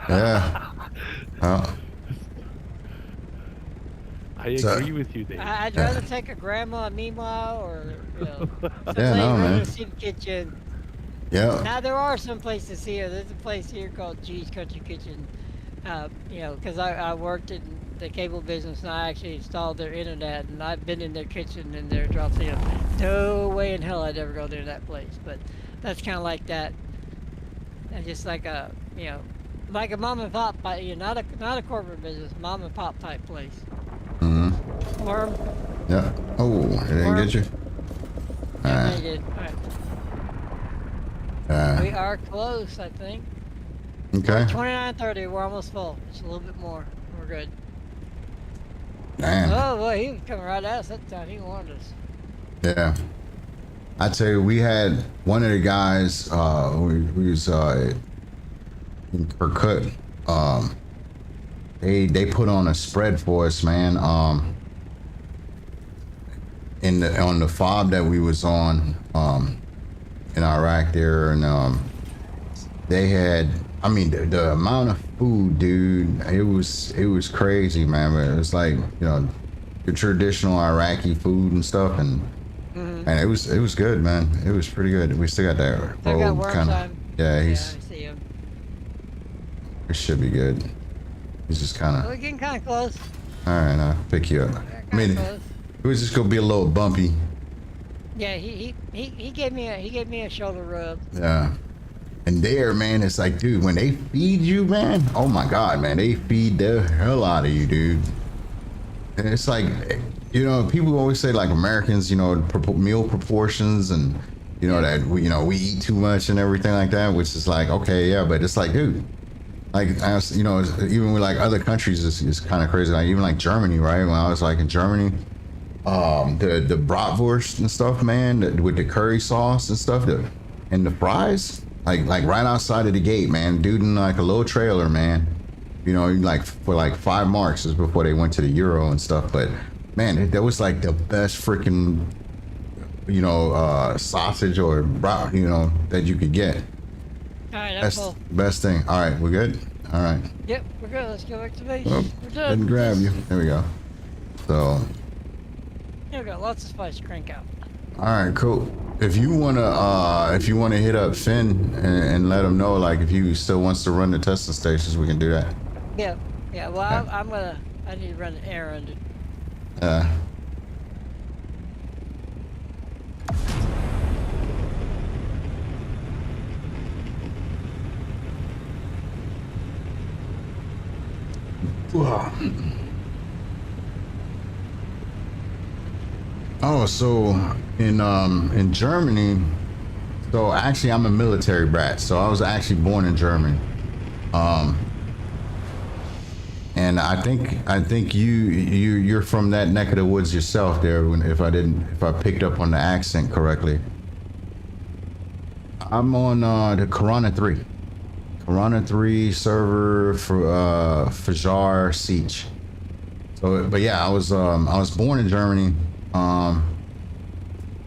Yeah. Oh. I agree with you there. I'd rather take a grandma meanwhile, or someplace no, man. in the soup kitchen. Yeah. Now there are some places here. There's a place here called G's Country Kitchen. Because I worked in the cable business and I actually installed their internet, and I've been in their kitchen and their drops. No way in hell I'd ever go near that place. But that's kind of like that. And just like a like a mom and pop, not a corporate business, mom and pop type place. Mm-hmm. Worm. Yeah. Oh, it didn't get you. All Yeah, right. they did. All right. We are close, I think. Okay. 29:30. We're almost full. Just a little bit more. We're good. Damn. Oh boy, he was coming right at us that time. He warned us. Yeah. I tell you, we had one of the guys who was in Kirkuk. They put on a spread for us, man. On the fob that we was on in Iraq there, and they had. I mean, the amount of food, dude, it was crazy, man. But it was like the traditional Iraqi food and stuff, and it was good, man. It was pretty good. We still got that Still got road work kind of. time. Yeah, I he's. see him. It should be good. He's just kind We're of. getting kind of close. All right, I'll pick you up. I mean, Close. it was just gonna be a little bumpy. Yeah, he gave me a shoulder rub. Yeah. And there, man, it's like, dude, when they feed you, man, oh my God, man, they feed the hell out of you, dude. And it's like, people always say like Americans, meal proportions and, that we eat too much and everything like that, which is like, okay, yeah, but it's like, dude, like, even with like other countries, it's kind of crazy. Like even like Germany, right? When I was like in Germany, the bratwurst and stuff, man, with the curry sauce and stuff, and the fries. Like right outside of the gate, man, dude, in like a little trailer, man. Like for like $5 is before they went to the euro and stuff. But man, that was like the best freaking, sausage or that you could get. All right, I'm That's full. the best thing. All right, we're good. All right. Yep, we're good. Let's go back to base. Well, We're didn't done. grab you. There we go. So. Yeah, we got lots of spice to crank out. All right, cool. If you wanna hit up Finn and let him know, like if he still wants to run the testing stations, we can do that. Yeah. Well, Yeah. I need to run an errand. Oh, so in Germany, so actually I'm a military brat, so I was actually born in Germany. And I think you're from that neck of the woods yourself there, if I picked up on the accent correctly. I'm on the Corona 3 server for Fajar Siege. So, but yeah, I was born in Germany.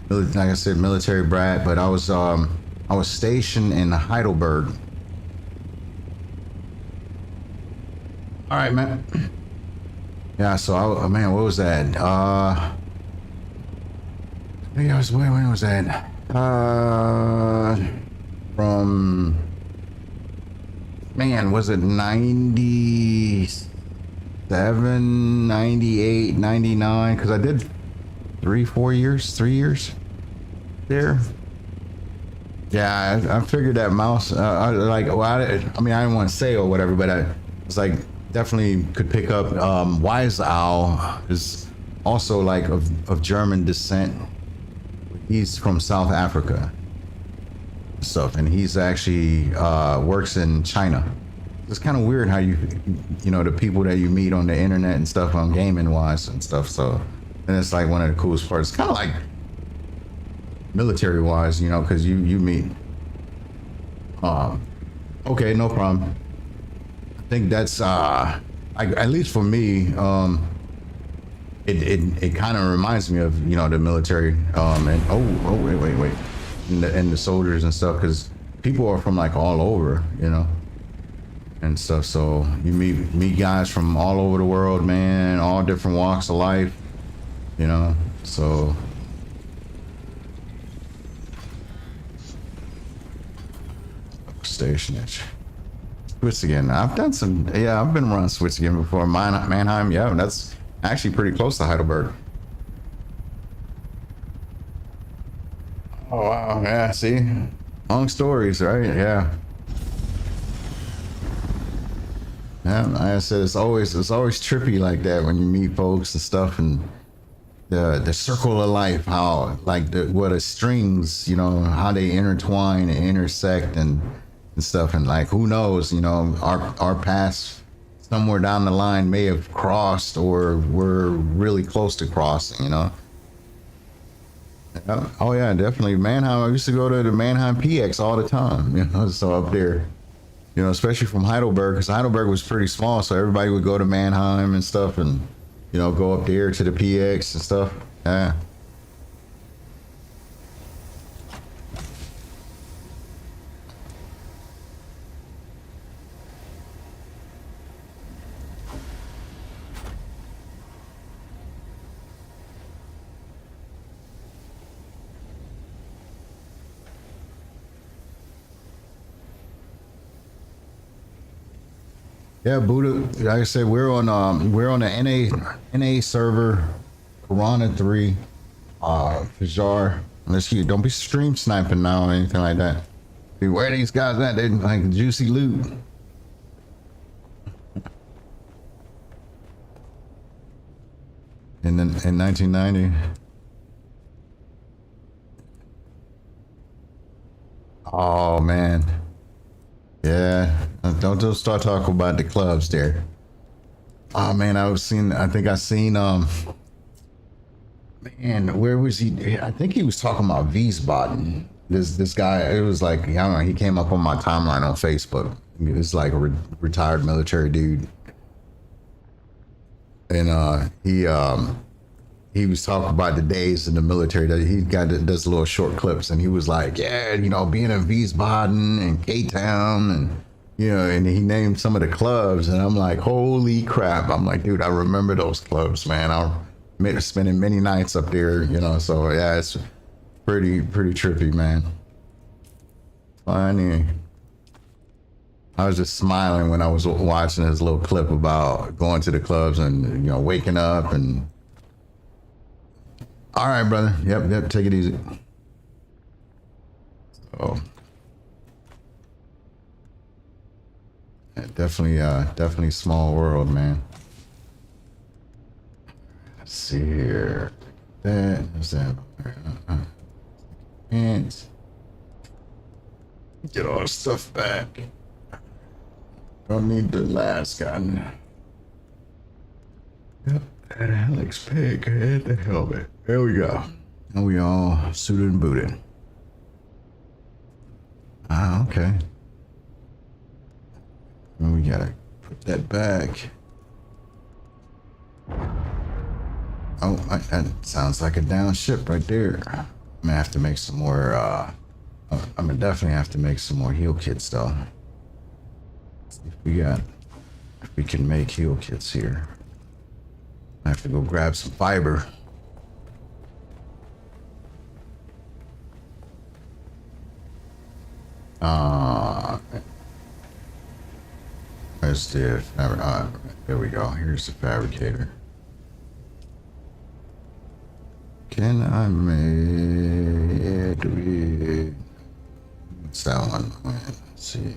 Like I said, military brat, but I was stationed in Heidelberg. All right, man. Yeah, so man, what was that? When was that? From, man, was it 97, 98, 99? Because I did 3 years there. Yeah, I figured that mouse, I didn't want to say or whatever, but I was like, definitely could pick up. Wise Owl is also like of German descent. He's from South Africa. stuff, and he's actually works in China. It's kind of weird how you know, the people that you meet on the internet and stuff on gaming wise and stuff. So, and it's like one of the coolest parts. It's kind of like military wise, you know, because you meet. Okay, no problem. I think that's at least for me. It kind of reminds me of, you know, the military. And wait, and the soldiers and stuff, because people are from like all over, you know, and stuff. So you meet guys from all over the world, man, all different walks of life, you know. So stationage. Switch again. I've done some. Yeah, I've been around Switch again before. Mannheim. Yeah, that's actually pretty close to Heidelberg. Oh wow. Yeah. See, long stories, right? Yeah. Yeah, like I said, it's always trippy like that when you meet folks and stuff, and the circle of life, how like what the strings, you know, how they intertwine and intersect and stuff, and like who knows, you know, our paths somewhere down the line may have crossed, or we're really close to crossing, you know. Oh yeah, definitely Mannheim. I used to go to the Mannheim PX all the time, you know, so up there. You know, especially from Heidelberg, because Heidelberg was pretty small, so everybody would go to Mannheim and stuff, and you know, go up there to the PX and stuff. Yeah. Yeah, Buddha. Like I said, we're on the NA server, Piranha 3, Fajar. Let's see. Don't be stream sniping now or anything like that. Dude, where are these guys at? They like juicy loot. In 1990. Oh man. Yeah, don't start talking about the clubs there. Oh man, I think I seen man, where was he? I think he was talking about Wiesbaden. This guy, it was like, I don't know, he came up on my timeline on Facebook. It's like a retired military dude. And he was talking about the days in the military that he does little short clips, and he was like, yeah, you know, being in Wiesbaden and K-Town, and you know, and he named some of the clubs, and I'm like, holy crap. I'm like, dude, I remember those clubs, man. I'm spending many nights up there, you know. So yeah, it's pretty trippy, man. Funny. I was just smiling when I was watching this little clip about going to the clubs and, you know, waking up and. All right, brother. Yep. Take it easy. So, yeah, definitely small world, man. Let's see here. What's that? Pants. Get all the stuff back. Don't need the last gun. Yep. Alex Pig had the helmet. There we go. And we all suited and booted. Ah, okay. And we gotta put that back. Oh, that sounds like a down ship right there. I'm gonna have to make some more, I'm gonna definitely have to make some more heal kits though. Let's see if we can make heal kits here. I have to go grab some fiber. Where's the there we go. Here's the fabricator. Can I make what's that one? Let's see.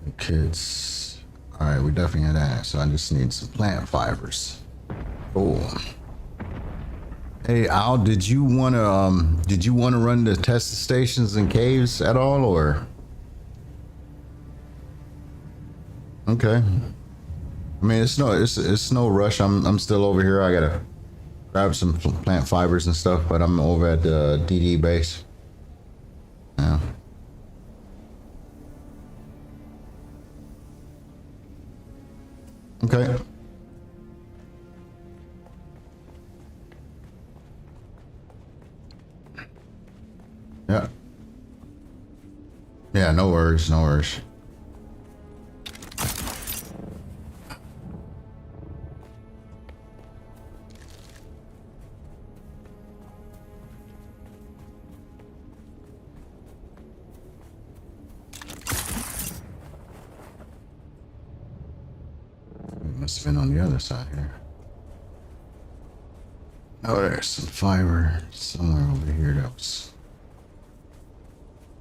The kits. Alright, we definitely had that. So I just need some plant fibers. Boom. Hey Al, did you want to run the test stations and caves at all, or? Okay. I mean, it's no rush. I'm still over here. I gotta grab some plant fibers and stuff, but I'm over at the DD base. Yeah. Okay. Yeah. Yeah, no worries, no worries. Must have been on the other side here. Oh, there's some fiber somewhere over here that was...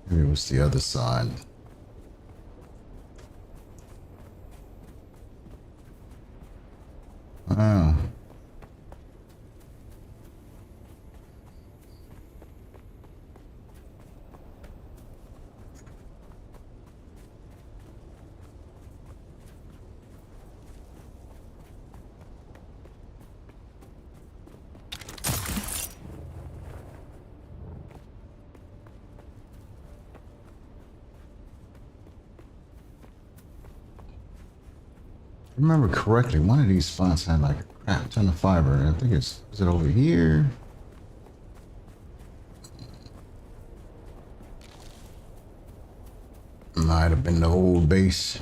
Maybe it was the other side. Wow. If I remember correctly, one of these spots had like a crap ton of fiber. I think is it over here? Might have been the old base.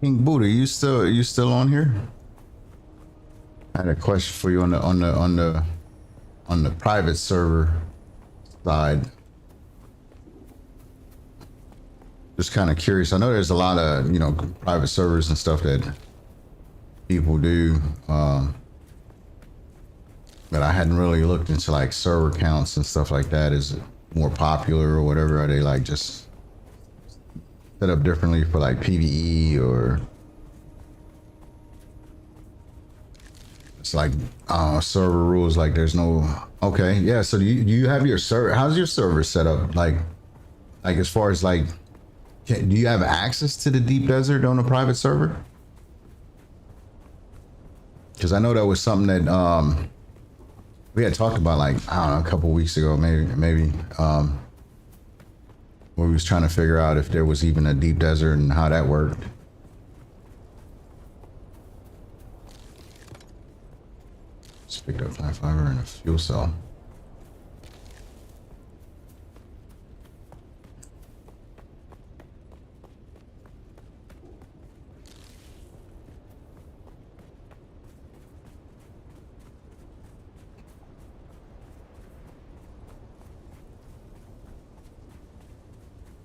King Buddha, you still on here? I had a question for you on the private server side. Just kind of curious. I know there's a lot of, you know, private servers and stuff that people do, but I hadn't really looked into like server counts and stuff like that. Is it more popular or whatever? Are they like just set up differently for like PvE, or it's like server rules, like there's no... Okay, yeah, so do you have your server, how's your server set up, like as far as like, do you have access to the deep desert on a private server? Because I know that was something that we had talked about, like, I don't know, a couple weeks ago, maybe where we was trying to figure out if there was even a deep desert and how that worked. Just picked up plant fiber and a fuel cell.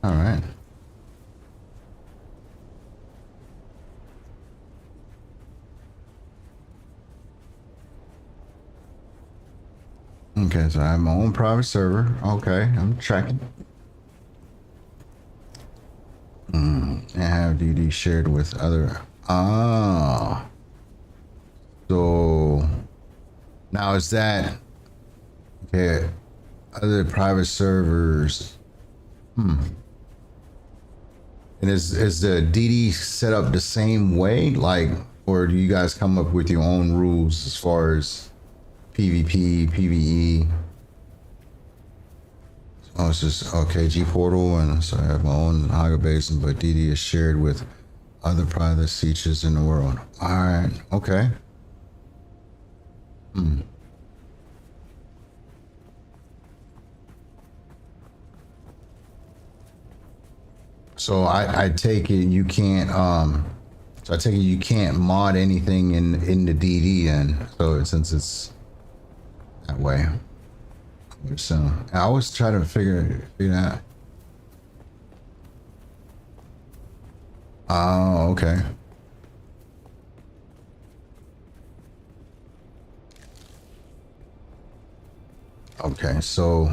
All right. Okay, so I have my own private server. Okay, I'm tracking. And have DD shared with other... Ah. So now is that... Okay, other private servers... And is the DD set up the same way, like, or do you guys come up with your own rules as far as PvP, PvE? Oh, it's just okay. G portal, and so I have my own Haga basin, but DD is shared with other private sietches in the world. All right, okay. So I take it you can't so I take it you can't mod anything in the DD then. So since it's that way. So I always try to figure out. Oh, okay. Okay, so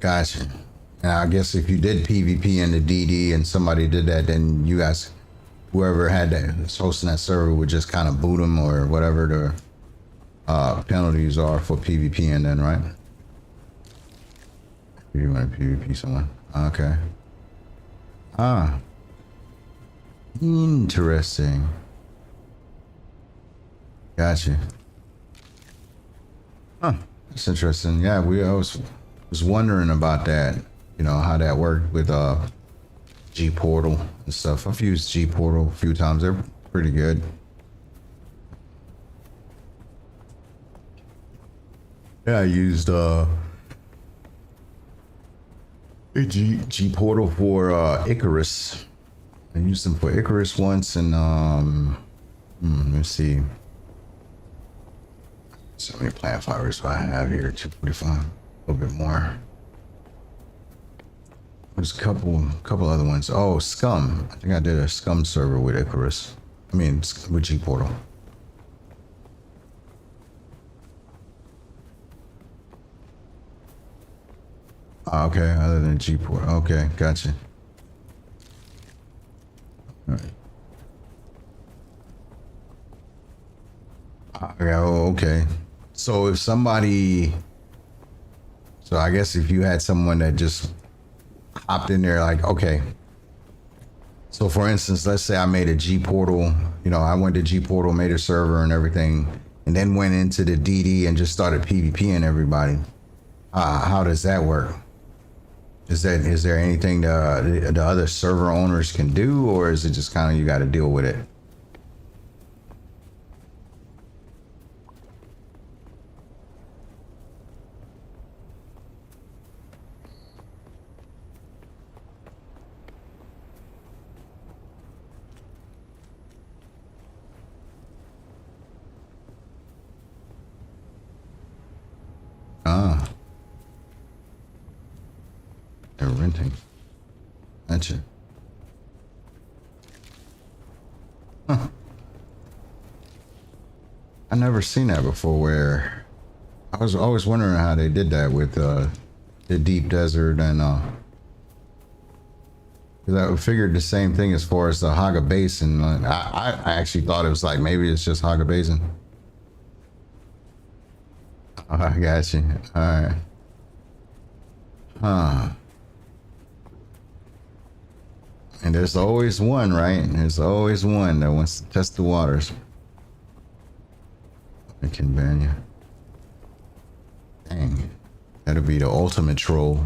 gotcha. And I guess if you did PvP in the DD and somebody did that, then you guys, whoever had that was hosting that server would just kind of boot them or whatever the penalties are for PvP and then, right? If you want to PvP someone. Okay. Ah. Interesting. Gotcha. Huh. That's interesting. Yeah, I was wondering about that. You know, how that worked with G Portal and stuff. I've used G Portal a few times. They're pretty good. Yeah, I used G Portal for Icarus. I used them for Icarus once, and let's see. So many plant fibers do I have here? 245. A little bit more. There's a couple other ones. Oh, Scum. I think I did a Scum server with Icarus. I mean, with G Portal. Okay, other than G Portal. Okay, gotcha. All right. Yeah, okay. So if somebody, so I guess if you had someone that just hopped in there, like, okay. So for instance, let's say I made a G Portal, you know, I went to G Portal, made a server and everything, and then went into the DD and just started PvPing everybody. How does that work? Is there anything the other server owners can do, or is it just kind of you got to deal with it? Ah. They're renting. Gotcha. Huh. I never seen that before where I was always wondering how they did that with the deep desert and because I figured the same thing as far as the Haga Basin. I actually thought it was like maybe it's just Haga Basin. Oh, I got you. All right. Huh. And there's always one, right? There's always one that wants to test the waters. I can ban you. Dang. That'll be the ultimate troll.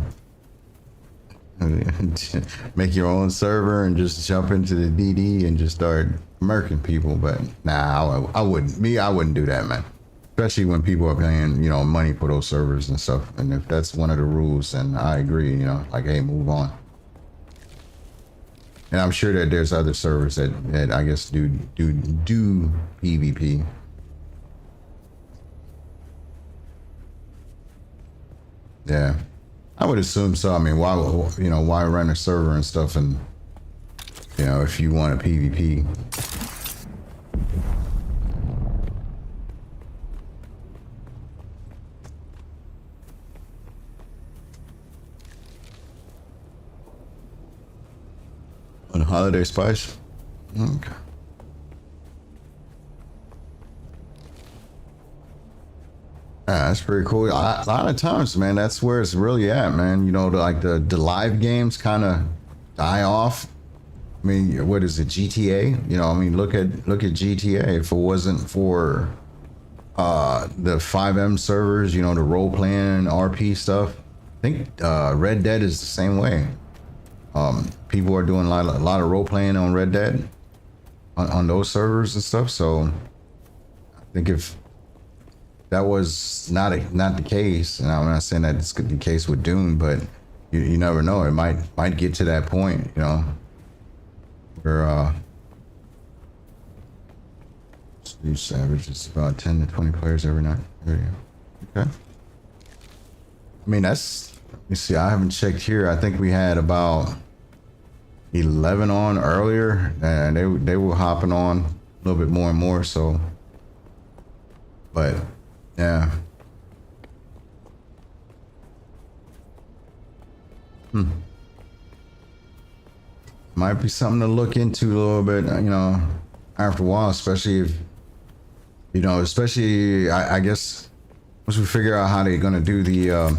Make your own server and just jump into the DD and just start murking people. But nah, I wouldn't do that, man. Especially when people are paying, you know, money for those servers and stuff. And if that's one of the rules, then I agree, you know, like, hey, move on. And I'm sure that there's other servers that I guess do PvP. Yeah, I would assume so. I mean, why run a server and stuff, and you know, if you want a PvP. On Holiday Spice? Okay. Yeah, that's pretty cool. A lot of times, man, that's where it's really at, man. You know, the live games kind of die off. I mean, what is it, GTA? You know, I mean, look at GTA. If it wasn't for the 5M servers, you know, the role playing RP stuff, I think Red Dead is the same way. People are doing a lot of role playing on Red Dead on those servers and stuff. So I think if that was not the case, and I'm not saying that it's the case with Dune, but you never know. It might get to that point, you know, where Steve Savage is about 10 to 20 players every night. There you go. Okay. I mean, let me see. I haven't checked here. I think we had about 11 on earlier, and they were hopping on a little bit more and more. So, but yeah. Might be something to look into a little bit, you know, after a while, especially if, you know, especially I guess once we figure out how they're gonna do the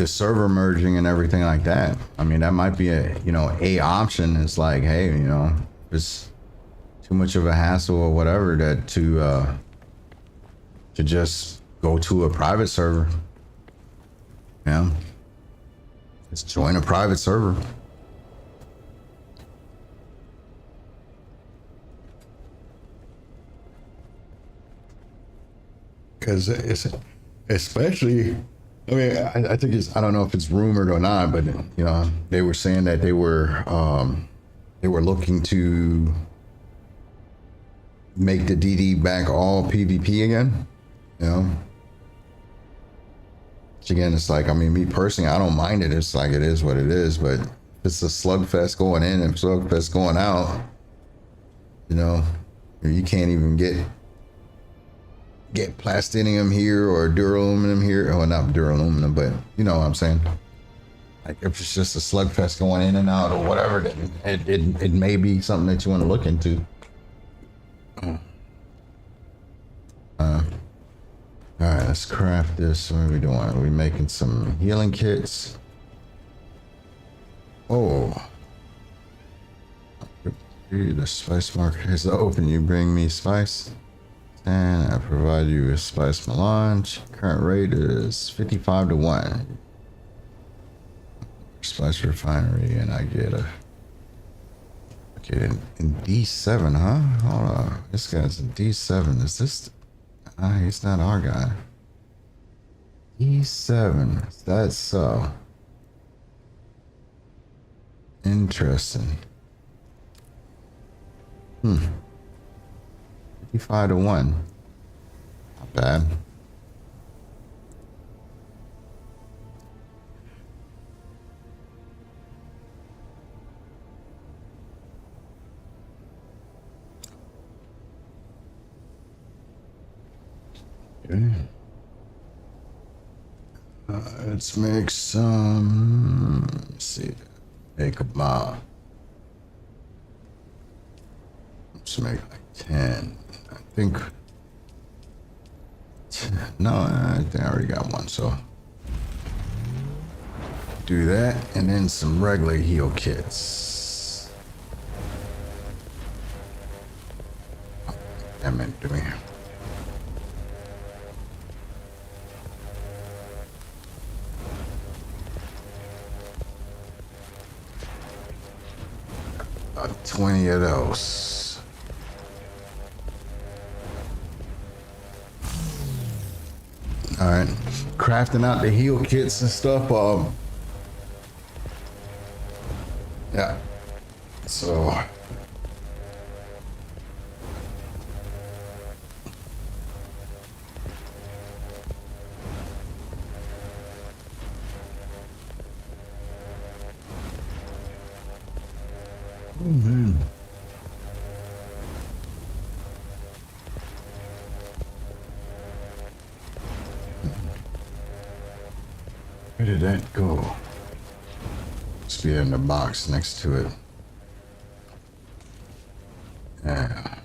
server merging and everything like that. I mean, that might be a, you know, a option. It's like, hey, you know, it's too much of a hassle or whatever that to just go to a private server. Yeah. Just join a private server. Because it's especially, I mean, I think it's, I don't know if it's rumored or not, but you know, they were saying that they were looking to make the DD back all PvP again, you know. Which again, it's like, I mean, me personally, I don't mind it. It's like, it is what it is, but if it's a slugfest going in and slugfest going out, you know, you can't even get plastinium here or duraluminum here. Well, not duraluminum, but you know what I'm saying. Like if it's just a slugfest going in and out or whatever, then it may be something that you want to look into. All right, let's craft this. What are we doing? Are we making some healing kits? Oh. The spice market is open. You bring me spice. And I provide you with spice melange. Current rate is 55 to 1. Spice refinery, and I get a. Okay, in D7, huh? Hold on. This guy's in D7. Is this? He's not our guy. D7. That's so. Interesting. 55 to 1. Not bad. Okay. Let's make some. Let's see. Make a bomb. Let's make like 10. I think. No, I think I already got one. So do that, and then some regular heal kits. I meant doing. About 20 of those. All right, crafting out the heal kits and stuff. Yeah. So. Oh man. Where did that go? Must be in the box next to it. Yeah.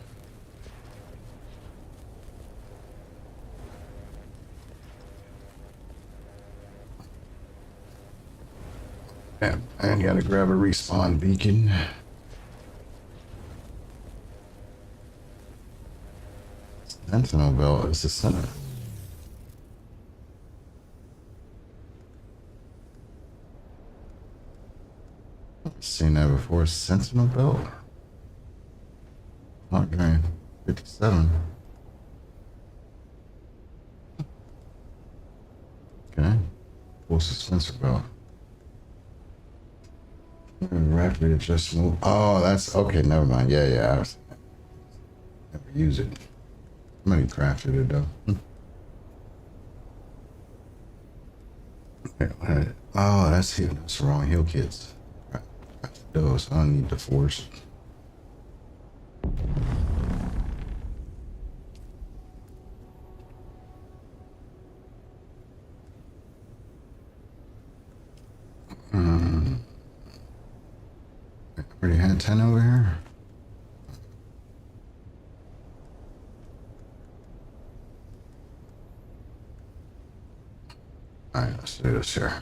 Yeah, I gotta grab a respawn beacon. Sentinel belt is the center. Seen that before. Sentinel belt. Okay, 57. Okay, full suspensor belt. Rapid adjustable. Oh, that's okay. Never mind. Yeah. I was, never use it. Somebody crafted it though. Oh, that's the wrong heal kits. Right. though, so I don't need the force. Already had 10 over here. Alright, let's do this here.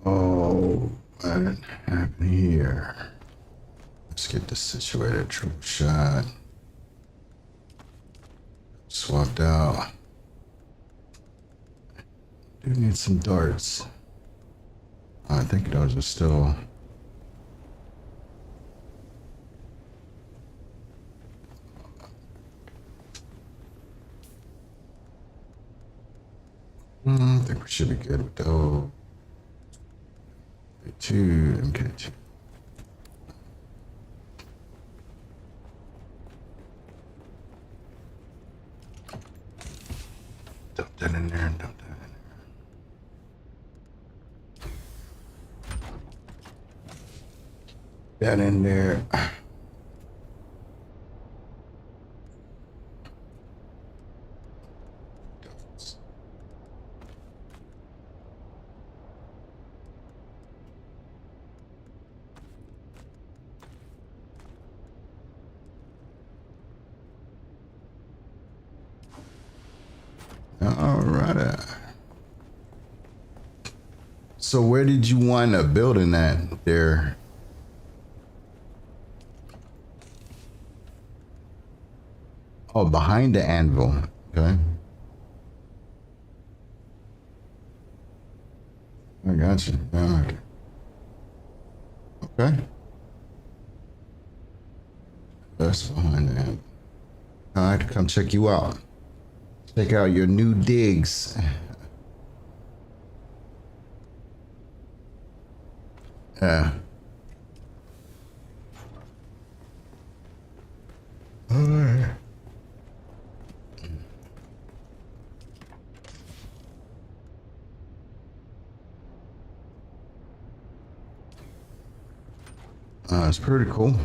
Oh, what happened here? Let's get this situated. Triple shot. Swapped out. Do need some darts. I think those are still. I think we should be good with those. Two MK2. Dump that in there and dump that in there. That in there. Alright. So where did you wind up building that there? Oh, behind the anvil. Okay. I got you. Yeah, okay. Okay. That's behind the anvil. Alright, come check you out. Check out your new digs. Yeah. Alright. It's pretty cool.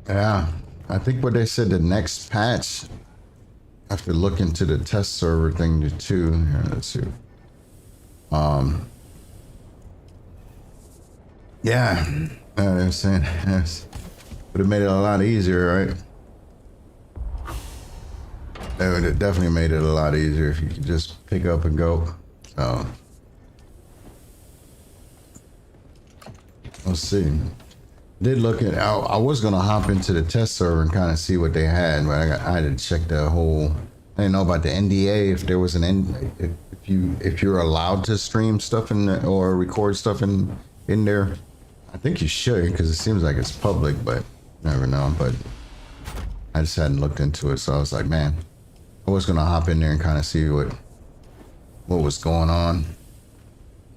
Yeah. I think what they said the next patch, I have to look into the test server thing too. Here, let's see. Yeah, they're saying yes. Would have made it a lot easier, right? That would have definitely made it a lot easier if you could just pick up and go. So let's see. Did look at. I was gonna hop into the test server and kind of see what they had, but I had to check the whole. I didn't know about the NDA. If there was an if you're allowed to stream stuff or record stuff in there. I think you should, because it seems like it's public, but you never know. But I just hadn't looked into it, so I was like, man, I was gonna hop in there and kind of see what was going on.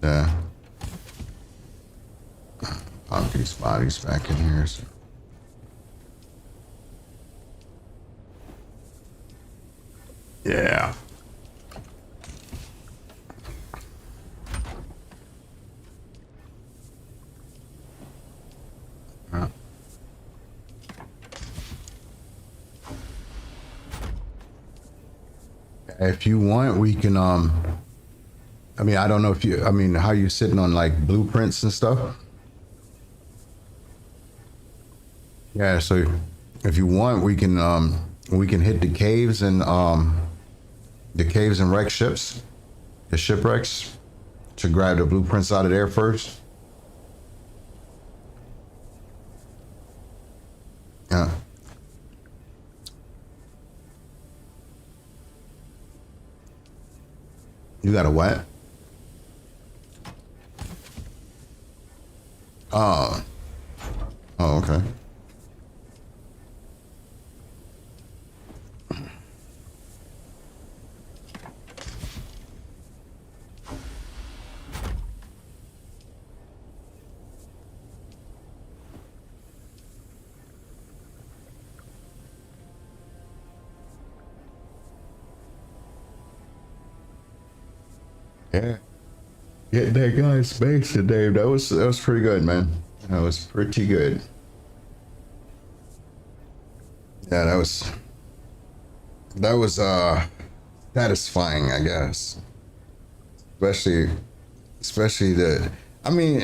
Yeah. Pop these bodies back in here. So. Yeah. If you want, we can, I mean, I don't know if you, I mean, how you sitting on like blueprints and stuff? Yeah, so if you want, we can hit the caves and wreck ships, the shipwrecks, to grab the blueprints out of there first. Yeah. You got a what? Oh. Oh, okay. Yeah. Getting that guy in space today, that was pretty good, man. That was pretty good. Yeah, that was satisfying, I guess. Especially the, I mean,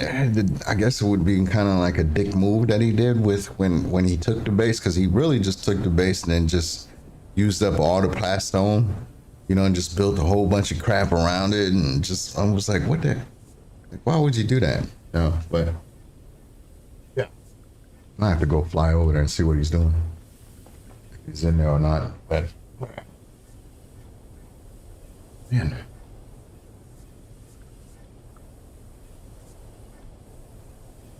I guess it would be kind of like a dick move that he did with when he took the base, because he really just took the base and then just used up all the plastone, you know, and just built a whole bunch of crap around it, and just, I was like, what the, like, why would you do that? You know, but yeah, I have to go fly over there and see what he's doing, if he's in there or not. But man,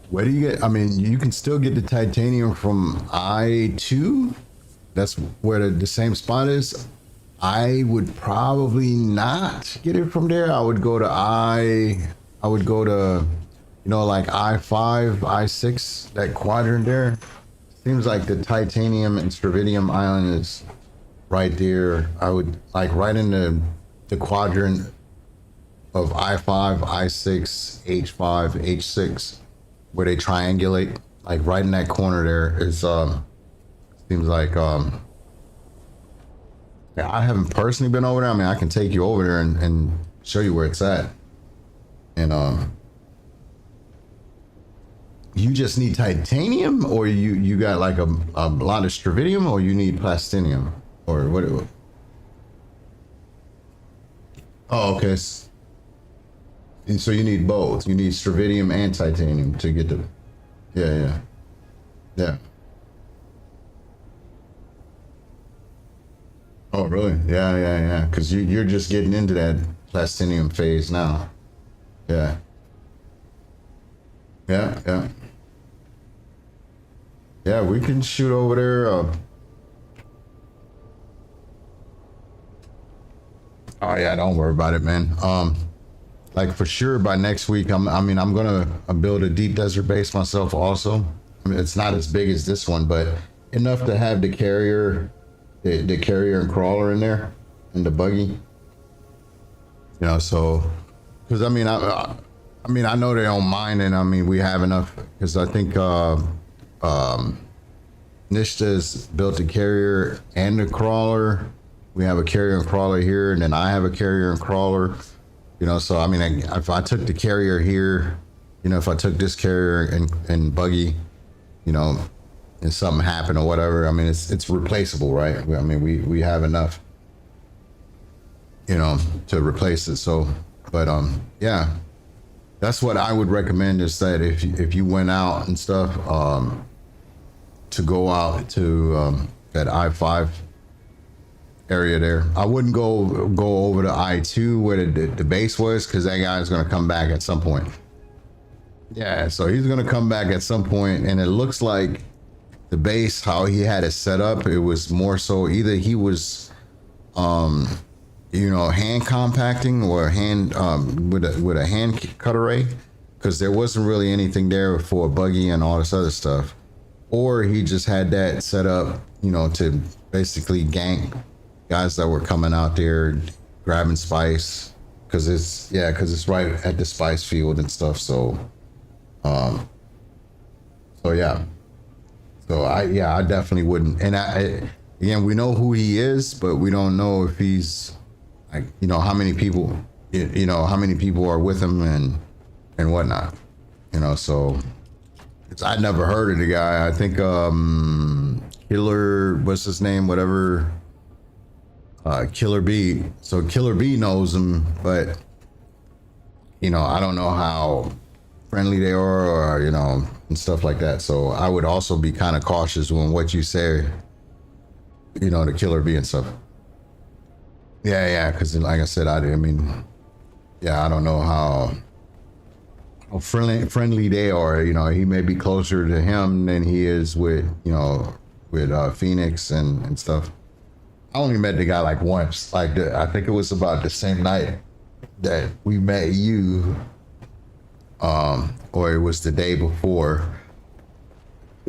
where do you get, I mean, you can still get the titanium from I-2. That's where the same spot is. I would probably not get it from there. I would go to you know, like I-5, I-6, that quadrant there. Seems like the titanium and strontium island is right there. I would like right in the quadrant of I-5, I-6, H5, H6, where they triangulate. Like right in that corner there is seems like yeah, I haven't personally been over there. I mean, I can take you over there and show you where it's at. And you just need titanium, or you got like a lot of strontium, or you need plastinium, or what? Oh, okay. And so you need both. You need strontium and titanium to get the. Yeah. Oh, really? Yeah. Because you're just getting into that plastinium phase now. Yeah. Yeah, we can shoot over there. Oh yeah, don't worry about it, man. Like for sure by next week, I'm gonna build a deep desert base myself also. I mean, it's not as big as this one, but enough to have the carrier, the carrier and crawler in there, and the buggy. You know, so because I know they don't mind, and I mean we have enough, because I think Nishta's built a carrier and a crawler. We have a carrier and crawler here, and then I have a carrier and crawler. You know, so I mean, if I took the carrier here, you know, if I took this carrier and buggy, you know, and something happened or whatever, I mean, it's replaceable, right? I mean, we have enough, you know, to replace it. So, but yeah, that's what I would recommend, is that if you went out and stuff, to go out to that I-5 area there. I wouldn't go over to I-2 where the base was, because that guy's going to come back at some point. Yeah, so he's going to come back at some point, and it looks like the base, how he had it set up, it was more so either he was you know, hand compacting, or hand with a hand cut array, because there wasn't really anything there for a buggy and all this other stuff, or he just had that set up, you know, to basically gank guys that were coming out there grabbing spice, because it's right at the spice field and stuff. So I definitely wouldn't. And again, we know who he is, but we don't know if he's like, you know, how many people are with him and whatnot, you know. So I never heard of the guy. I think Killer, what's his name, whatever, Killer B. So Killer B knows him, but you know, I don't know how friendly they are, or you know, and stuff like that. So I would also be kind of cautious when what you say, you know, to Killer B and stuff. Yeah, because like I said, I mean, yeah, I don't know how friendly they are. You know, he may be closer to him than he is with, you know, with Phoenix and stuff. I only met the guy like once. Like I think it was about the same night that we met you, or it was the day before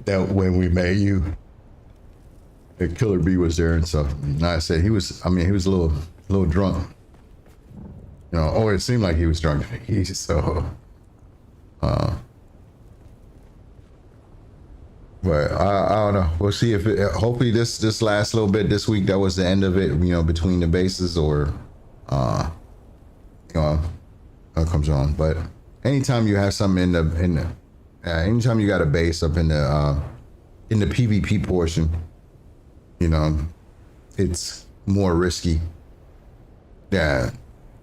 that when we met you. The Killer B was there and stuff. And I said he was a little drunk. You know, or it seemed like he was drunk. So, but I don't know. We'll see if it, hopefully this last little bit this week, that was the end of it, you know, between the bases, or you know, it comes on. But anytime you have something anytime you got a base up in the PvP portion, you know, it's more risky. Yeah,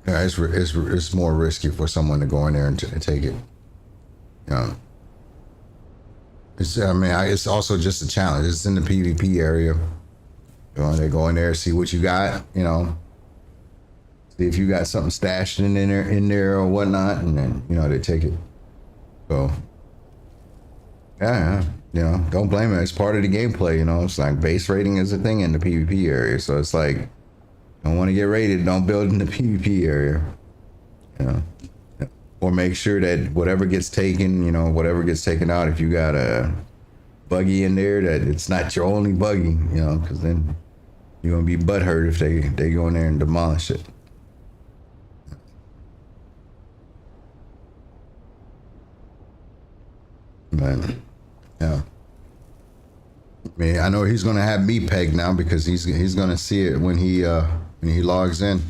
it's more risky for someone to go in there and take it. You know, it's also just a challenge. It's in the PvP area. You know, they go in there, see what you got. You know, see if you got something stashed in there or whatnot, and then, you know, they take it. So yeah, you know, don't blame it. It's part of the gameplay. You know, it's like base rating is a thing in the PvP area, so it's like, don't want to get raided, don't build in the PvP area. You know, or make sure that whatever gets taken, you know, whatever gets taken out, if you got a buggy in there, that it's not your only buggy, you know, because then you're gonna be butthurt if they go in there and demolish it. But yeah, I mean, I know he's gonna have me pegged now, because he's gonna see it when he logs in.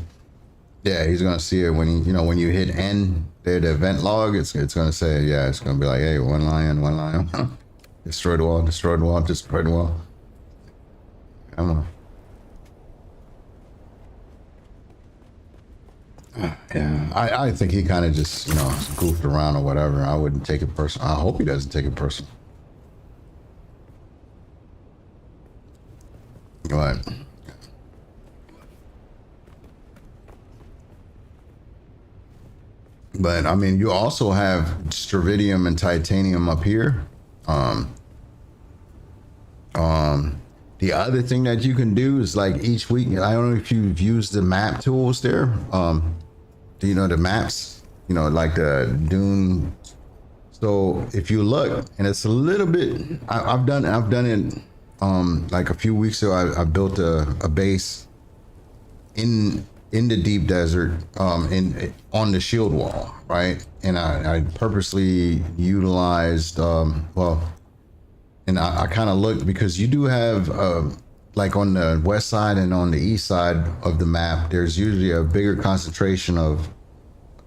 Yeah, he's gonna see it when he, you know, when you hit end there, the event log, it's gonna say, yeah, it's gonna be like, hey, one lion, destroy the wall, destroy the wall, destroy the wall. Come on. Yeah, I think he kind of just, you know, goofed around or whatever. I wouldn't take it personal. I hope he doesn't take it personal. But I mean, you also have stravidium and titanium up here. The other thing that you can do is, like, each week, I don't know if you've used the map tools there. Do you know the maps? You know, like the Dune. So if you look, and it's a little bit, I've done it. Like a few weeks ago, I built a base in the deep desert, on the shield wall, right? And I purposely utilized, and I kind of looked, because you do have, like on the west side and on the east side of the map, there's usually a bigger concentration of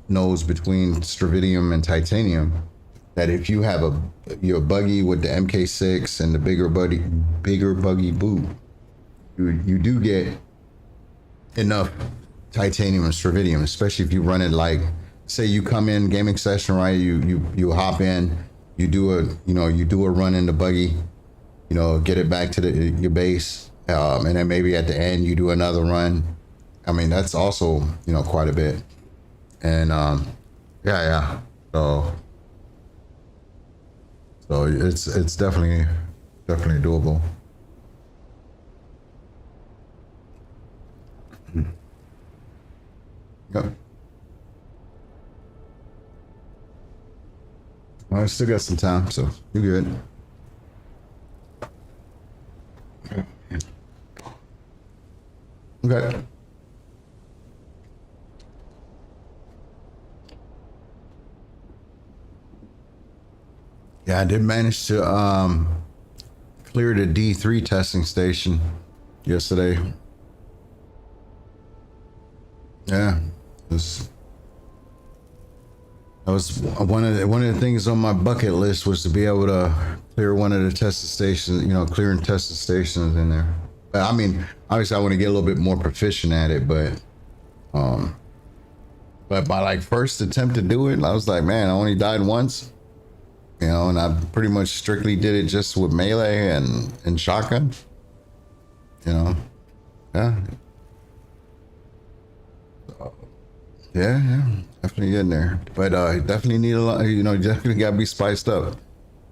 nodes between stravidium and titanium, that if you have your buggy with the MK6 and the bigger buggy boot, you do get enough titanium and stravidium, especially if you run it, like, say you come in gaming session, right? You hop in, you do a run in the buggy, you know, get it back to your base, and then maybe at the end you do another run. I mean, that's also, you know, quite a bit. And yeah. So it's definitely doable. Yep. Well, I still got some time, so you're good. Okay. Yeah, I did manage to clear the D3 testing station yesterday. Yeah, that was one of the things on my bucket list, was to be able to clear one of the testing stations, you know, clearing testing stations in there. But I mean, obviously I want to get a little bit more proficient at it, but my like first attempt to do it, I was like, man, I only died once, you know, and I pretty much strictly did it just with melee and shotgun, you know. Yeah, definitely getting there, but definitely need a lot, you know, definitely got to be spiced up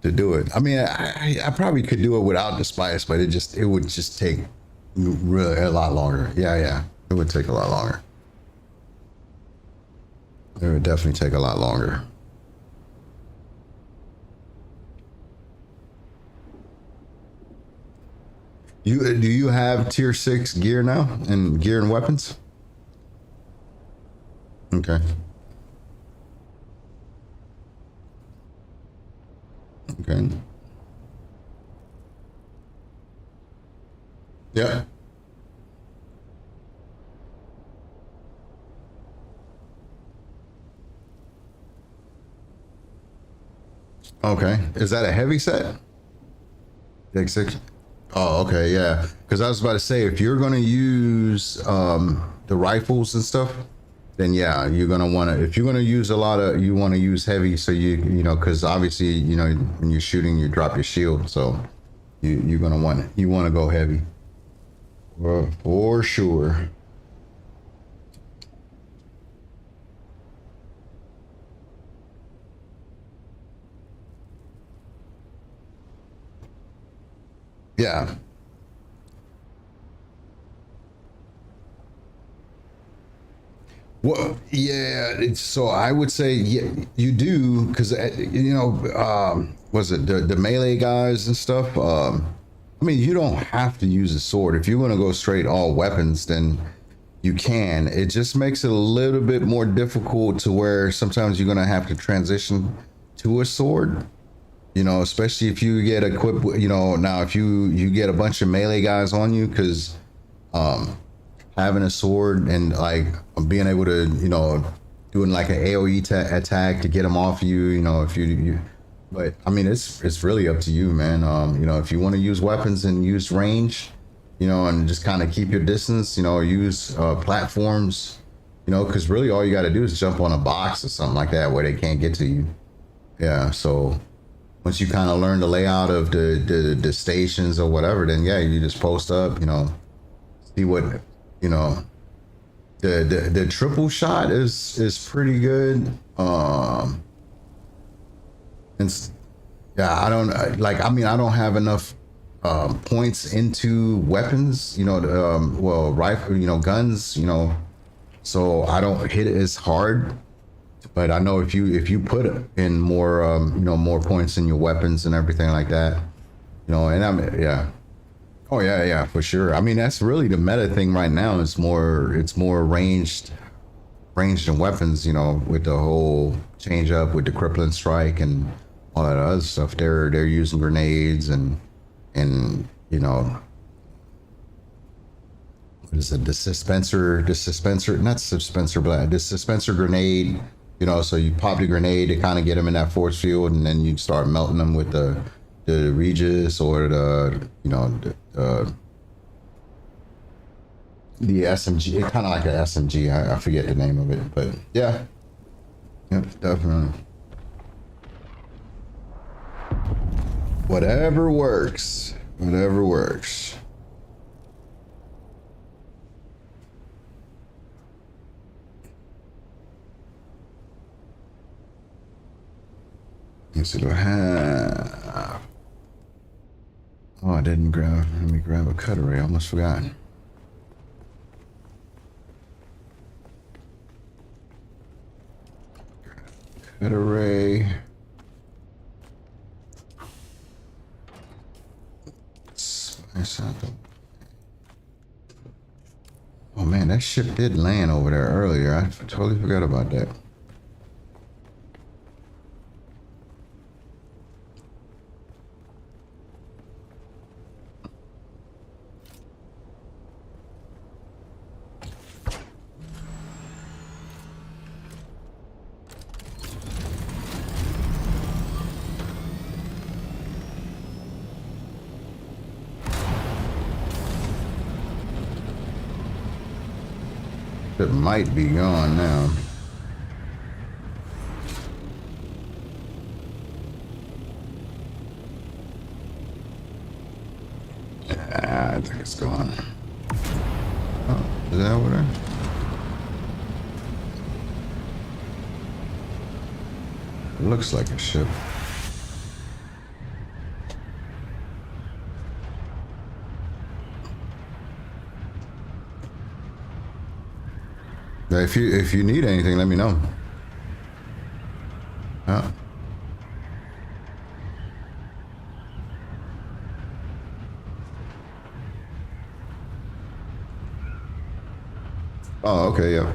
to do it. I mean, I probably could do it without the spice, but it would just take really a lot longer. Yeah, it would take a lot longer. It would definitely take a lot longer. Do you have tier 6 gear now, and gear and weapons? Okay. Okay. Yeah. Okay. Is that a heavy set? Take six. Oh, okay, yeah. Because I was about to say, if you're gonna use the rifles and stuff, then yeah, you're gonna want to. If you're gonna use a lot of, you want to use heavy, so you know, because obviously you know when you're shooting, you drop your shield, so you're gonna want to go heavy. For sure. Yeah. Well, yeah. So I would say yeah, you do because you know was it the melee guys and stuff? I mean, you don't have to use a sword if you want to go straight all weapons. Then you can. It just makes it a little bit more difficult to where sometimes you're gonna have to transition to a sword. You know, especially if you get equipped. You know, now if you get a bunch of melee guys on you because having a sword and like being able to, you know, doing like an AOE attack to get them off you, you know, if you but I mean, it's really up to you, man. You know, if you want to use weapons and use range, you know, and just kind of keep your distance, you know, use platforms, you know, because really all you got to do is jump on a box or something like that where they can't get to you. Yeah, so once you kind of learn the layout of the stations or whatever, then yeah, you just post up, you know, see what, you know, the triple shot is pretty good. And yeah, I don't like. I mean, I don't have enough points into weapons. You know, well, rifle. You know, guns. You know, so I don't hit it as hard. But I know if you put in more, you know, more points in your weapons and everything like that, you know, and I'm yeah. Oh yeah, yeah, for sure. I mean, that's really the meta thing right now. It's more ranged in weapons. You know, with the whole change up with the crippling strike and all that other stuff. They're using grenades and you know, what is it? Not dispenser, but the dispenser grenade. You know, so you pop the grenade to kind of get them in that force field, and then you start melting them with the Regis or the, you know, the SMG. It's kind of like an SMG. I forget the name of it, but yeah, yep, definitely. Whatever works. Whatever works. Let's see what I have. Oh, I didn't grab. Let me grab a cutlery. I almost forgot. Cutlery. Oh man, that ship did land over there earlier. I totally forgot about that. It might be gone now. I think it's gone. Oh, is that over there? It looks like a ship. If you need anything, let me know. Yeah. Oh, okay, yeah.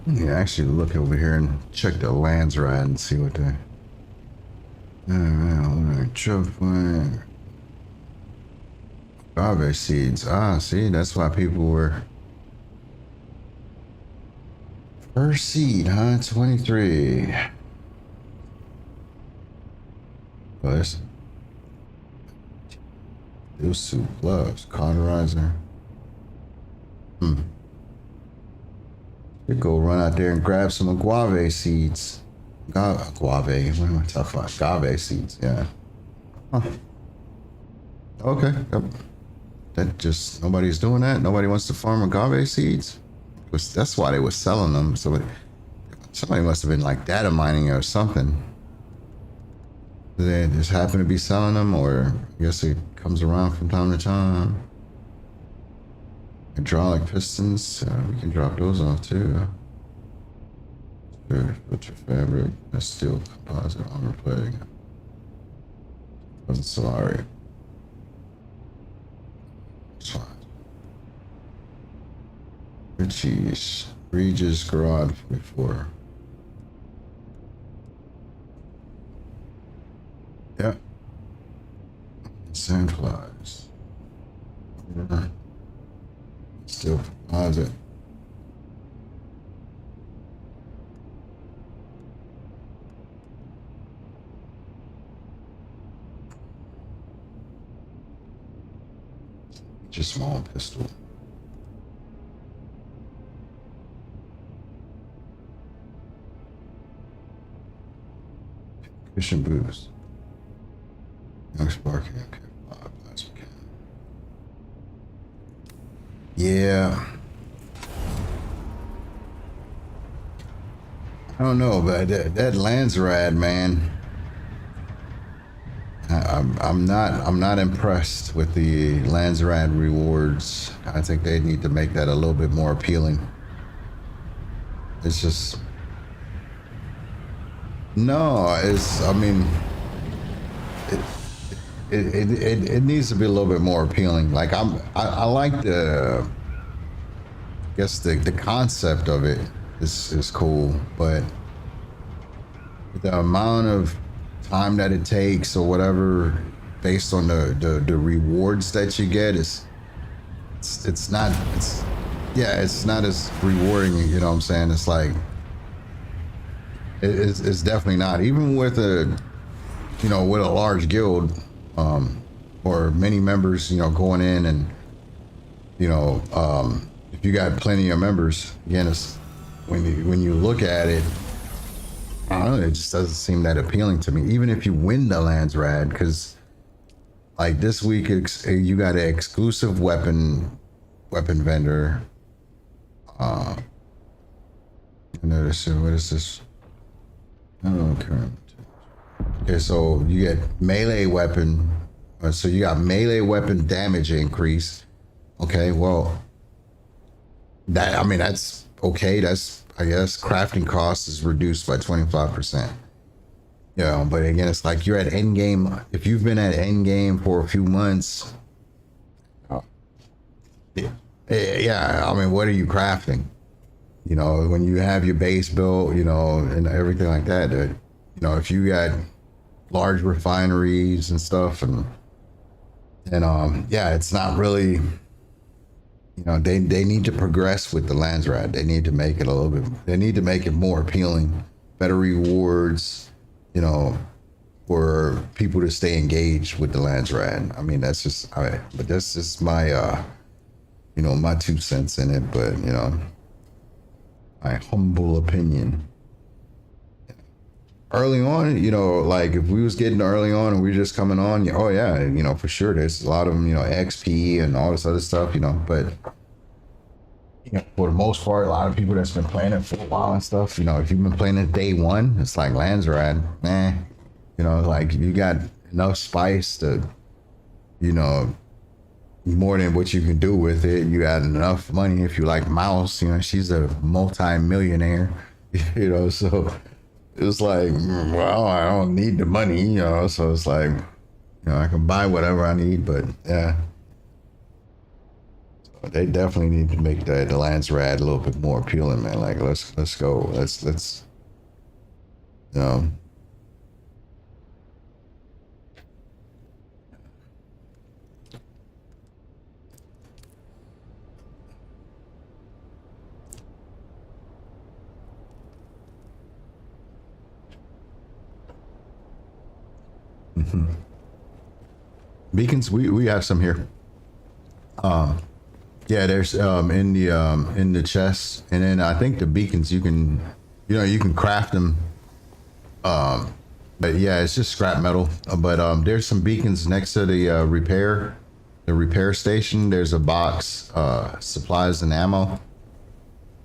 Yeah, actually look over here and check the lands ride and see what they. Agave seeds. Ah, see, that's why people were. First seed, huh? 23. Oh, that's. Elusive gloves, cauterizer. You go run out there and grab some agave seeds. Agave. What am I talking about? Agave seeds. Yeah. Huh. Okay. Yep. That just nobody's doing that. Nobody wants to farm agave seeds. That's why they were selling them. Somebody must have been like data mining or something. They just happen to be selling them, or I guess it comes around from time to time. Hydraulic pistons, we can drop those off too. Filter fabric, that's steel composite armor plating. Wasn't sorry. Cheese, Regis Garage 44. Yep. Sandflies. Still composite. Just small pistol. Cushion boost. Young sparking. Okay. Plasma can. Yeah. I don't know, but that Landsrad, man. I'm not impressed with the Landsrad rewards. I think they need to make that a little bit more appealing. It's just no. I mean, it needs to be a little bit more appealing. Like I like I guess the concept of it is cool, but the amount of time that it takes or whatever based on the rewards that you get it's not as rewarding, you know what I'm saying? It's like it's definitely not, even with with a large guild or many members, going in, and if you got plenty of members, again, it's when you look at it, I don't know, it just doesn't seem that appealing to me. Even if you win the Landsrad, because like this week you got an exclusive weapon vendor. What is this? Oh, current. Okay, so you get melee weapon. So you got melee weapon damage increase. Okay, well, that's okay. That's, I guess, crafting cost is reduced by 25%. But again, it's like you're at end game. If you've been at end game for a few months, yeah, I mean, what are you crafting? When you have your base built, and everything like that, if you got large refineries and stuff, and yeah, it's not really, they need to progress with the Landsrad. They need to make it they need to make it more appealing, better rewards, for people to stay engaged with the Landsrad. I mean, that's just, but that's just my, my 2 cents in it, but, my humble opinion. Early on, like if we was getting early on and we were just coming on, oh yeah, for sure, there's a lot of them, XP and all this other stuff, but for the most part, a lot of people that's been playing it for a while and stuff, if you've been playing it day one, it's like Landsrad, like you got enough spice to, more than what you can do with it. You got enough money if you like Mouse, she's a multi-millionaire, so it's like, well, I don't need the money, so it's like, I can buy whatever I need, but yeah. So, They definitely need to make the Lance Rad a little bit more appealing, man. Like let's go. Let's you know. Beacons, we have some here. Yeah, there's in the chest, and then I think the beacons you can craft them. But yeah, it's just scrap metal. But there's some beacons next to the repair station. There's a box, supplies and ammo.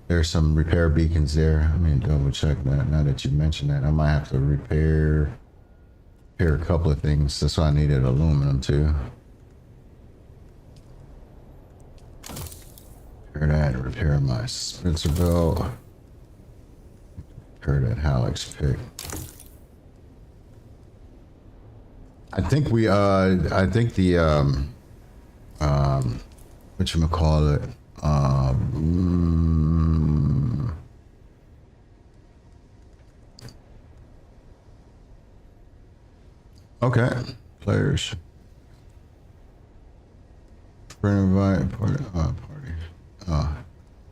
There's some repair beacons there. Let me double check that. Now that you mentioned that, I might have to repair a couple of things. That's why I needed aluminum too. Repair that. Repair my Spencer belt. Repair that Hallex pick. I think the whatchamacallit, okay, players. Friend invite party.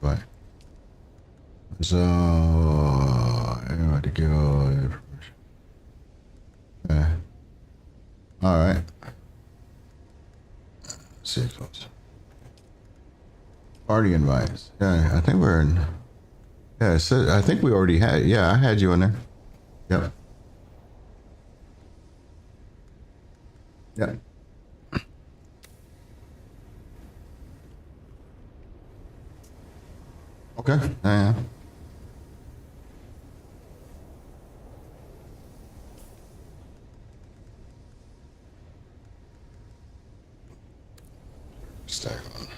Right. So everybody go. Okay. All right. See it close. Party invites. Yeah, I think we're in. Yeah, so I think we already had. Yeah, I had you in there. Yep. Yep. Okay. Yeah. Stack on.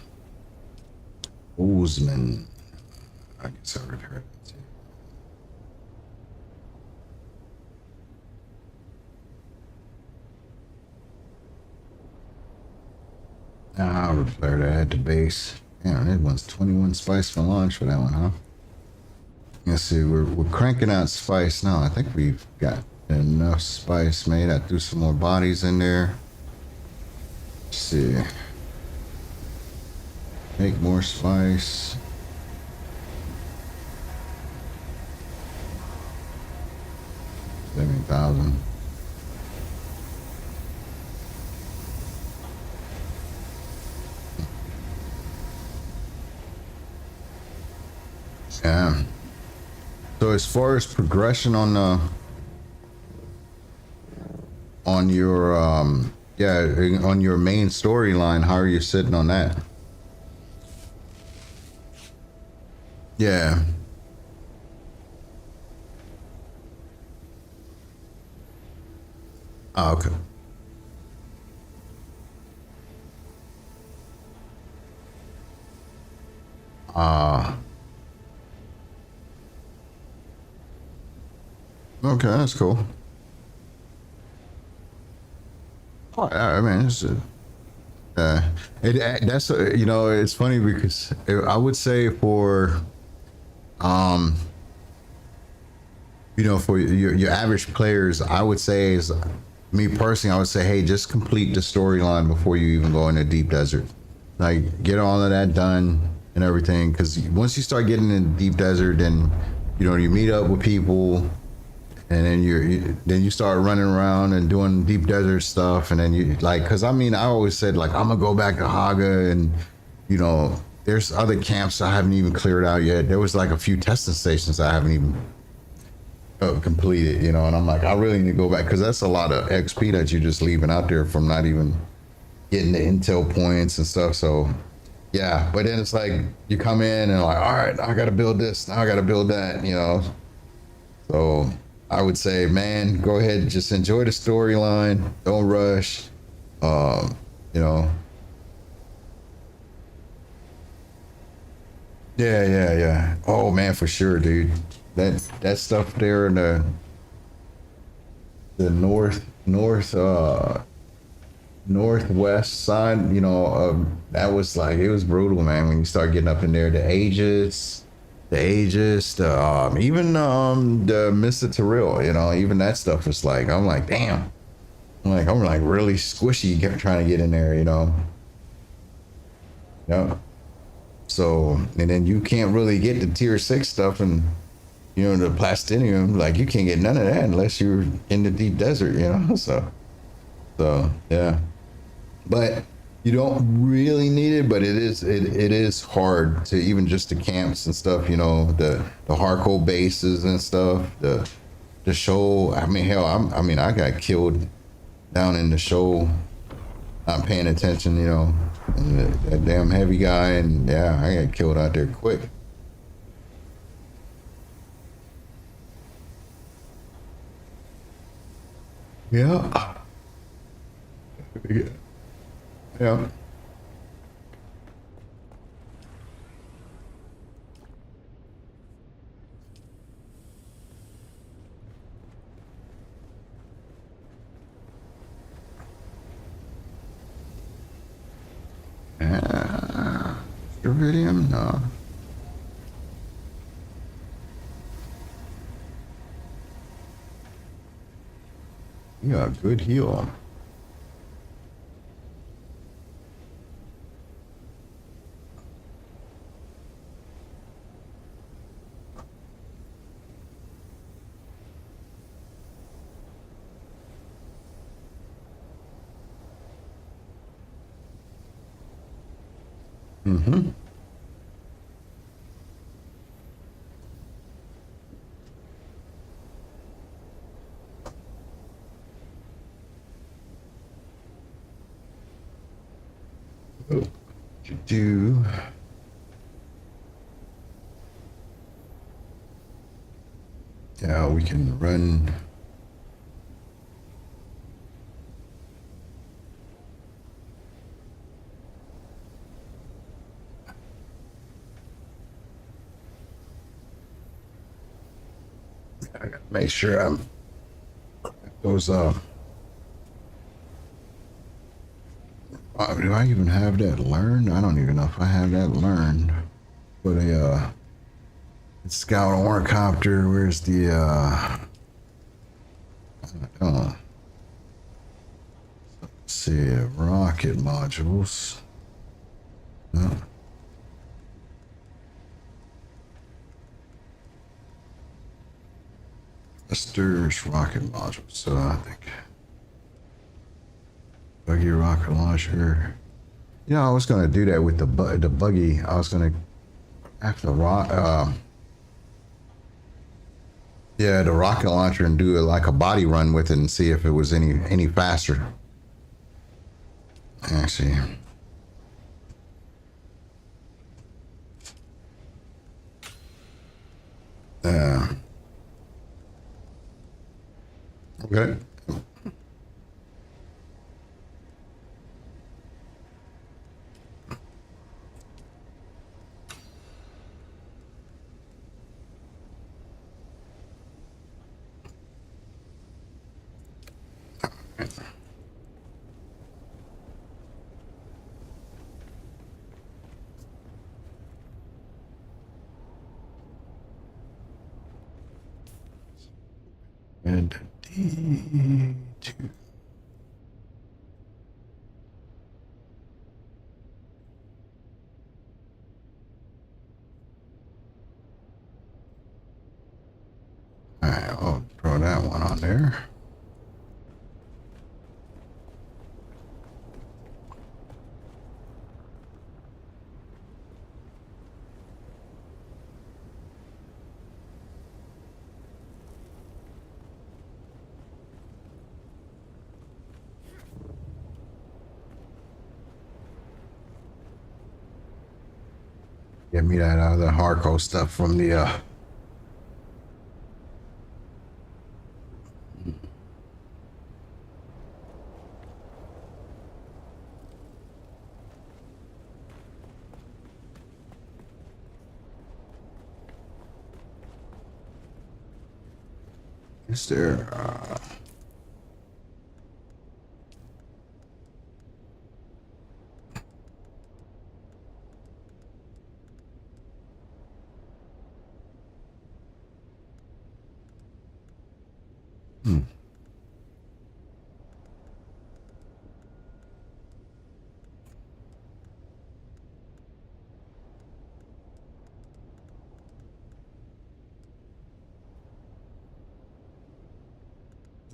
Oozman. I guess I repaired that too. I'll repair that at the base. Yeah, that one's 21 spice for launch for that one, huh? Let's see, we're cranking out spice now. I think we've got enough spice made. I threw some more bodies in there. Let's see. Make more spice. $70,000. Yeah. So as far as progression on your on your main storyline, how are you sitting on that? Yeah. Oh, okay. Okay, that's cool. Oh, yeah, I mean, it's that's it's funny because I would say for for your average players, I would say is me personally, I would say, hey, just complete the storyline before you even go into deep desert. Like, get all of that done and everything, because once you start getting in deep desert, then you meet up with people. And then you start running around and doing deep desert stuff, and then because I always said I'm gonna go back to Haga, and there's other camps I haven't even cleared out yet. There was a few testing stations I haven't even completed, and I'm like, I really need to go back because that's a lot of XP that you're just leaving out there from not even getting the intel points and stuff. So yeah, but then it's like you come in and all right, I gotta build this, now I gotta build that, so I would say, man, go ahead and just enjoy the storyline. Don't rush. Yeah. Oh man, for sure, dude. That stuff there in the northwest side, you know, that was like, it was brutal, man. When you start getting up in there, even the Mr. Terrell, you know, even that stuff was like, I'm like, damn. I'm like really squishy trying to get in there, you know. Yeah. So, and then you can't really get the tier 6 stuff, and you know, the plastinium, like you can't get none of that unless you're in the deep desert, you know. So yeah. But you don't really need it, but it is hard to, even just the camps and stuff, you know, the hardcore bases and stuff, the show. I mean, hell, I got killed down in the show, not paying attention, you know, and that damn heavy guy, and yeah, I got killed out there quick. Yeah. Yeah. Iridium? No. You got a good heal. Mm-hmm. Oh, you do. Yeah, we can run. I gotta make sure I'm those do I even have that learned? I don't even know if I have that learned. But a scout orcopter, where's the let's see, rocket modules. No. There's rocket modules, so I think buggy rocket launcher. You know, I was gonna do that with the buggy. I was gonna have to the rocket launcher and do like a body run with it and see if it was any faster. Actually. Okay. And D2. All right, I'll throw that one on there. Get me that other hardcore stuff from the is there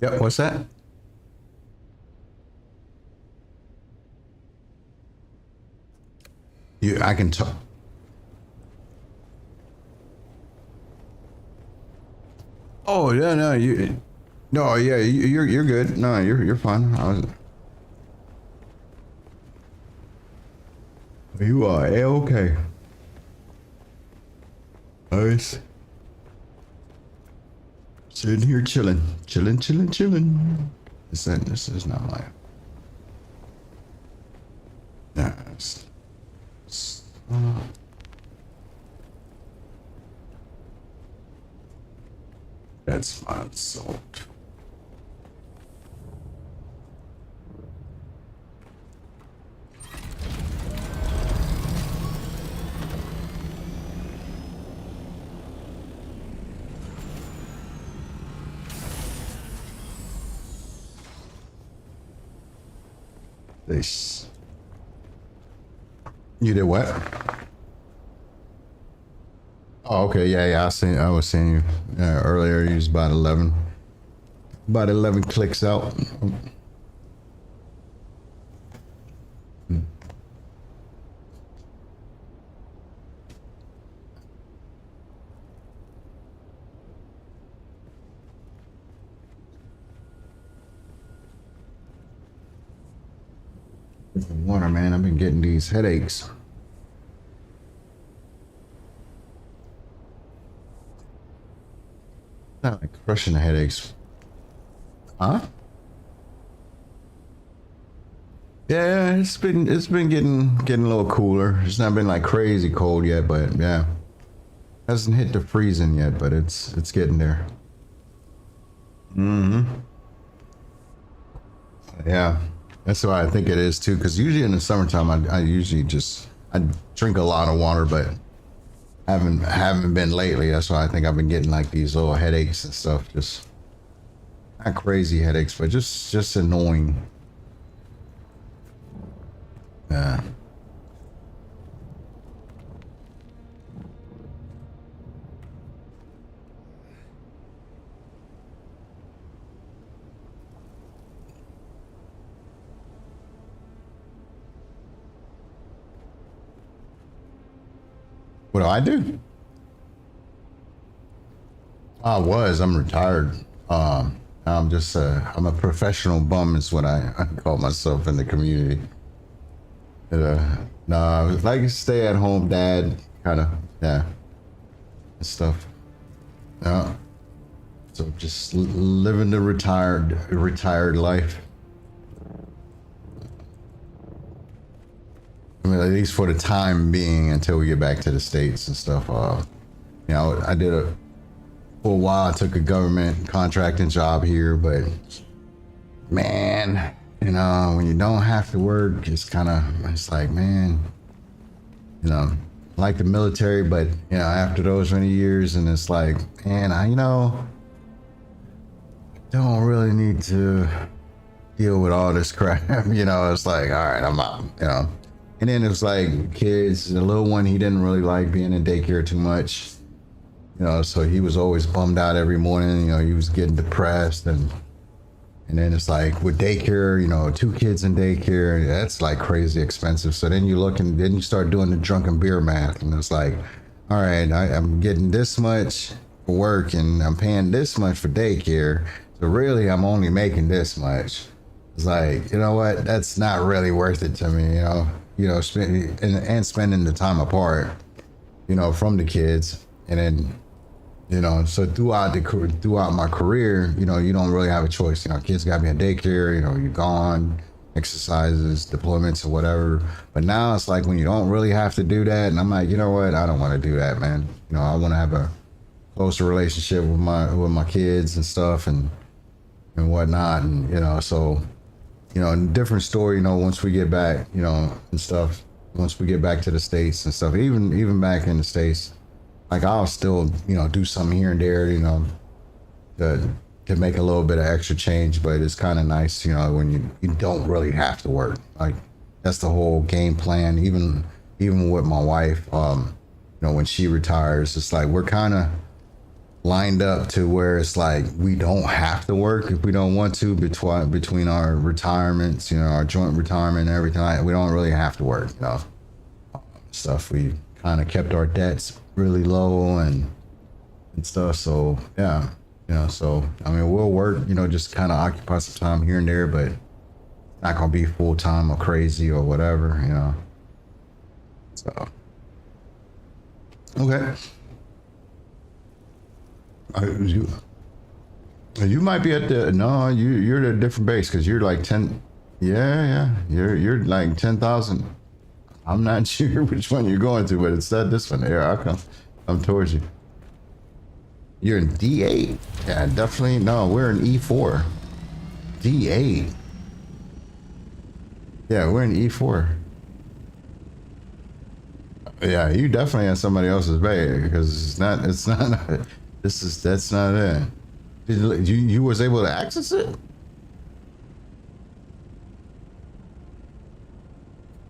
Yep. What's that? I can talk. Oh yeah, no, no, yeah, you're good. No, you're fine. You are okay. Nice. Sitting here chilling. This is not my. Yes. That's fine. Salt. This. You did what? Oh, okay. Yeah. I was seeing you earlier. You was about 11. About 11 clicks out. Water, man. I've been getting these headaches. Not like crushing the headaches. Huh? Yeah, it's been getting a little cooler. It's not been like crazy cold yet, but yeah. Hasn't hit the freezing yet, but it's getting there. Mm-hmm. Yeah. That's why I think it is too, because usually in the summertime I usually I drink a lot of water, but haven't been lately. That's why I think I've been getting like these little headaches and stuff. Just not crazy headaches, but just annoying. Yeah. What do I do? I'm retired. I'm just I'm a professional bum is what I call myself in the community. No, I was like a stay at home dad, kind of, yeah, and stuff. Yeah. So just living the retired life. I mean, at least for the time being, until we get back to the States and stuff. You know, for a while, I took a government contracting job here, but man, you know, when you don't have to work, it's like, man, you know, like the military, but you know, after those many years, and it's like, man, you know, don't really need to deal with all this crap. You know, it's like, all right, I'm out, you know. And then it was like kids, the little one, he didn't really like being in daycare too much, you know, so he was always bummed out every morning. You know, he was getting depressed, and then it's like with daycare, you know, 2 kids in daycare, that's like crazy expensive. So then you look, and then you start doing the drunken beer math, and it's like, all right, I'm getting this much for work, and I'm paying this much for daycare, so really I'm only making this much. It's like, you know what, that's not really worth it to me, you know, spending the time apart, you know, from the kids. And then, you know, so throughout my career, you know, you don't really have a choice. You know, kids got me in daycare, you know, you're gone, exercises, deployments, or whatever. But now it's like when you don't really have to do that, and I'm like, you know what, I don't want to do that, man. You know, I want to have a closer relationship with my kids and stuff, and whatnot, and you know, so. You know, different story, you know, once we get back, you know, and stuff, once we get back to the States and stuff, even back in the States, like I'll still, you know, do something here and there, you know, to make a little bit of extra change, but it's kind of nice, you know, when you don't really have to work. Like that's the whole game plan, even with my wife, you know, when she retires, it's like we're kind of, lined up to where it's like we don't have to work if we don't want to between our retirements, you know, our joint retirement and everything. We don't really have to work, you know. Stuff we kind of kept our debts really low and stuff. So yeah, you know. So I mean, we'll work, you know, just kind of occupy some time here and there, but not gonna be full time or crazy or whatever, you know. So okay. You might be at the no. You're at a different base because you're like 10. Yeah. You're like 10,000. I'm not sure which one you're going to, but it's that this one. Here I come towards you. You're in D8. Yeah, definitely. No, we're in E4. D8. Yeah, we're in E4. Yeah, you definitely in somebody else's base because it's not. That's not it. You was able to access it?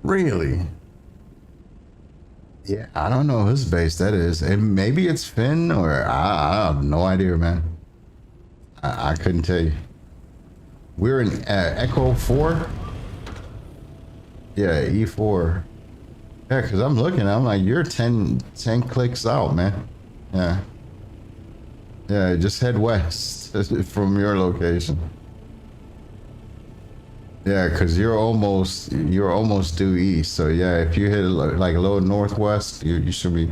Really? Yeah, I don't know whose base that is. Maybe it's Finn or I have no idea, man. I couldn't tell you. We're in Echo 4. Yeah, E4. Yeah, because I'm looking, I'm like, you're 10 clicks out, man. Yeah. Yeah, just head west from your location. Yeah, because you're almost due east. So yeah, if you hit like a little northwest, you should be.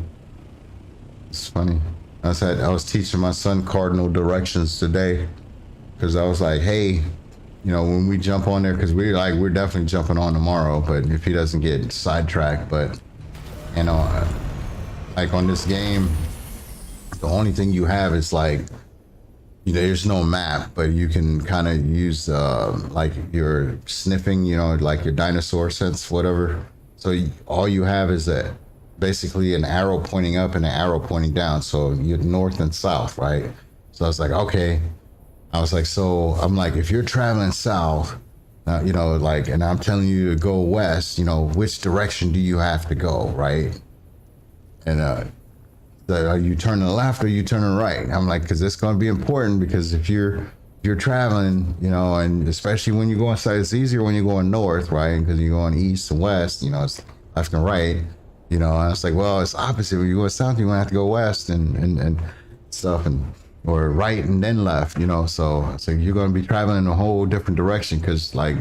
It's funny. I was teaching my son cardinal directions today, because I was like, hey, you know, when we jump on there, because we're definitely jumping on tomorrow, but if he doesn't get sidetracked, but you know, like on this game. The only thing you have is like, you know, there's no map, but you can kind of use like your sniffing, you know, like your dinosaur sense, whatever. So all you have is basically an arrow pointing up and an arrow pointing down. So you're north and south, right? So I was like, okay. I was like, so I'm like, if you're traveling south, you know, like, and I'm telling you to go west, you know, which direction do you have to go, right? And are you turning left or you turning right? I'm like, because it's going to be important, because if you're traveling, you know, and especially when you're going south, it's easier when you're going north, right? Because you're going east and west, you know, it's left and right, you know. And I was like, well, it's opposite. When you go south, you're going to have to go west and stuff, or right and then left, you know. So you're going to be traveling in a whole different direction, because like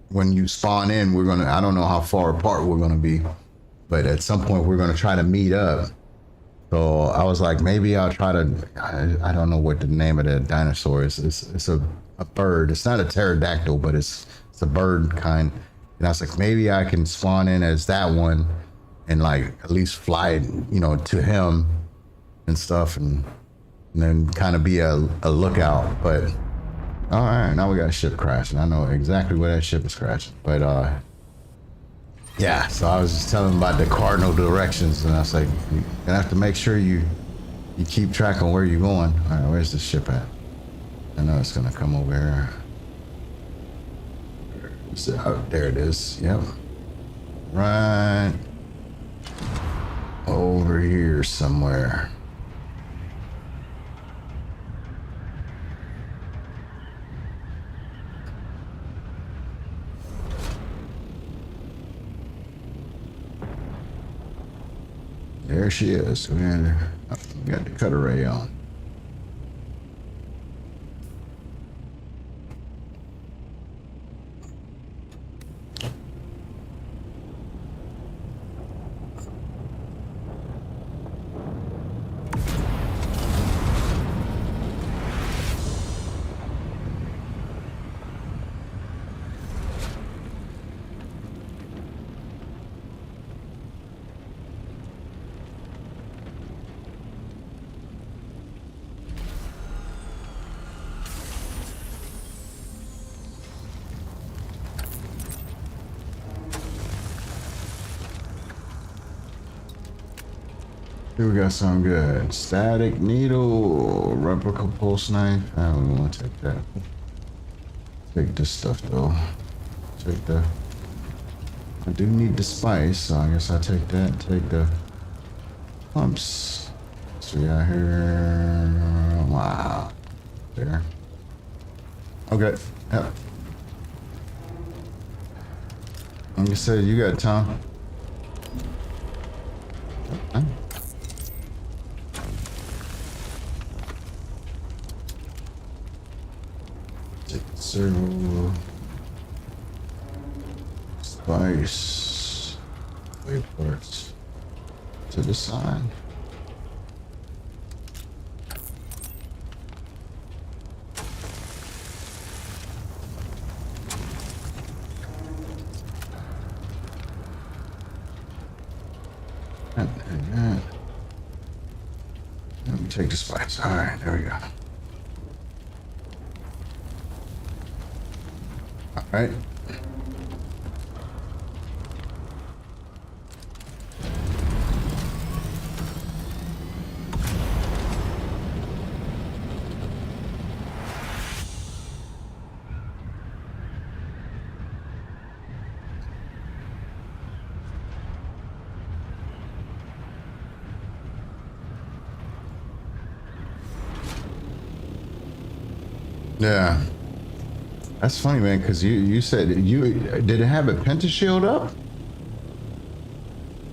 when you spawn in, I don't know how far apart we're going to be, but at some point we're going to try to meet up. So I was like, maybe I'll try to, I don't know what the name of the dinosaur is. It's a bird. It's not a pterodactyl, but it's a bird kind. And I was like, maybe I can spawn in as that one and like at least fly, you know, to him and stuff, and then kind of be a lookout. But all right, now we got a ship crashing. I know exactly where that ship is crashing. But yeah, so I was just telling him about the cardinal directions, and I was like, you're gonna have to make sure you keep track on where you're going. All right, where's the ship at? I know it's gonna come over here. Oh, there it is. Yep. Right over here somewhere. There she is. We got the cutter ray on. Here we got some good. Static needle, replica pulse knife. I don't want to take that. Take this stuff though. Take the. I do need the spice, so I guess I'll take that. Take the pumps. So we got here. Wow. There. Okay. Yep. Like you said, you got time. Okay. Take the circle. Spice. Wayports. To the side. Let me take the spice. All right, there we go. All right. Yeah. That's funny, man, because you said you did it have a pentashield up?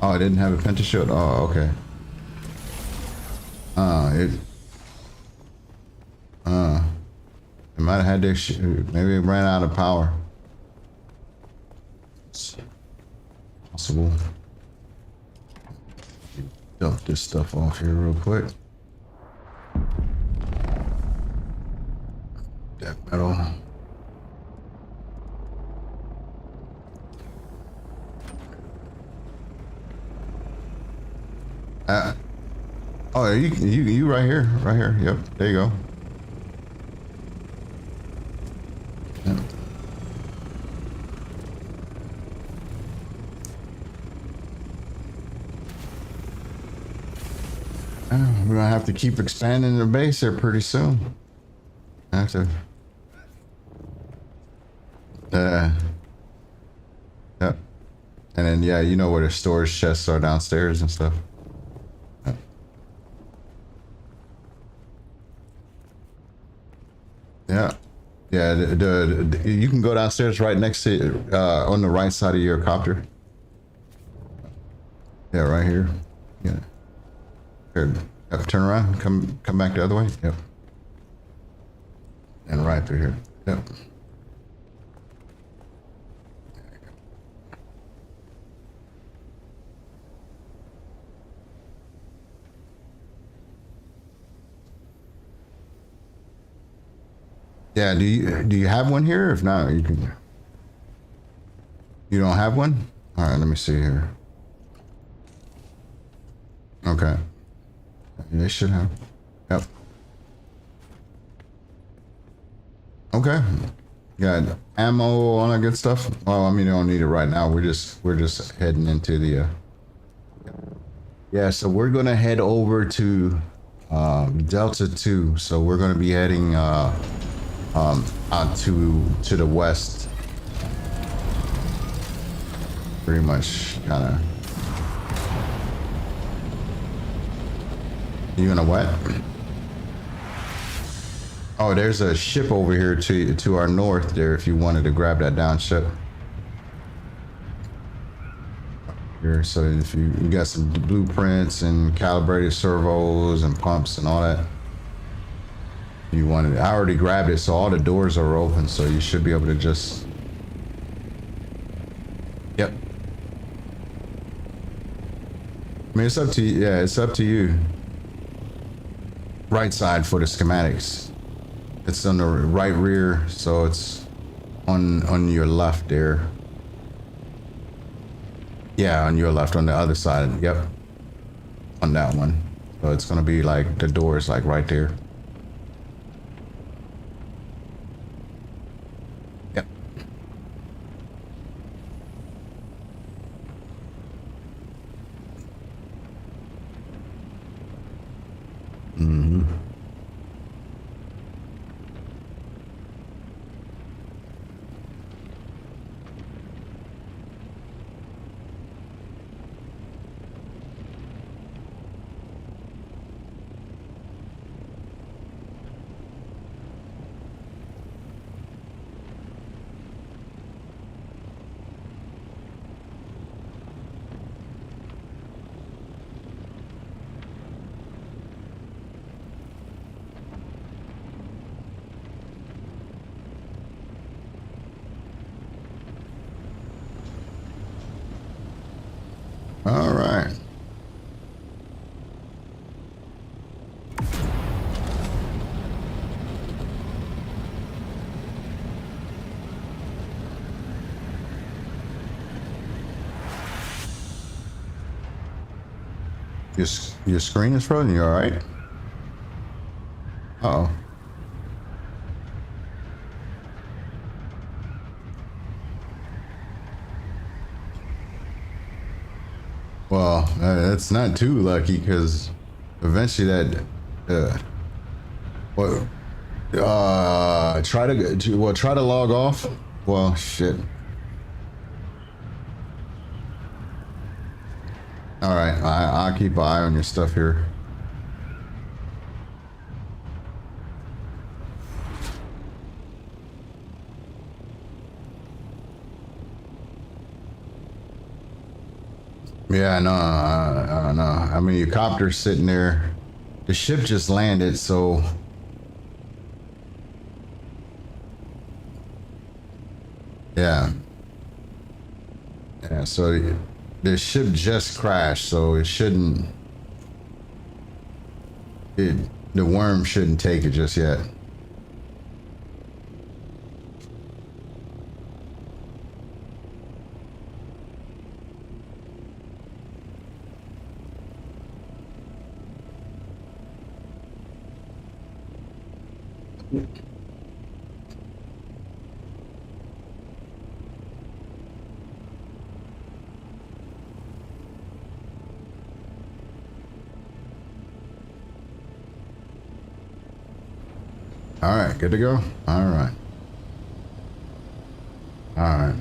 Oh, it didn't have a pentashield. Oh, okay. It might have had this. Maybe it ran out of power. It's possible. Dump this stuff off here real quick. That metal. Oh, you right here, right here. Yep, there you go. Yep. We're gonna have to keep expanding the base here pretty soon. I have to. Yep. And then yeah, you know where the storage chests are downstairs and stuff. Yep. Yeah. Yeah, you can go downstairs right next to on the right side of your copter. Yeah, right here. Yeah. Here, turn around, come back the other way. Yep. And right through here. Yep. Yeah, do you have one here? If not, you can. You don't have one? All right, let me see here. Okay. They should have. Yep. Okay. Got ammo, all that good stuff. Well, I mean, you don't need it right now. We're just heading into the. Yeah, so we're gonna head over to Delta 2. So we're gonna be heading out to the west. Pretty much, kind of. You gonna what? Oh, there's a ship over here to our north there if you wanted to grab that down ship. Here, so if you got some blueprints and calibrated servos and pumps and all that. You wanted it. I already grabbed it, so all the doors are open, so you should be able to just. Yep. I mean, it's up to you. Yeah, it's up to you. Right side for the schematics. It's on the right rear, so it's on your left there. Yeah, on your left, on the other side. Yep. On that one. So it's gonna be like the door is like right there. Yep. Mm-hmm. Your screen is frozen. You all right? Uh-oh. Well, that's not too lucky because eventually that what try to log off. Well, shit. All right, I'll keep an eye on your stuff here. Yeah, no, I don't know. I mean, your copter's sitting there. The ship just landed, so yeah, yeah. So the ship just crashed, so it shouldn't. The worm shouldn't take it just yet. All right, good to go. All right. All right.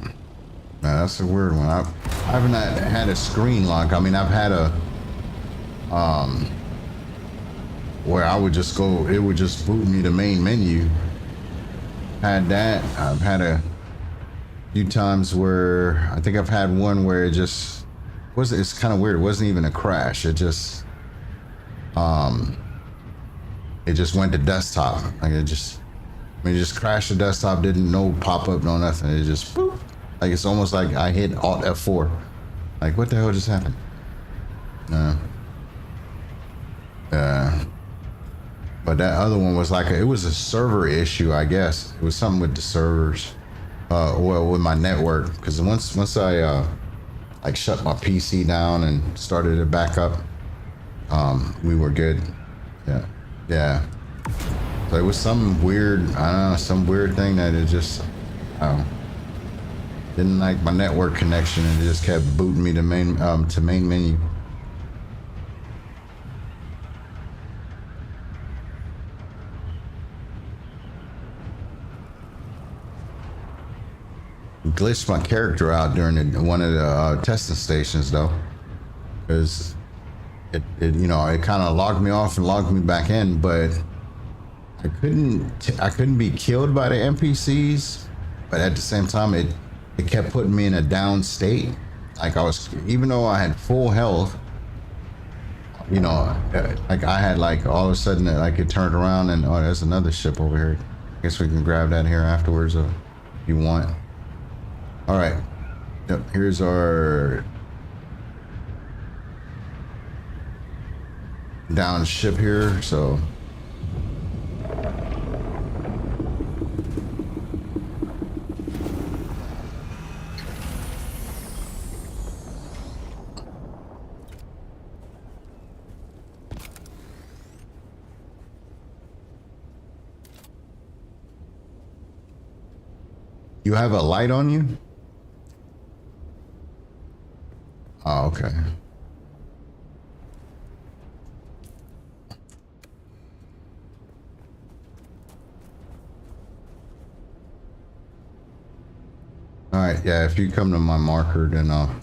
Now, that's a weird one. I haven't had a screen lock. I mean, I've had a where I would just go. It would just boot me to main menu. Had that. I've had a few times where I think I've had one where it just was. It's kind of weird. It wasn't even a crash. It just went to desktop. Like it just, I mean, it just crashed the desktop. Didn't no pop up, no nothing. It just boop. Like it's almost like I hit Alt F4. Like what the hell just happened? But that other one was like it was a server issue, I guess. It was something with the servers, well, with my network. Because once I like shut my PC down and started it back up, we were good. Yeah. So it was some weird, I don't know, some weird thing that it just, I don't know, didn't like my network connection, and it just kept booting me to main menu. Glitched my character out during one of the testing stations though, because it you know, it kind of logged me off and logged me back in, but I couldn't be killed by the NPCs, but at the same time it kept putting me in a down state. Like I was, even though I had full health, you know, like I had like all of a sudden like it turned around and oh, there's another ship over here. I guess we can grab that here afterwards if you want. All right, yep, here's our down ship here, so. You have a light on you? Oh, okay. All right, yeah, if you come to my marker, then I'll...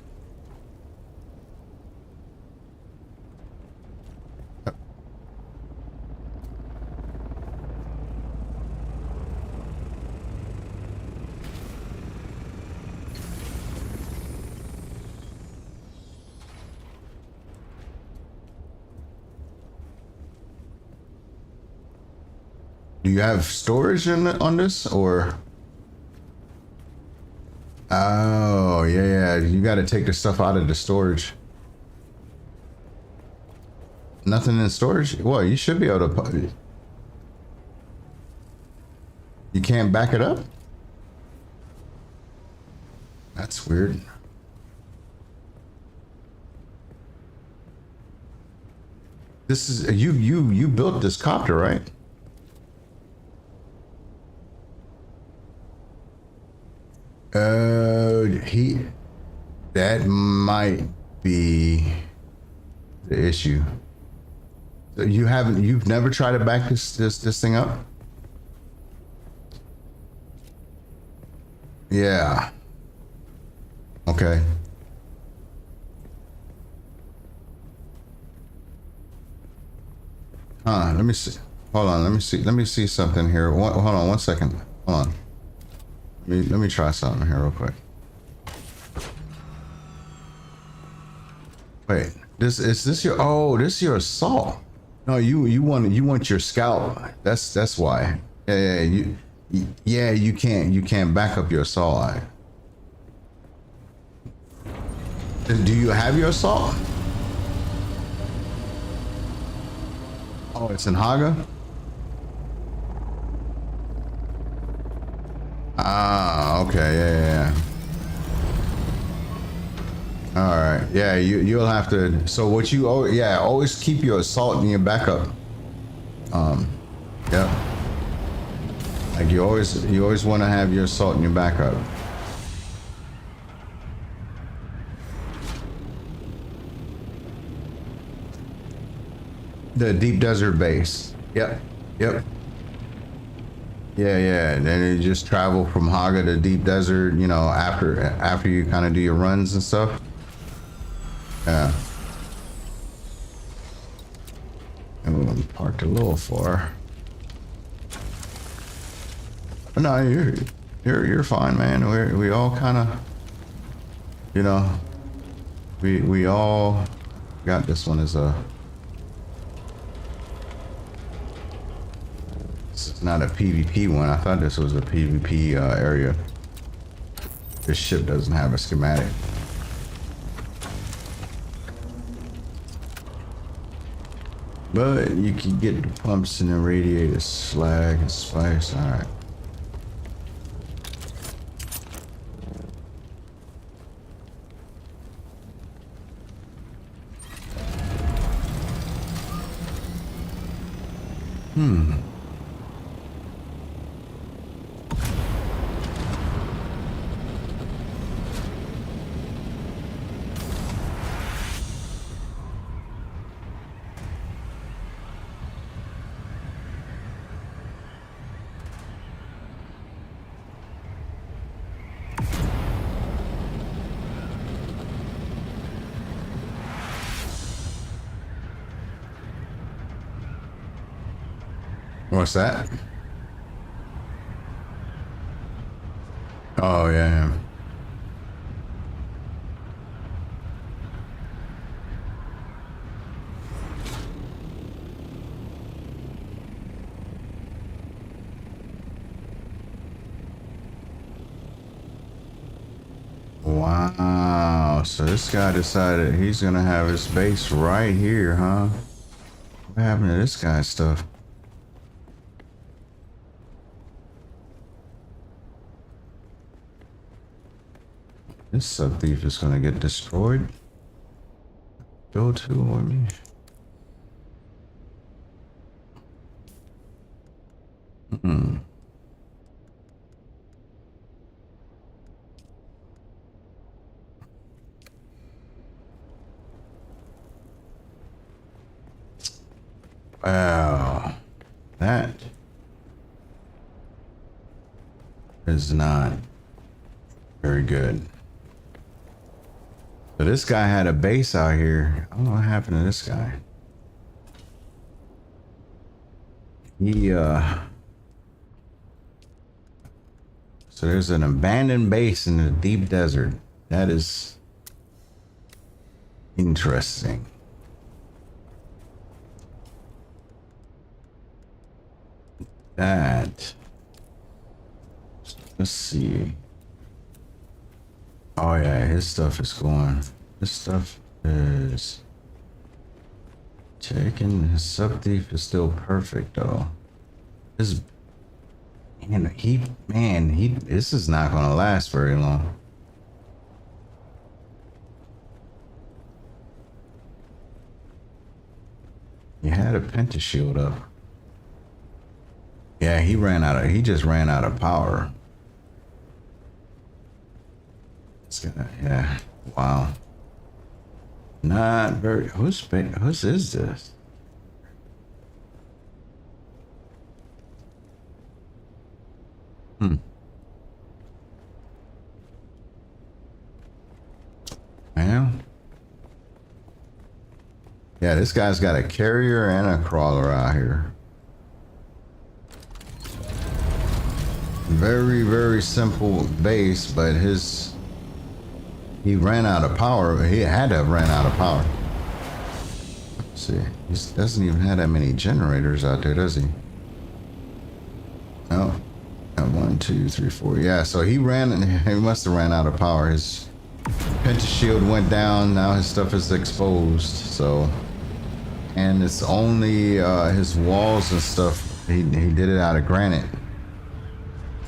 Do you have storage on this, or? Oh, yeah, you got to take the stuff out of the storage. Nothing in storage? Well, you should be able to. You can't back it up? That's weird. This is you built this copter, right? That might be the issue. So you've never tried to back this thing up? Yeah. Okay. Let me see. Hold on, let me see something here. Hold on 1 second. Hold on. Let me try something here real quick. Wait, this is your assault. No, you want your scout. That's why. Yeah, you can't back up your assault. Do you have your assault? Oh, it's in Haga? Ah, okay, yeah. All right, yeah, you'll have to. So what you always keep your assault in your backup. Yep. Like you always want to have your assault in your backup. The deep desert base. Yep. Yeah. And then you just travel from Haga to deep desert, you know, after you kind of do your runs and stuff. Yeah. And I'm parked a little far. But no, you're fine, man. We all kind of, you know, we all got this one as a. It's not a PvP one. I thought this was a PvP area. This ship doesn't have a schematic. But you can get the pumps and the radiator slag and spice. All right. What's that? Oh, yeah. Wow. So this guy decided he's gonna have his base right here, huh? What happened to this guy's stuff? This sub thief is gonna get destroyed. Go to or me. Wow, that is not very good. So this guy had a base out here. I don't know what happened to this guy. So there's an abandoned base in the deep desert. That is interesting. That. Let's see. Oh yeah, his stuff is going. This stuff is taken. His sub thief is still perfect though. His this is not gonna last very long. He had a penta shield up. Yeah, he just ran out of power. Yeah. Wow. Not very. Whose is this? Man. Yeah, this guy's got a carrier and a crawler out here. Very, very simple base, but he ran out of power. He had to have ran out of power. Let's see, he doesn't even have that many generators out there, does he? No. One, two, three, four. Yeah, so he must have ran out of power. His penta shield went down. Now his stuff is exposed. So, and it's only his walls and stuff. He did it out of granite.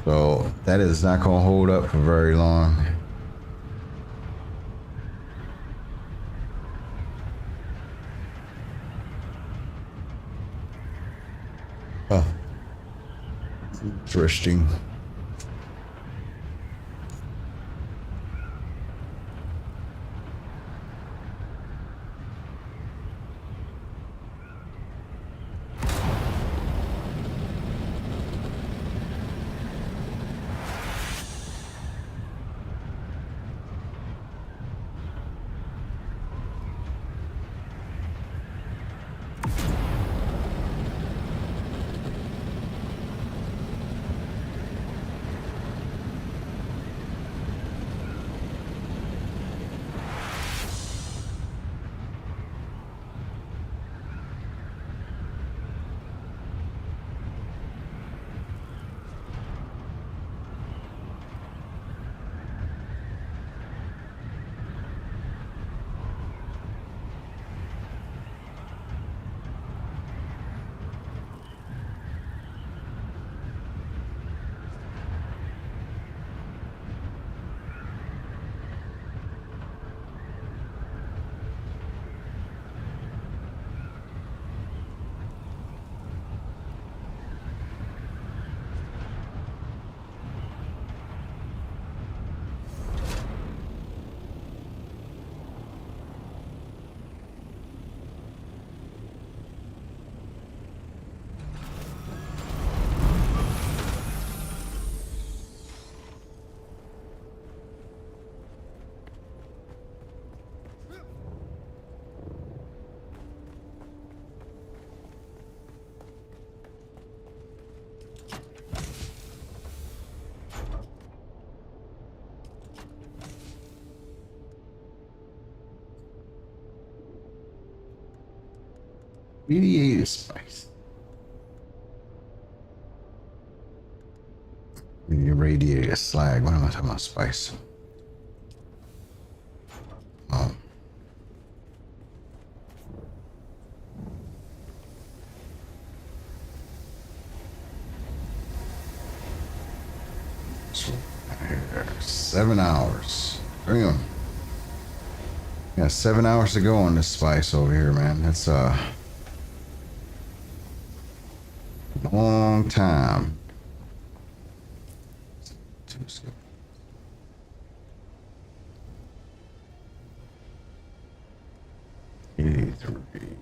So that is not gonna hold up for very long. Huh. Interesting. Mediated spice. Irradiated slag. What am I talking about? Spice. Oh. So, 7 hours. Bring 'em. Yeah, 7 hours to go on this spice over here, man. That's long time. 83.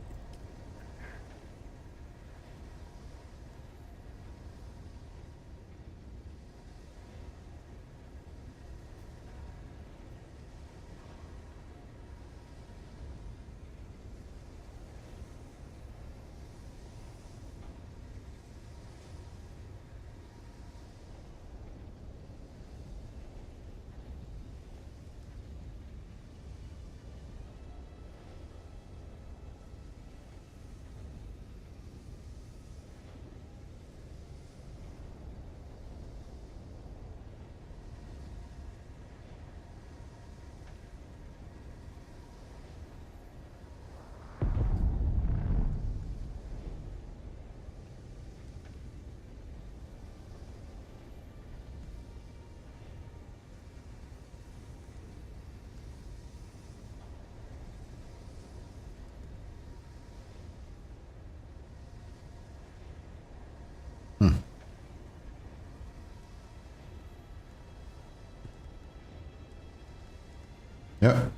Yep.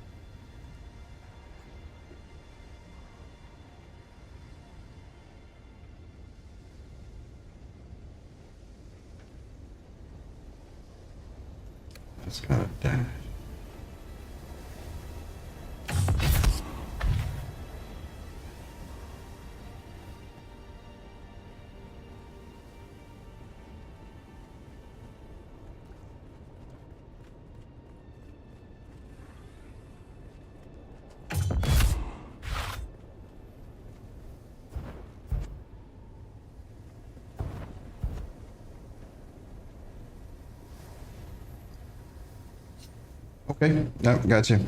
It's got a dash. Okay, no, gotcha.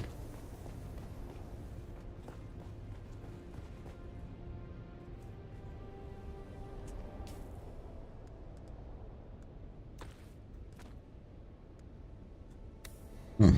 Hmm.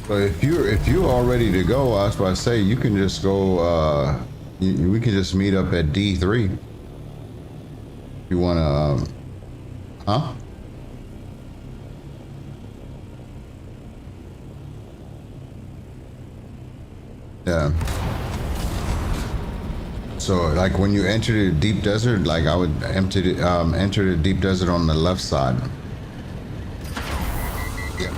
But if you're all ready to go, I was about to say you can just go. We can just meet up at D3. If you wanna, huh? Yeah. So like when you enter the deep desert, like I would enter the deep desert on the left side. Yeah.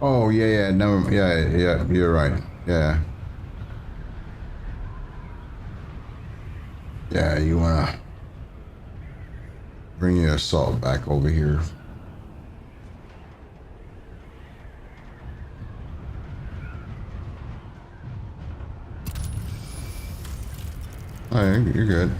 Oh yeah, never. Yeah, you're right. Yeah. Yeah, you wanna bring your assault back over here. Oh, you're good.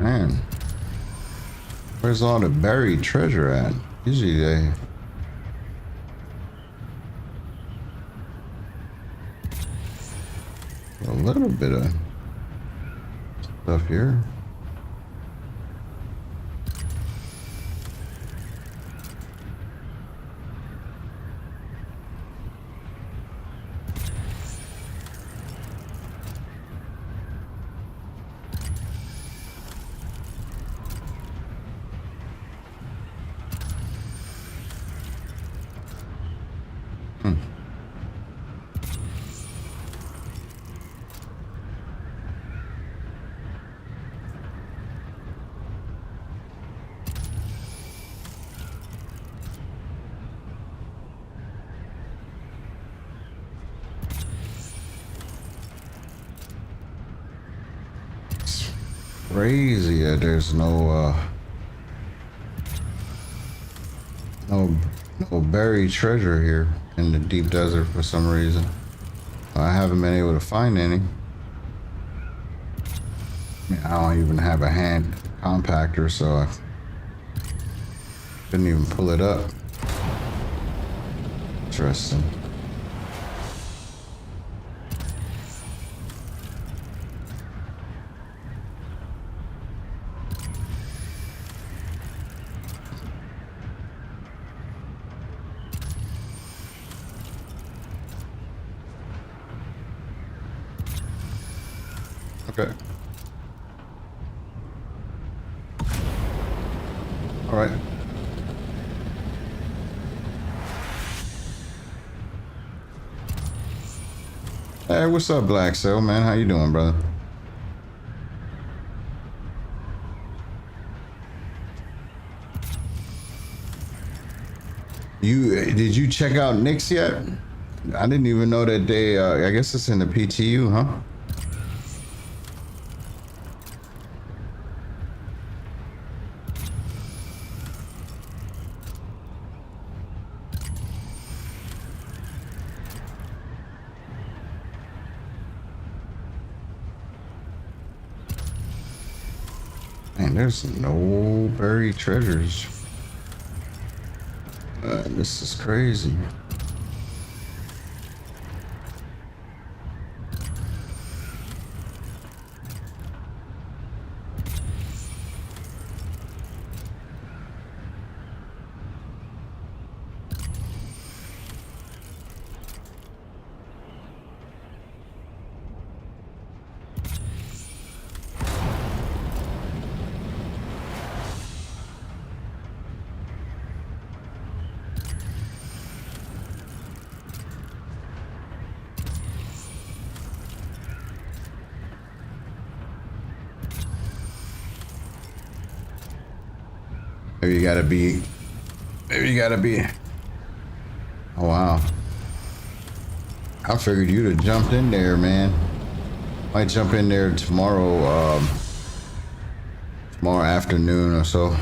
Man, where's all the buried treasure at? Usually they... A little bit of stuff here. Crazy that there's no no buried treasure here in the deep desert for some reason. I haven't been able to find any. I mean, I don't even have a hand compactor, so I couldn't even pull it up. Interesting. Okay. All right. Hey, what's up, Black Cell, man? How you doing, brother? Did you check out Nick's yet? I didn't even know that they. I guess it's in the PTU, huh? Man, there's no buried treasures. This is crazy. Maybe you gotta be. Maybe you gotta be. Oh wow. I figured you'd have jumped in there, man. Might jump in there tomorrow. Tomorrow afternoon or so.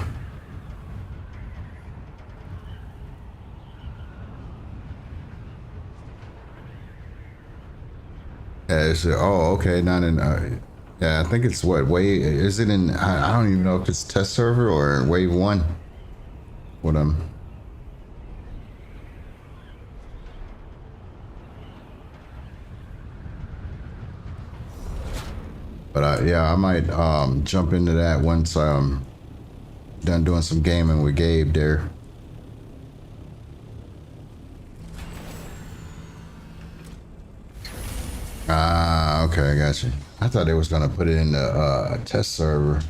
Yeah, oh, okay, not in. Yeah, I think it's what wave is it in? I don't even know if it's test server or wave 1. What But yeah, I might jump into that once I'm done doing some gaming with Gabe there. Ah, okay, I got you. I thought they was gonna put it in the test server,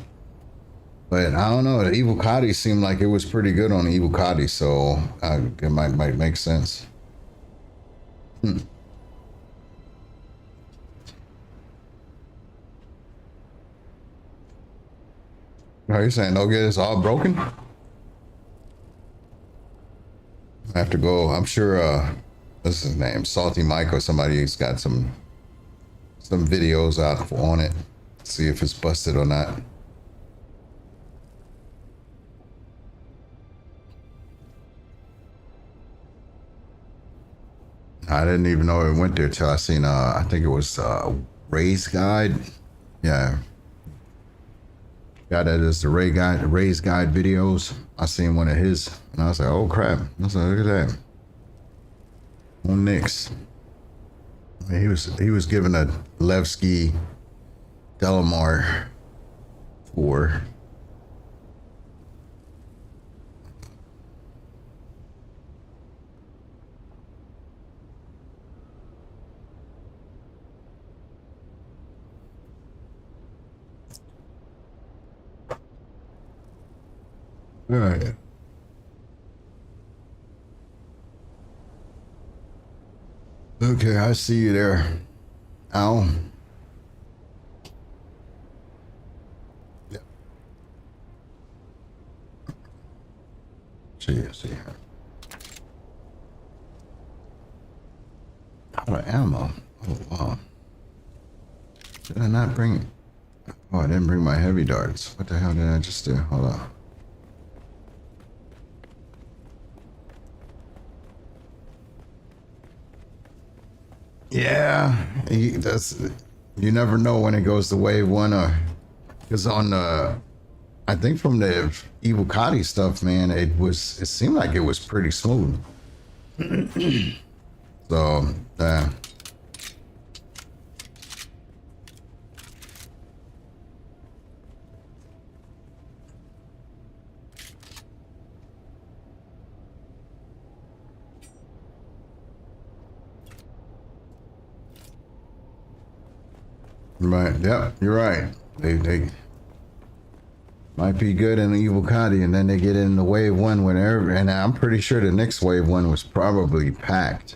but I don't know. The Evil Cotty seemed like it was pretty good on the Evil Cotty, so it might make sense. Are you saying don't get it's all broken? I have to go. I'm sure. What's his name? Salty Mike or somebody's got some videos out on it. See if it's busted or not. I didn't even know it went there till I seen. I think it was Ray's Guide. Yeah. Got that as the Ray's Guide videos. I seen one of his, and I was like, "Oh crap!" I was like, "Look at that." On Nick's. I mean, he was given a Levski Delamar for. All right. Okay, I see you there. Ow. Yep. See here. Out of ammo. Oh wow. Did I not bring? Oh, I didn't bring my heavy darts. What the hell did I just do? Hold on. Yeah, that's. You never know when it goes to wave one or because on the. I think from the Evil Cotty stuff, man, it seemed like it was pretty smooth. So, right, yep, you're right. They might be good in the Evil Cotty, and then they get in the wave one whenever, and I'm pretty sure the next wave one was probably packed.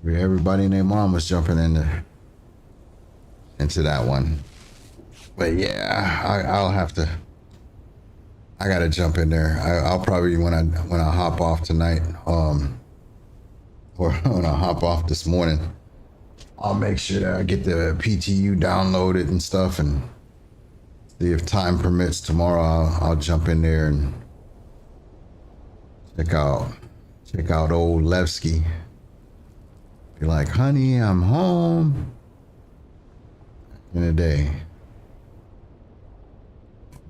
Where everybody and their mom was jumping into that one. But yeah, I'll have to. I gotta jump in there. I'll probably when I hop off tonight, or when I hop off this morning, I'll make sure that I get the PTU downloaded and stuff, and see if time permits tomorrow. I'll jump in there and check out old Levski. Be like, honey, I'm home. In a day.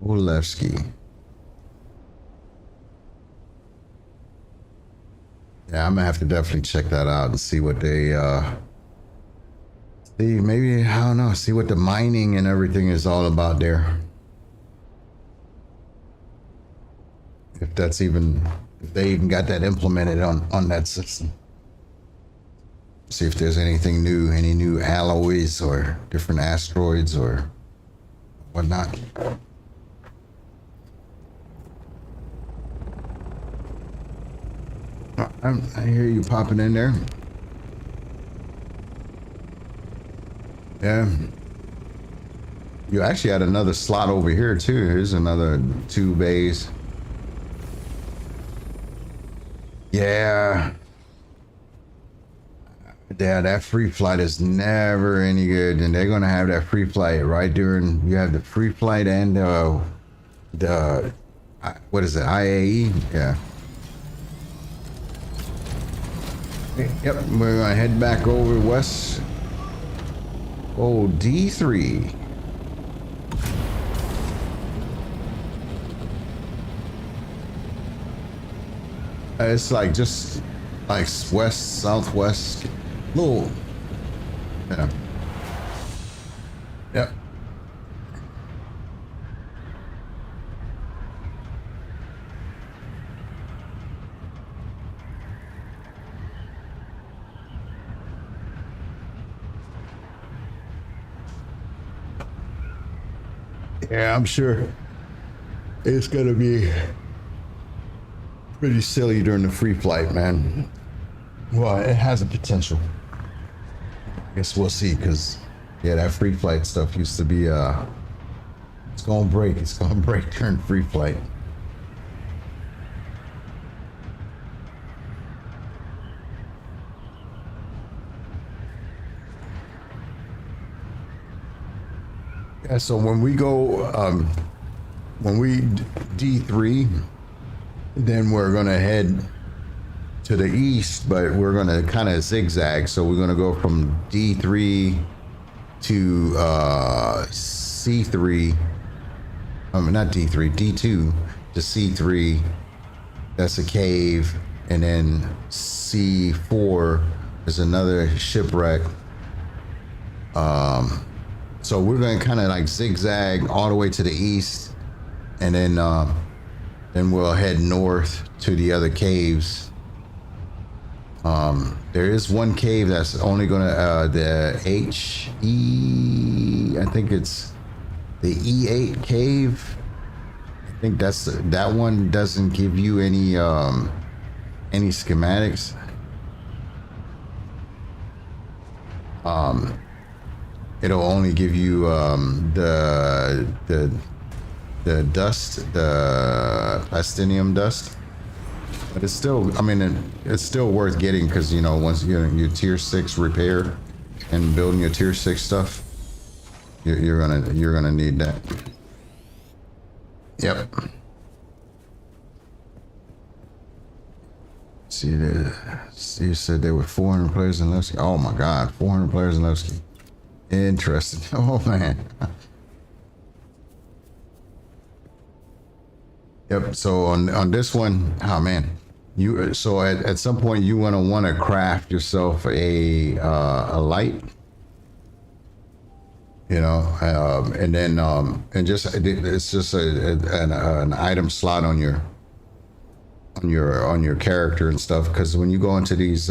Old Levski. Yeah, I'm gonna have to definitely check that out and see what they see, maybe, I don't know, see what the mining and everything is all about there. If they even got that implemented on that system. See if there's anything new, any new alloys or different asteroids or whatnot. I hear you popping in there. Yeah. You actually had another slot over here too. Here's another 2 bays. Yeah. Yeah, that free flight is never any good, and they're gonna have that free flight right during. You have the free flight and the what is it? IAE? Yeah. Yep, we're gonna head back over west. Oh, D3. It's like just like west, southwest. Little, yeah. Yep. Yeah, I'm sure it's gonna be pretty silly during the free flight, man. Well, it has a potential. I guess we'll see, because yeah, that free flight stuff used to be it's gonna break during free flight. Yeah, so when we go when we D3, then we're gonna head to the east, but we're gonna kind of zigzag. So we're gonna go from D3 to C3. Not D3, D2 to C3. That's a cave, and then C4 is another shipwreck. So we're gonna kind of like zigzag all the way to the east, and then we'll head north to the other caves. There is one cave that's only gonna the HE. I think it's the E8 cave. I think that one doesn't give you any schematics. It'll only give you the dust, the plastinium dust. But it's still, I mean, it's still worth getting, because you know, once you your tier 6 repair and building your tier 6 stuff, you're gonna need that. Yep. See that? You said there were 400 players in Levski. Oh my God, 400 players in Levski. Interesting. Oh man. Yep. So on this one, oh man, you so at some point you want to craft yourself a light, you know, and then and just it's just an item slot on your character and stuff, because when you go into these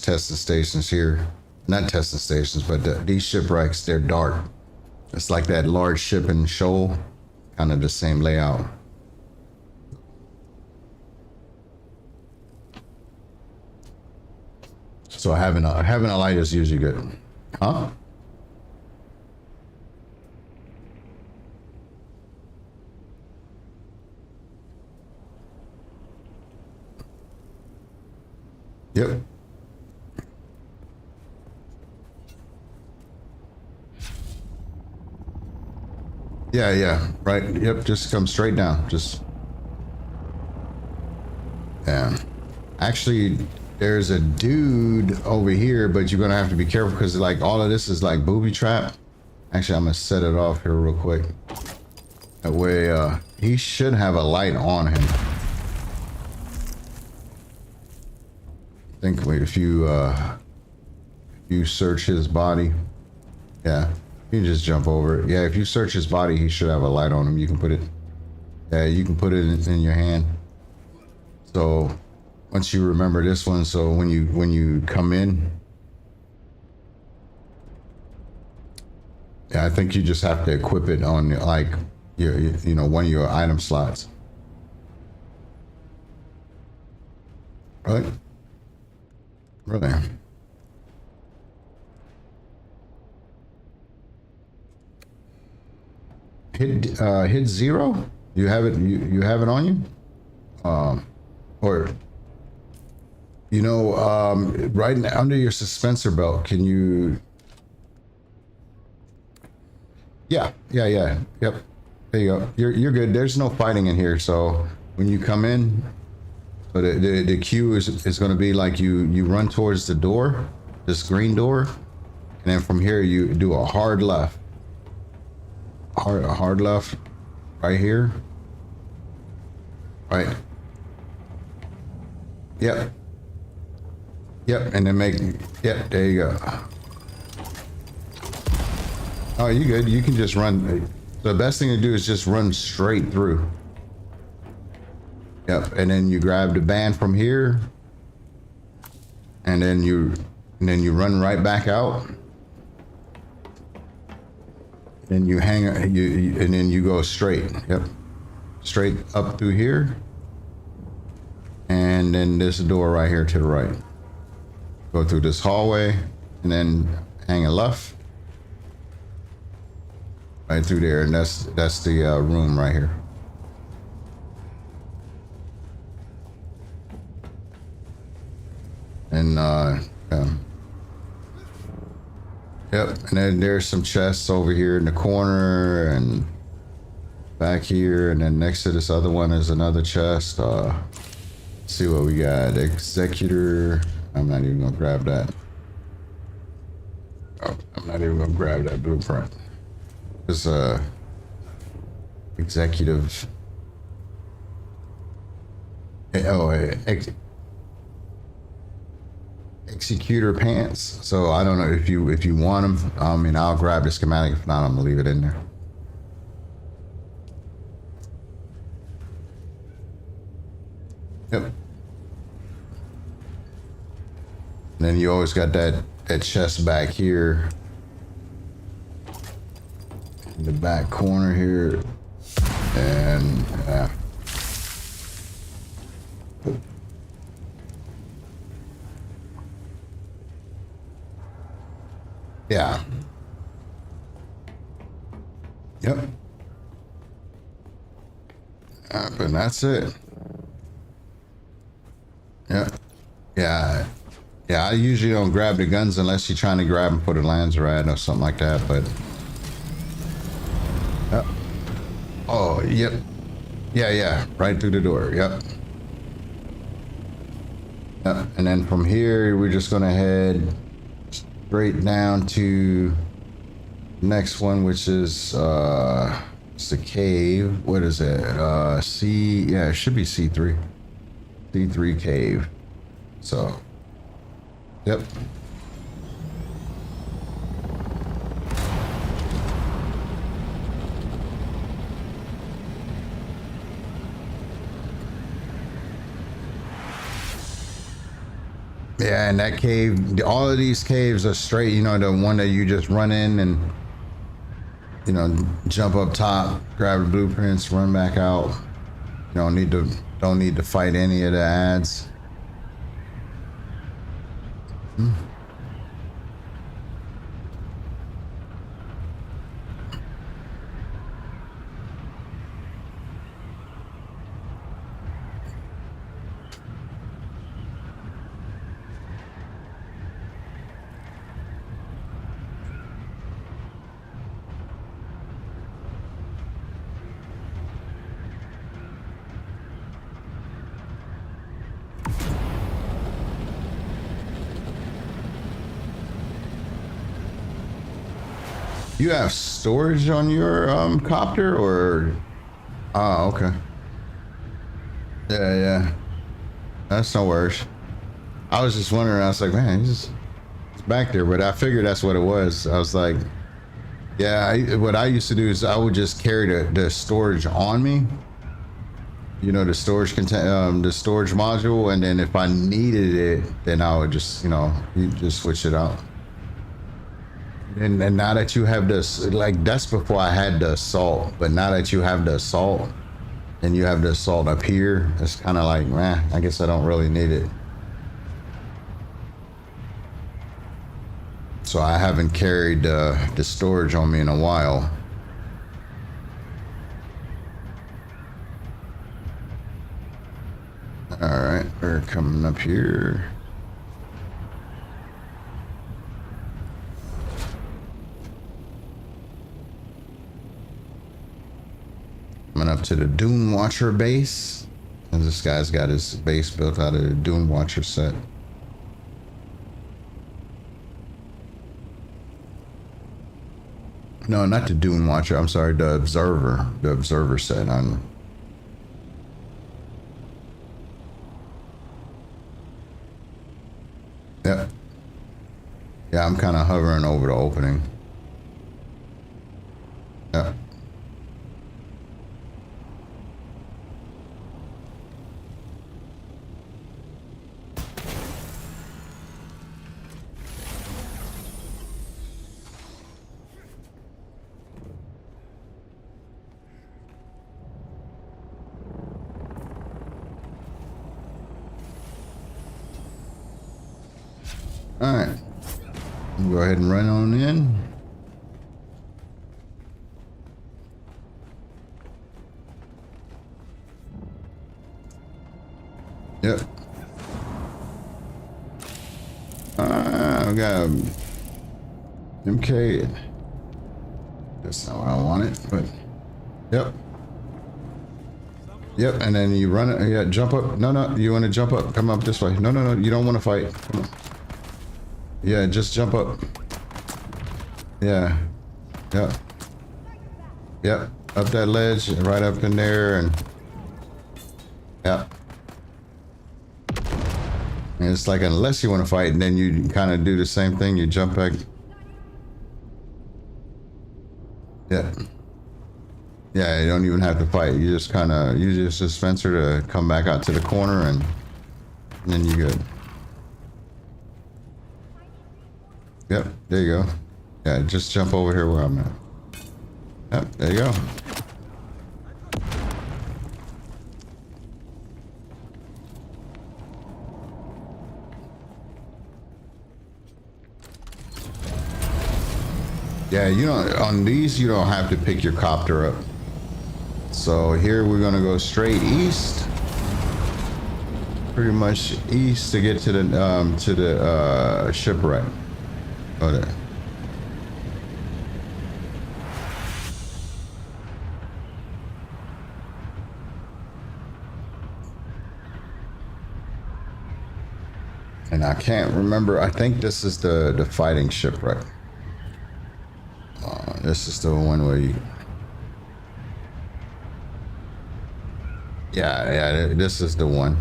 testing stations here, not testing stations, but these shipwrecks, they're dark. It's like that large ship in Shoal, kind of the same layout. So having a light is usually good, huh? Yep. Yeah, right. Yep, just come straight down. Just, yeah. Actually, there's a dude over here, but you're gonna have to be careful because like all of this is like booby trap. Actually, I'm gonna set it off here real quick. That way, he should have a light on him. I think if you search his body, yeah, you can just jump over it. Yeah, if you search his body, he should have a light on him. You can put it, yeah, you can put it in your hand. So once you remember this one, so when you come in, yeah, I think you just have to equip it on like your, you know, one of your item slots. Right? Really? Hit 0? You have it. You have it on you. Or you know, right under your suspensor belt. Can you? Yeah. Yep. There you go. You're good. There's no fighting in here. So when you come in. So the queue is going to be like you run towards the door, this green door, and then from here you do a hard left. Hard left right here. Right. Yep, and then yep, there you go. Oh, you good. You can just run. The best thing to do is just run straight through. Yep, and then you grab the band from here, and then you run right back out. Then you hang and then you go straight. Yep, straight up through here, and then this door right here to the right. Go through this hallway, and then hang a left, right through there, and that's the room right here. And yep, and then there's some chests over here in the corner and back here, and then next to this other one is another chest. Let's see what we got. Executor. I'm not even gonna grab that. Oh, I'm not even gonna grab that blueprint. It's executive. Executor pants. So I don't know if you want them. I mean, I'll grab the schematic. If not, I'm gonna leave it in there. Yep. And then you always got that chest back here in the back corner here, and yeah. Yep. And that's it. Yep. Yeah. Yeah, I usually don't grab the guns unless you're trying to grab and put a Lanzarad or something like that, but... Oh, yep. Yeah, right through the door, yep. And then from here, we're just gonna head straight down to the next one, which is it's the cave. What is it? C. Yeah, it should be C3. C3 cave. So, yep. Yeah, and that cave, all of these caves are straight, you know, the one that you just run in and, you know, jump up top, grab the blueprints, run back out. You don't need to fight any of the ads. You have storage on your copter, or? Oh, okay. Yeah. That's no worries. I was just wondering. I was like, man, it's back there, but I figured that's what it was. I was like, yeah. What I used to do is I would just carry the storage on me. You know, the storage the storage module, and then if I needed it, then I would just, you just switch it out. And now that you have this, like, that's before I had the assault, but now that you have the assault and you have the assault up here, it's kind of like, man, I guess I don't really need it. So I haven't carried the storage on me in a while. All right, we're coming up here. Coming up to the Dune Watcher base. And this guy's got his base built out of the Dune Watcher set. No, not the Dune Watcher. I'm sorry, the Observer. The Observer set on. Yep. Yeah, I'm kind of hovering over the opening. Yep. All right, go ahead and run on in. Yep. I got MK. That's not what I wanted, but yep. Yep, and then you run it. Yeah, jump up. No, you want to jump up. Come up this way. No, you don't want to fight. Come on. Yeah, just jump up. Yeah. Yep. Up that ledge, right up in there, and yep. And it's like, unless you want to fight, and then you kind of do the same thing. You jump back. Yeah. Yeah, you don't even have to fight. You just kind of use your dispenser to come back out to the corner, and then you're good. Yep, there you go. Yeah, just jump over here where I'm at. Yep, there you go. Yeah, you don't, on these you don't have to pick your copter up. So here we're gonna go straight east. Pretty much east to get to the shipwreck. Oh, there. And I can't remember. I think this is the fighting shipwreck. This is the one where you. Yeah, this is the one.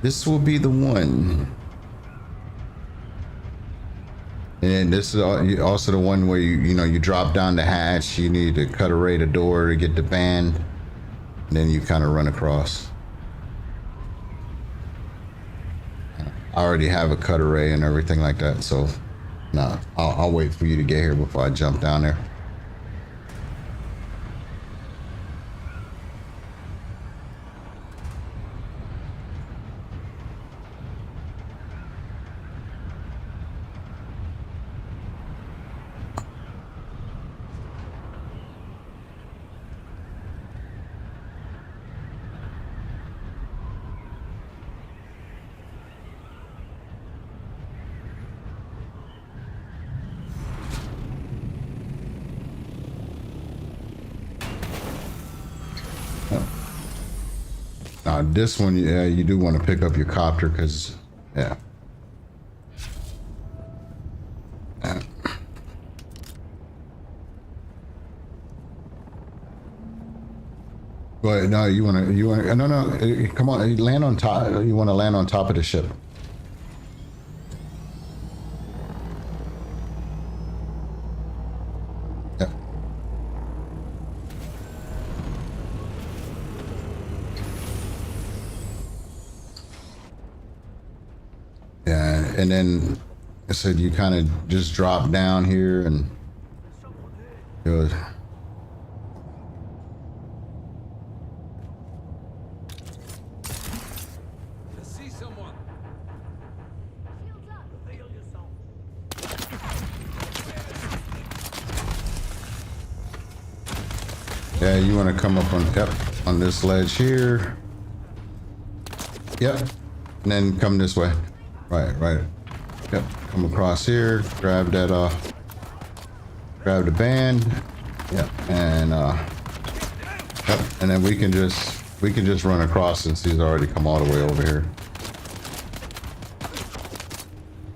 This will be the one. And this is also the one where you drop down the hatch. You need to cut away the door to get the band, and then you kind of run across. I already have a cut array and everything like that, so no, I'll wait for you to get here before I jump down there. This one, yeah, you do want to pick up your copter because, yeah. But no, no, come on, land on top. You want to land on top of the ship. Yep. Yeah, and then I said you kind of just drop down here and it was. Yeah, you want to come up on this ledge here. Yep, and then come this way. Right. Yep, come across here, grab that grab the band. Yep, and yep, and then we can just run across since he's already come all the way over here.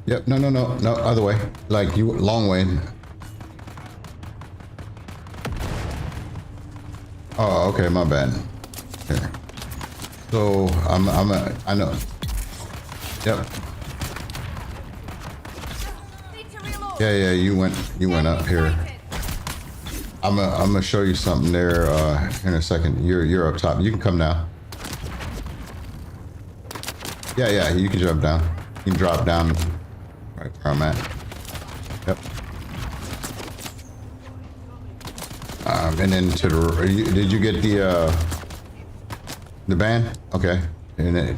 Yep, no, other way. Like you, long way. Oh, okay, my bad. Here. So I know. Yep. Yeah, you went up here. I'm gonna show you something there in a second. You're up top. You can come down. Yeah, you can jump down. You can drop down right where I'm at. Yep. And then to the, did you get the band? Okay. And it,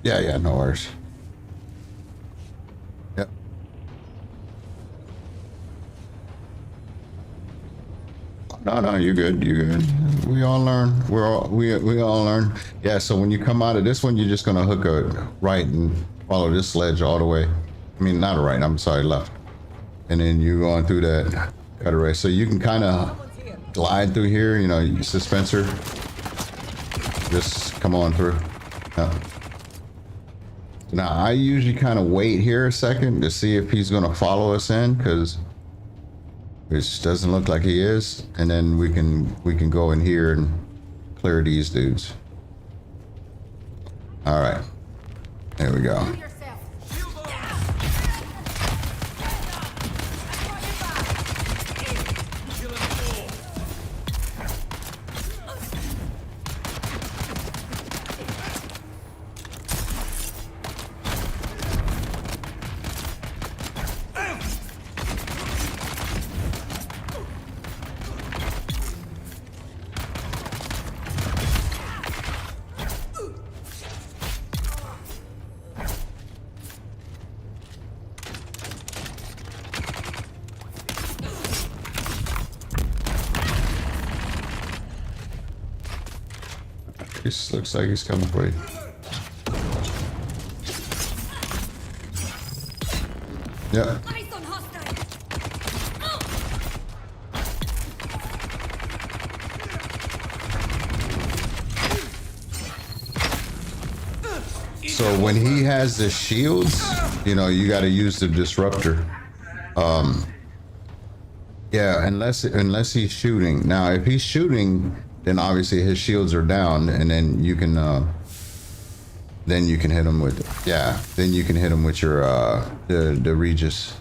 yeah, no worries. Yep. No, you're good. We all learn. We all learn. Yeah. So when you come out of this one, you're just gonna hook a right and follow this ledge all the way. I mean, not a right. I'm sorry, left. And then you're going through that cut array. So you can kind of glide through here. You know, suspensor. Just come on through. Yeah. Now I usually kind of wait here a second to see if he's gonna follow us in, because it doesn't look like he is, and then we can go in here and clear these dudes. All right, there we go. This looks like he's coming for you. Yeah. So when he has the shields, you know, you got to use the disruptor. Yeah, unless he's shooting. Now, if he's shooting, then obviously his shields are down, and then you can hit him with then you can hit him with your the Regis.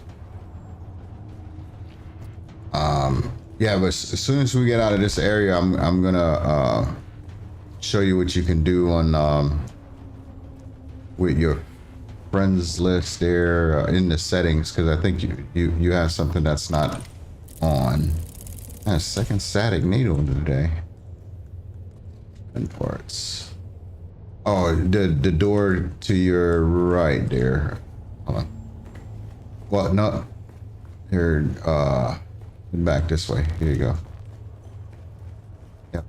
Yeah, but as soon as we get out of this area, I'm gonna show you what you can do on with your friends list there in the settings, because I think you have something that's not on. Second static needle today. And parts. Oh, the door to your right there. Hold on. Well, no. Here, back this way. Here you go. Yep.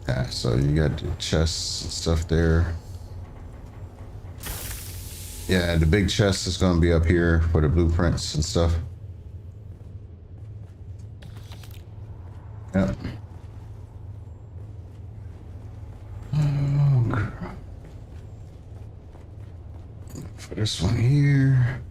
Yeah, so you got the chests and stuff there. Yeah, the big chest is going to be up here for the blueprints and stuff. Yep. Oh, crap. For this one here.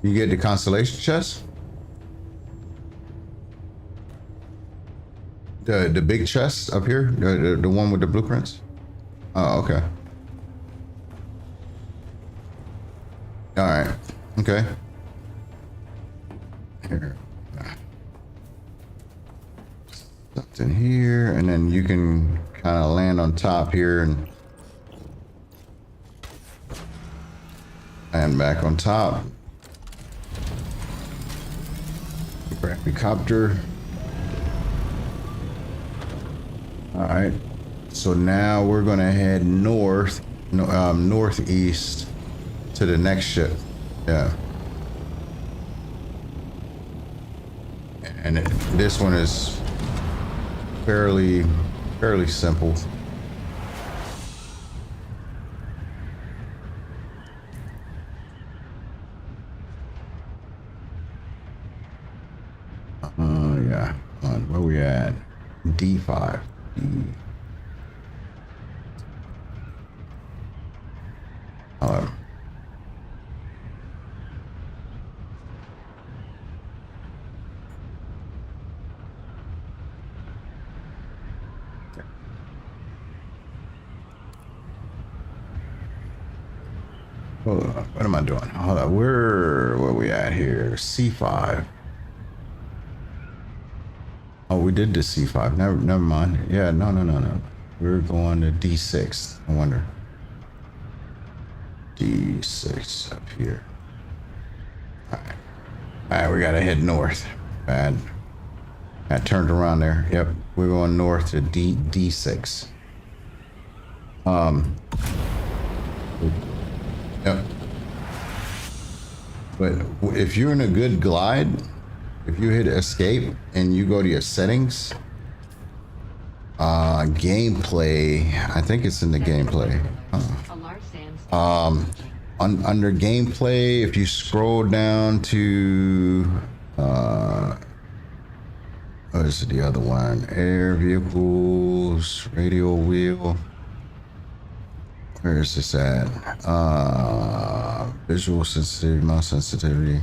You get the constellation chest? The big chest up here? The one with the blueprints? Oh, okay. Alright. Okay. Here. Something here, and then you can kind of land on top here and land back on top. Grab the copter. All right. So now we're gonna head north, northeast to the next ship. Yeah. And this one is fairly simple. Yeah. Where we at? D5. Oh. Hold on. What am I doing? Hold on. Where we at here? C5. Oh, we did the C5. Never mind. Yeah, no. We're going to D6. I wonder. D6 up here. All right, we gotta head north. Bad. I turned around there. Yep, we're going north to D6. Yep. But if you're in a good glide, if you hit escape and you go to your settings, gameplay, I think it's in the gameplay. Under gameplay, if you scroll down to, what is the other one? Air vehicles, radial wheel. Where is this at? Visual sensitivity, mouse sensitivity.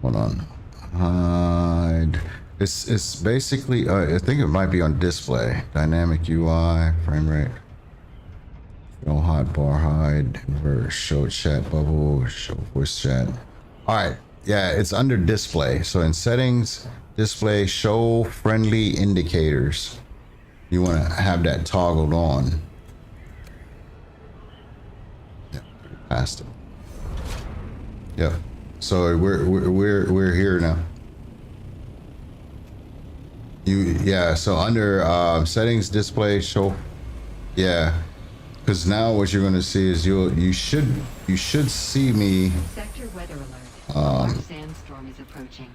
Hold on. Hide. It's basically, I think it might be on display. Dynamic UI, frame rate. No hotbar, hide, invert, show chat bubble, show voice chat. All right, yeah, it's under display. So in settings, display, show friendly indicators. You want to have that toggled on. Yeah, past it. Yep. So we're here now. Yeah, so under settings, display, show. Yeah, because now what you're gonna see is you should see me. Sector weather alert. A large sandstorm is approaching.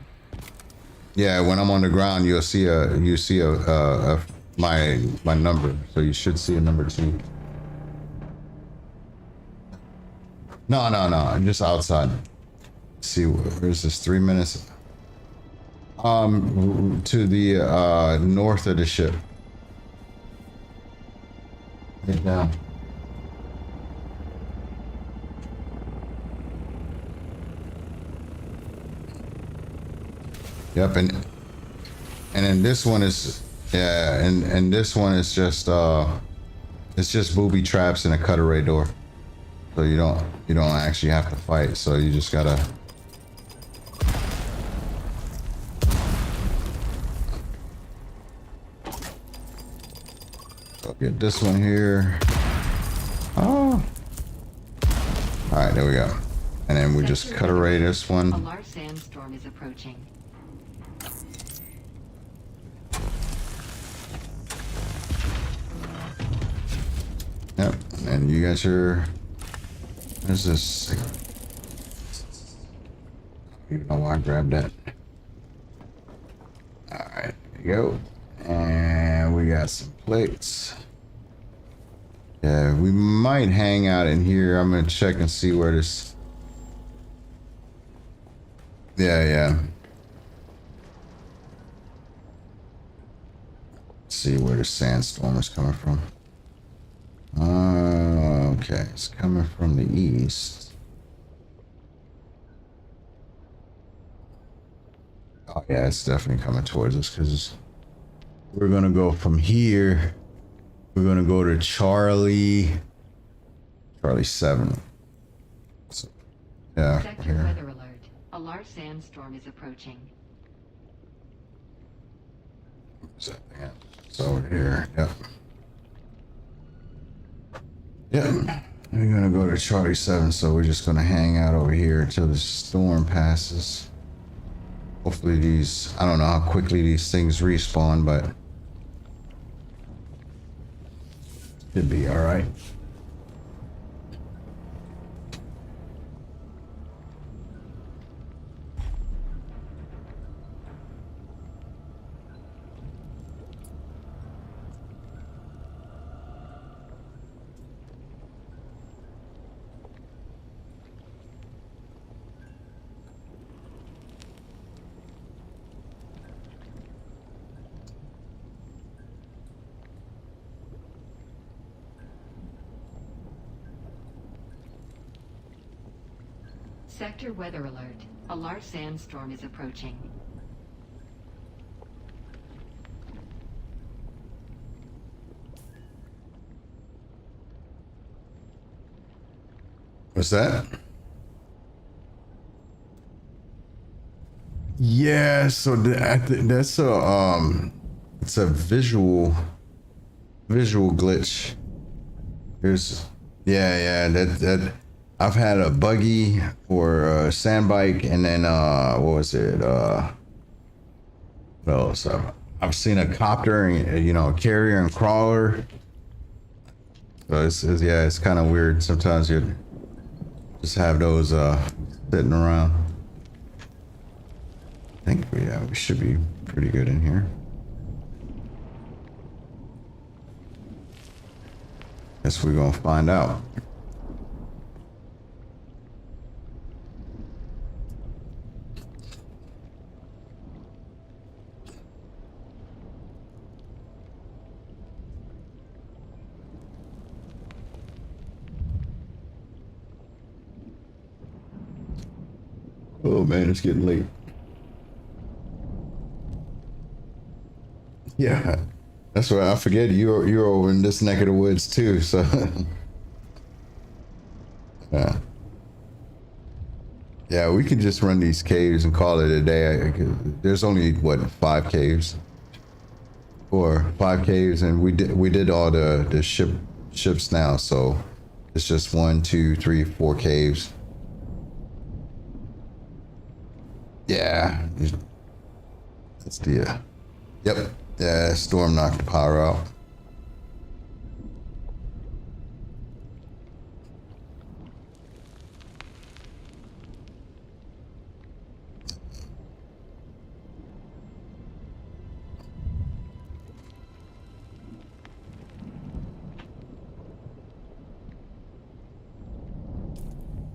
Yeah, when I'm on the ground, you'll see my number. So you should see a number 2. No, I'm just outside. Let's see, where's this? 3 minutes. To the north of the ship. Right down. Yep, and then this one is and this one is just it's just booby traps and a cutaway door. So you don't actually have to fight, so you just gotta go get this one here. Oh. Alright, there we go. And then we just cut away this one. A large sandstorm is approaching. Yep, and you got your. There's this. I don't even know why I grabbed that. Alright, there you go. And we got some plates. Yeah, we might hang out in here. I'm gonna check and see where this. Yeah. See where the sandstorm is coming from. Okay, it's coming from the east. Oh yeah, it's definitely coming towards us because we're gonna go from here. We're gonna go to Charlie 7. So, yeah, Sector here. weather alert. A large sandstorm is approaching. Where's that thing at? It's over here. Yep. Yep. We're gonna go to Charlie 7, so we're just gonna hang out over here until the storm passes. Hopefully these, I don't know how quickly these things respawn, but should be all right. Sector weather alert. A large sandstorm is approaching. What's that? Yeah, so that's a it's a visual glitch. There's that I've had a buggy or a sand bike, and then what was it? What else? I've seen a copter and a carrier and crawler. So it's kind of weird. Sometimes you just have those sitting around. I think we should be pretty good in here. Guess we're gonna find out. Oh man, it's getting late. Yeah, that's why I forget you're over in this neck of the woods too. So, yeah, we can just run these caves and call it a day. There's only what 5 caves, or 5 caves, and we did all the ships now. So it's just 1, 2, 3, 4 caves. Yeah, that's the Yep. Yeah, storm knocked the power out.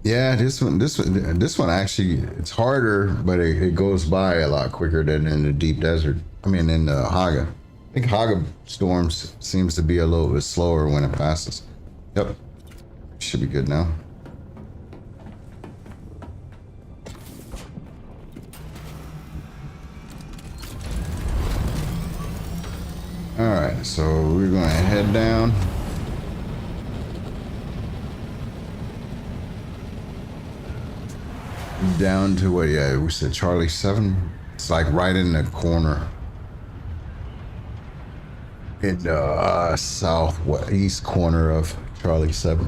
Yeah, this one actually, it's harder, but it goes by a lot quicker than in the deep desert. I mean, in the Haga. I think Haga storms seems to be a little bit slower when it passes. Yep, should be good now. All right, so we're gonna head down. Down to what? Yeah, we said Charlie 7. It's like right in the corner. In the southeast corner of Charlie 7.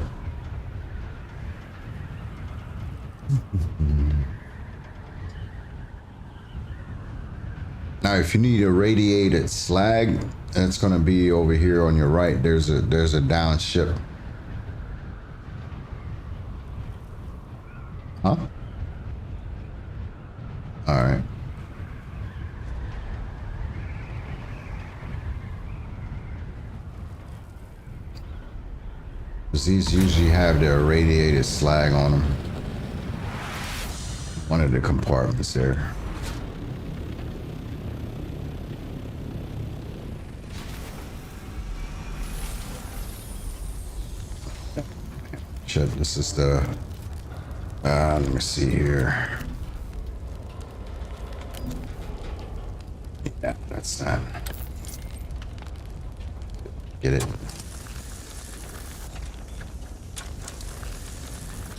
Now, if you need a radiated slag, it's going to be over here on your right. There's a down ship. Huh? All right. Because these usually have their irradiated slag on them. One of the compartments there. Shit, this is the... let me see here. Yeah, that's that. Get it.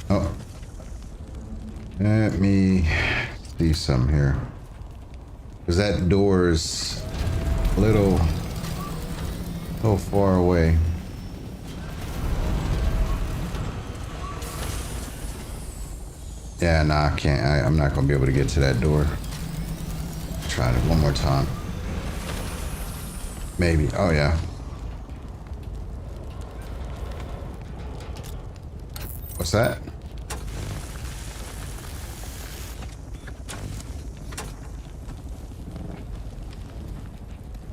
Oh. Let me see some here. Because that door is a little far away. Yeah, nah, I can't. I'm not going to be able to get to that door. Try it one more time. Maybe. Oh, yeah. What's that?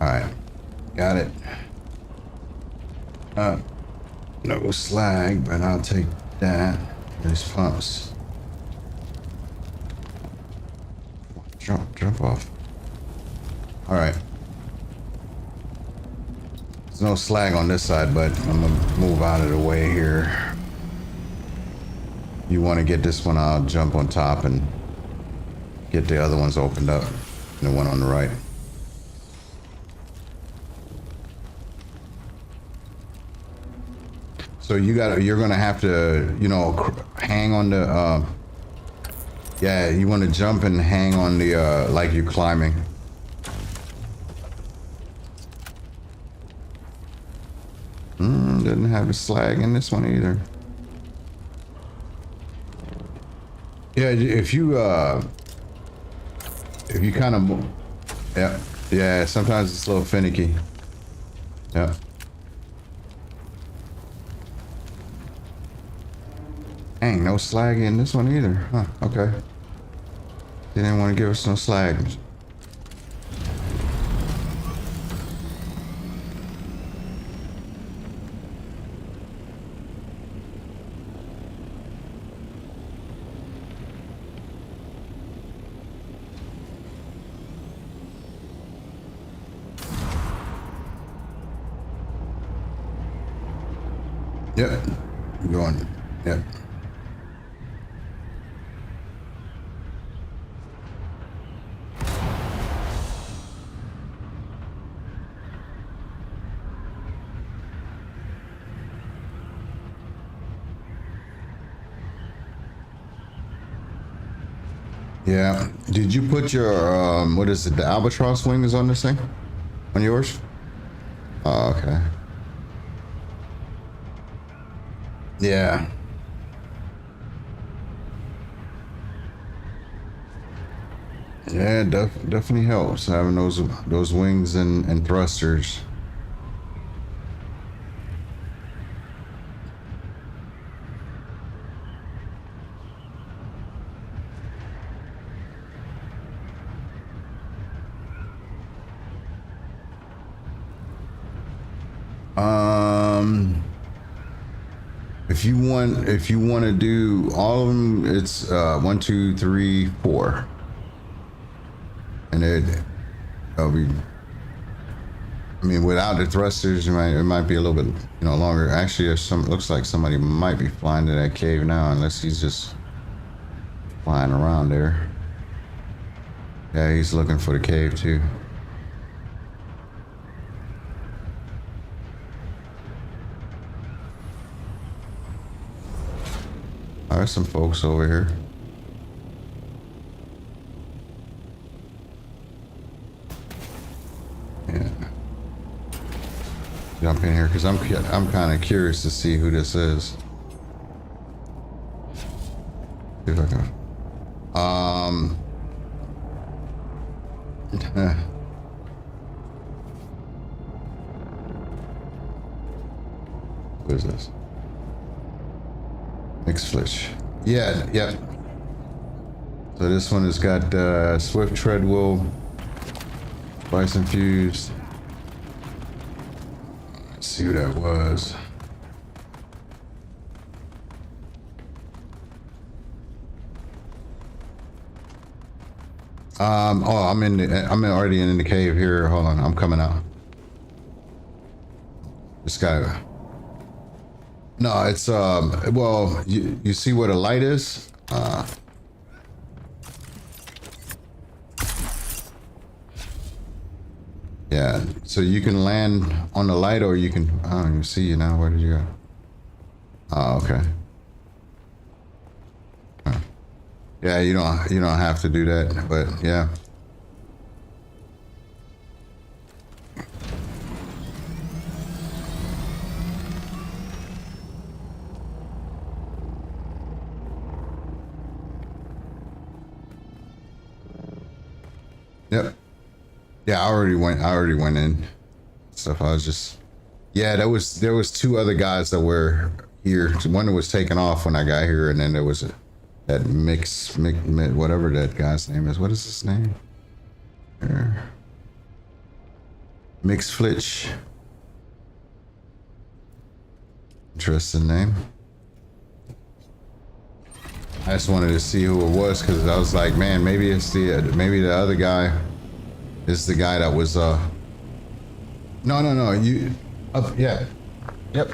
All right. Got it. No slag, but I'll take that. These pumps. Jump off. All right. There's no slag on this side, but I'm gonna move out of the way here. You want to get this one, I'll jump on top and get the other ones opened up. And the one on the right. So you're gonna have to, hang on the, yeah, you want to jump and hang on the, like you're climbing. Didn't have a slag in this one either. Yeah, if you kind of, yeah, sometimes it's a little finicky. Yeah. Dang, no slag in this one either. Huh, okay. They didn't want to give us no slag. Yep. Going. Yep. Yeah. Did you put your what is it? The albatross wings on this thing? On yours? Oh, okay. Yeah. Yeah, definitely helps having those wings and thrusters. Um, if you want to do all of them, it's 1, 2, 3, 4, and it'll be. I mean, without the thrusters, it might be a little bit, longer. Actually, looks like somebody might be flying to that cave now, unless he's just flying around there. Yeah, he's looking for the cave too. Oh, there's some folks over here. Yeah. Jump in here because I'm kind of curious to see who this is. See if I can. What is this? Mixed Flitch. Yeah, yep. So this one has got Swift Treadwell, Spice Infused. Let's see who that was. Oh, I'm already in the cave here. Hold on, I'm coming out. This guy. No, it's well, you see where the light is? Yeah, so you can land on the light or you can, I don't even see you now. Where did you go? Oh, okay. Huh. Yeah, you don't have to do that, but yeah. Yep. Yeah, I already went in. Stuff. I was just. Yeah, there was two other guys that were here. One that was taken off when I got here, and then there was that mix, whatever that guy's name is. What is his name? There. Mix Flitch. Interesting name. I just wanted to see who it was because I was like, man, maybe it's maybe the other guy is the guy that was no, you up, yeah, yep,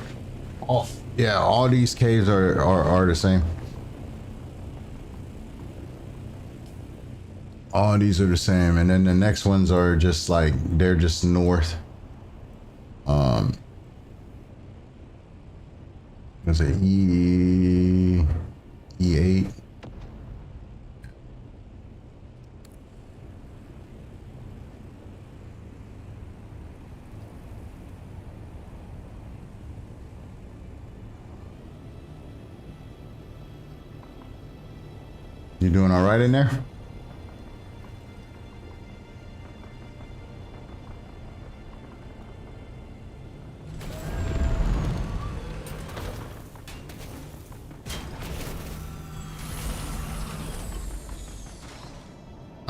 all these caves are the same. All these are the same, and then the next ones are just like they're just north. There's a E8. You doing all right in there?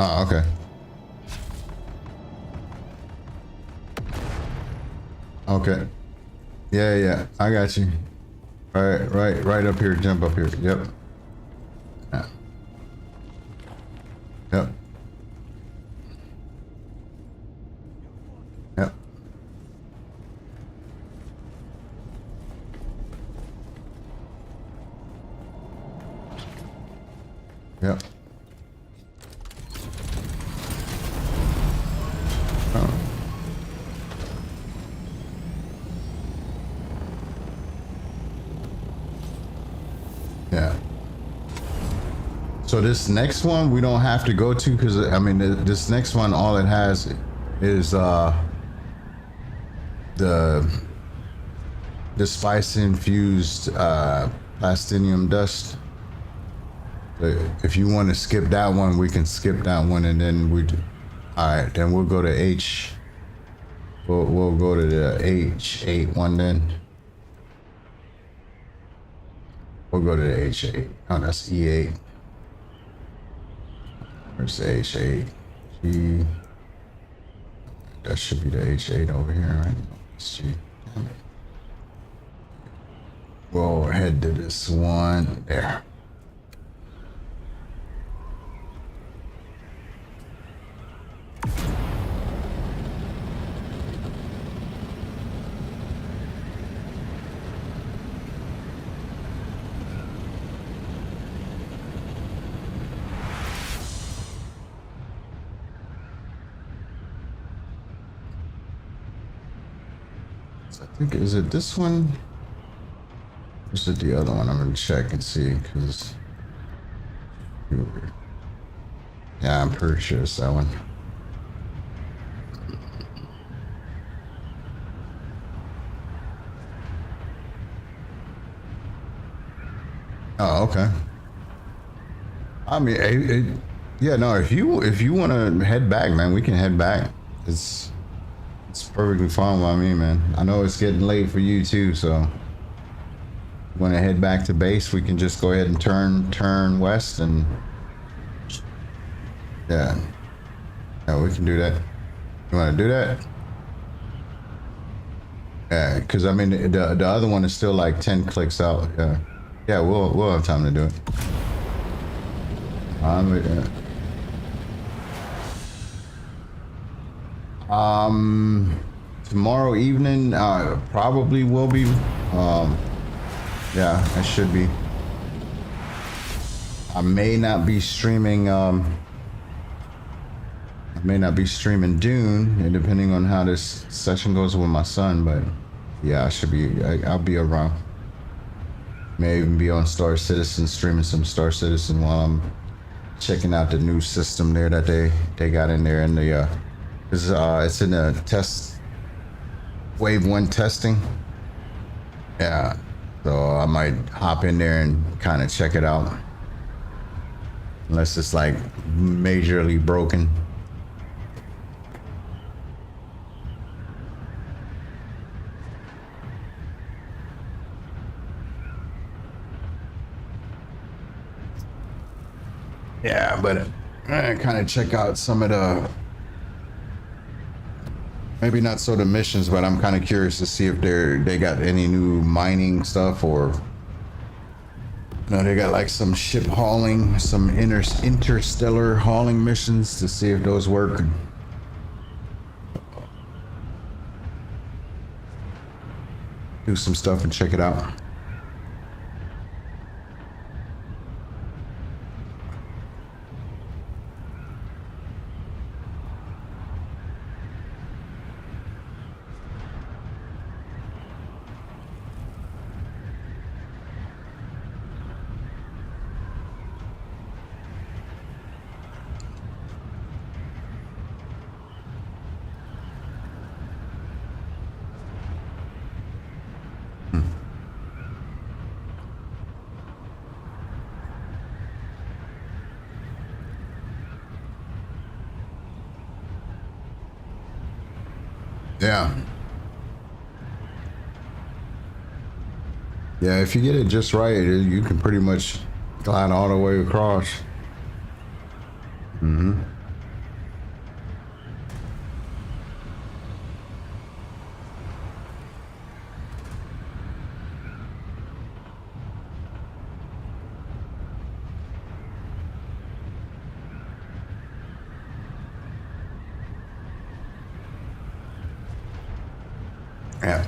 Oh, okay. Okay. Yeah, I got you. Right up here. Jump up here. Yep. Yeah. Yep. Yep. Yep. Oh. Yeah. So this next one we don't have to go to because I mean this next one all it has is the spice infused plastinium dust. If you want to skip that one, we can skip that one, and then we. All right, then we'll go to H. We'll go to the H8 one then. We'll go to the H8. Oh, that's E8. Where's the H8? G. That should be the H8 over here, right? It's G. Damn it. We'll head to this one there. I think, is it this one? Or is it the other one? I'm gonna check and see, because yeah, I'm pretty sure it's that one. Oh, okay. I mean, yeah, no. If you want to head back, man, we can head back. It's perfectly fine by me, man. I know it's getting late for you too, so want to head back to base, we can just go ahead and turn west, and yeah, we can do that. You want to do that? Yeah, because I mean the other one is still like 10 clicks out. Yeah, we'll have time to do it. Tomorrow evening probably will be. Yeah, I should be. I may not be streaming Dune, and depending on how this session goes with my son, but yeah, I should be. I'll be around. May even be on Star Citizen, streaming some Star Citizen while I'm checking out the new system there that they got in there, and the it's in the test wave 1 testing. Yeah, so I might hop in there and kind of check it out, unless it's like majorly broken. Yeah, but kind of check out some of the, maybe not so the missions, but I'm kind of curious to see if they got any new mining stuff, or they got like some ship hauling, some interstellar hauling missions, to see if those work. Do some stuff and check it out. Yeah. Yeah, if you get it just right, you can pretty much glide all the way across. Mm-hmm. Yeah.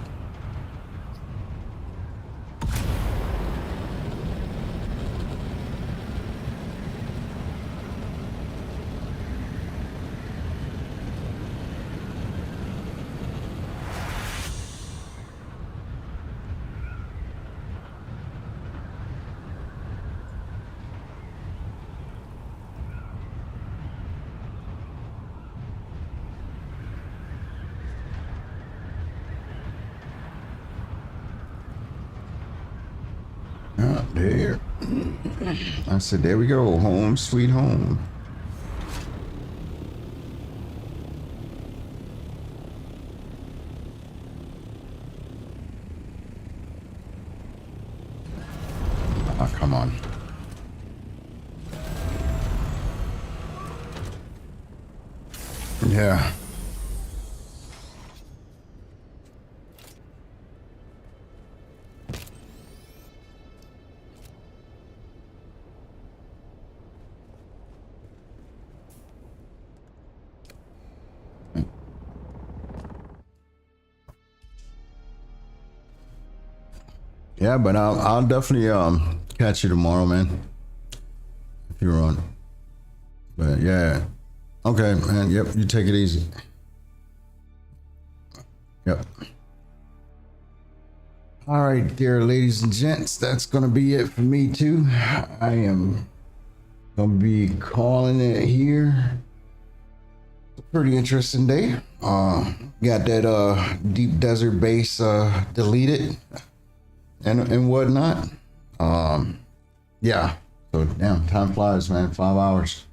There. I said, there we go. Home, sweet home. Oh, come on. Yeah. Yeah, but I'll definitely catch you tomorrow, man. If you're on. But yeah. Okay, man. Yep, you take it easy. Yep. All right, dear ladies and gents, that's gonna be it for me too. I am gonna be calling it here. It's a pretty interesting day. Got that deep desert base deleted and whatnot. Yeah. So damn, time flies, man. 5 hours.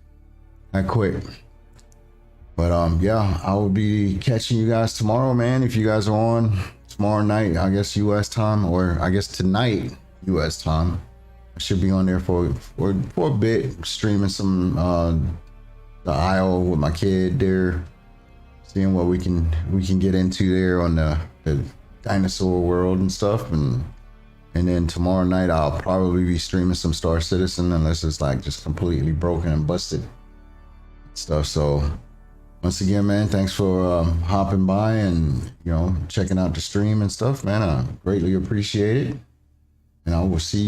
I quit. But yeah, I will be catching you guys tomorrow, man. If you guys are on tomorrow night, I guess US time, or I guess tonight US time. I should be on there for a bit, streaming some the Isle with my kid there, seeing what we can get into there on the dinosaur world and stuff, and then tomorrow night I'll probably be streaming some Star Citizen, unless it's like just completely broken and busted stuff. So once again, man, thanks for hopping by and, you know, checking out the stream and stuff, man. I greatly appreciate it. And I will see you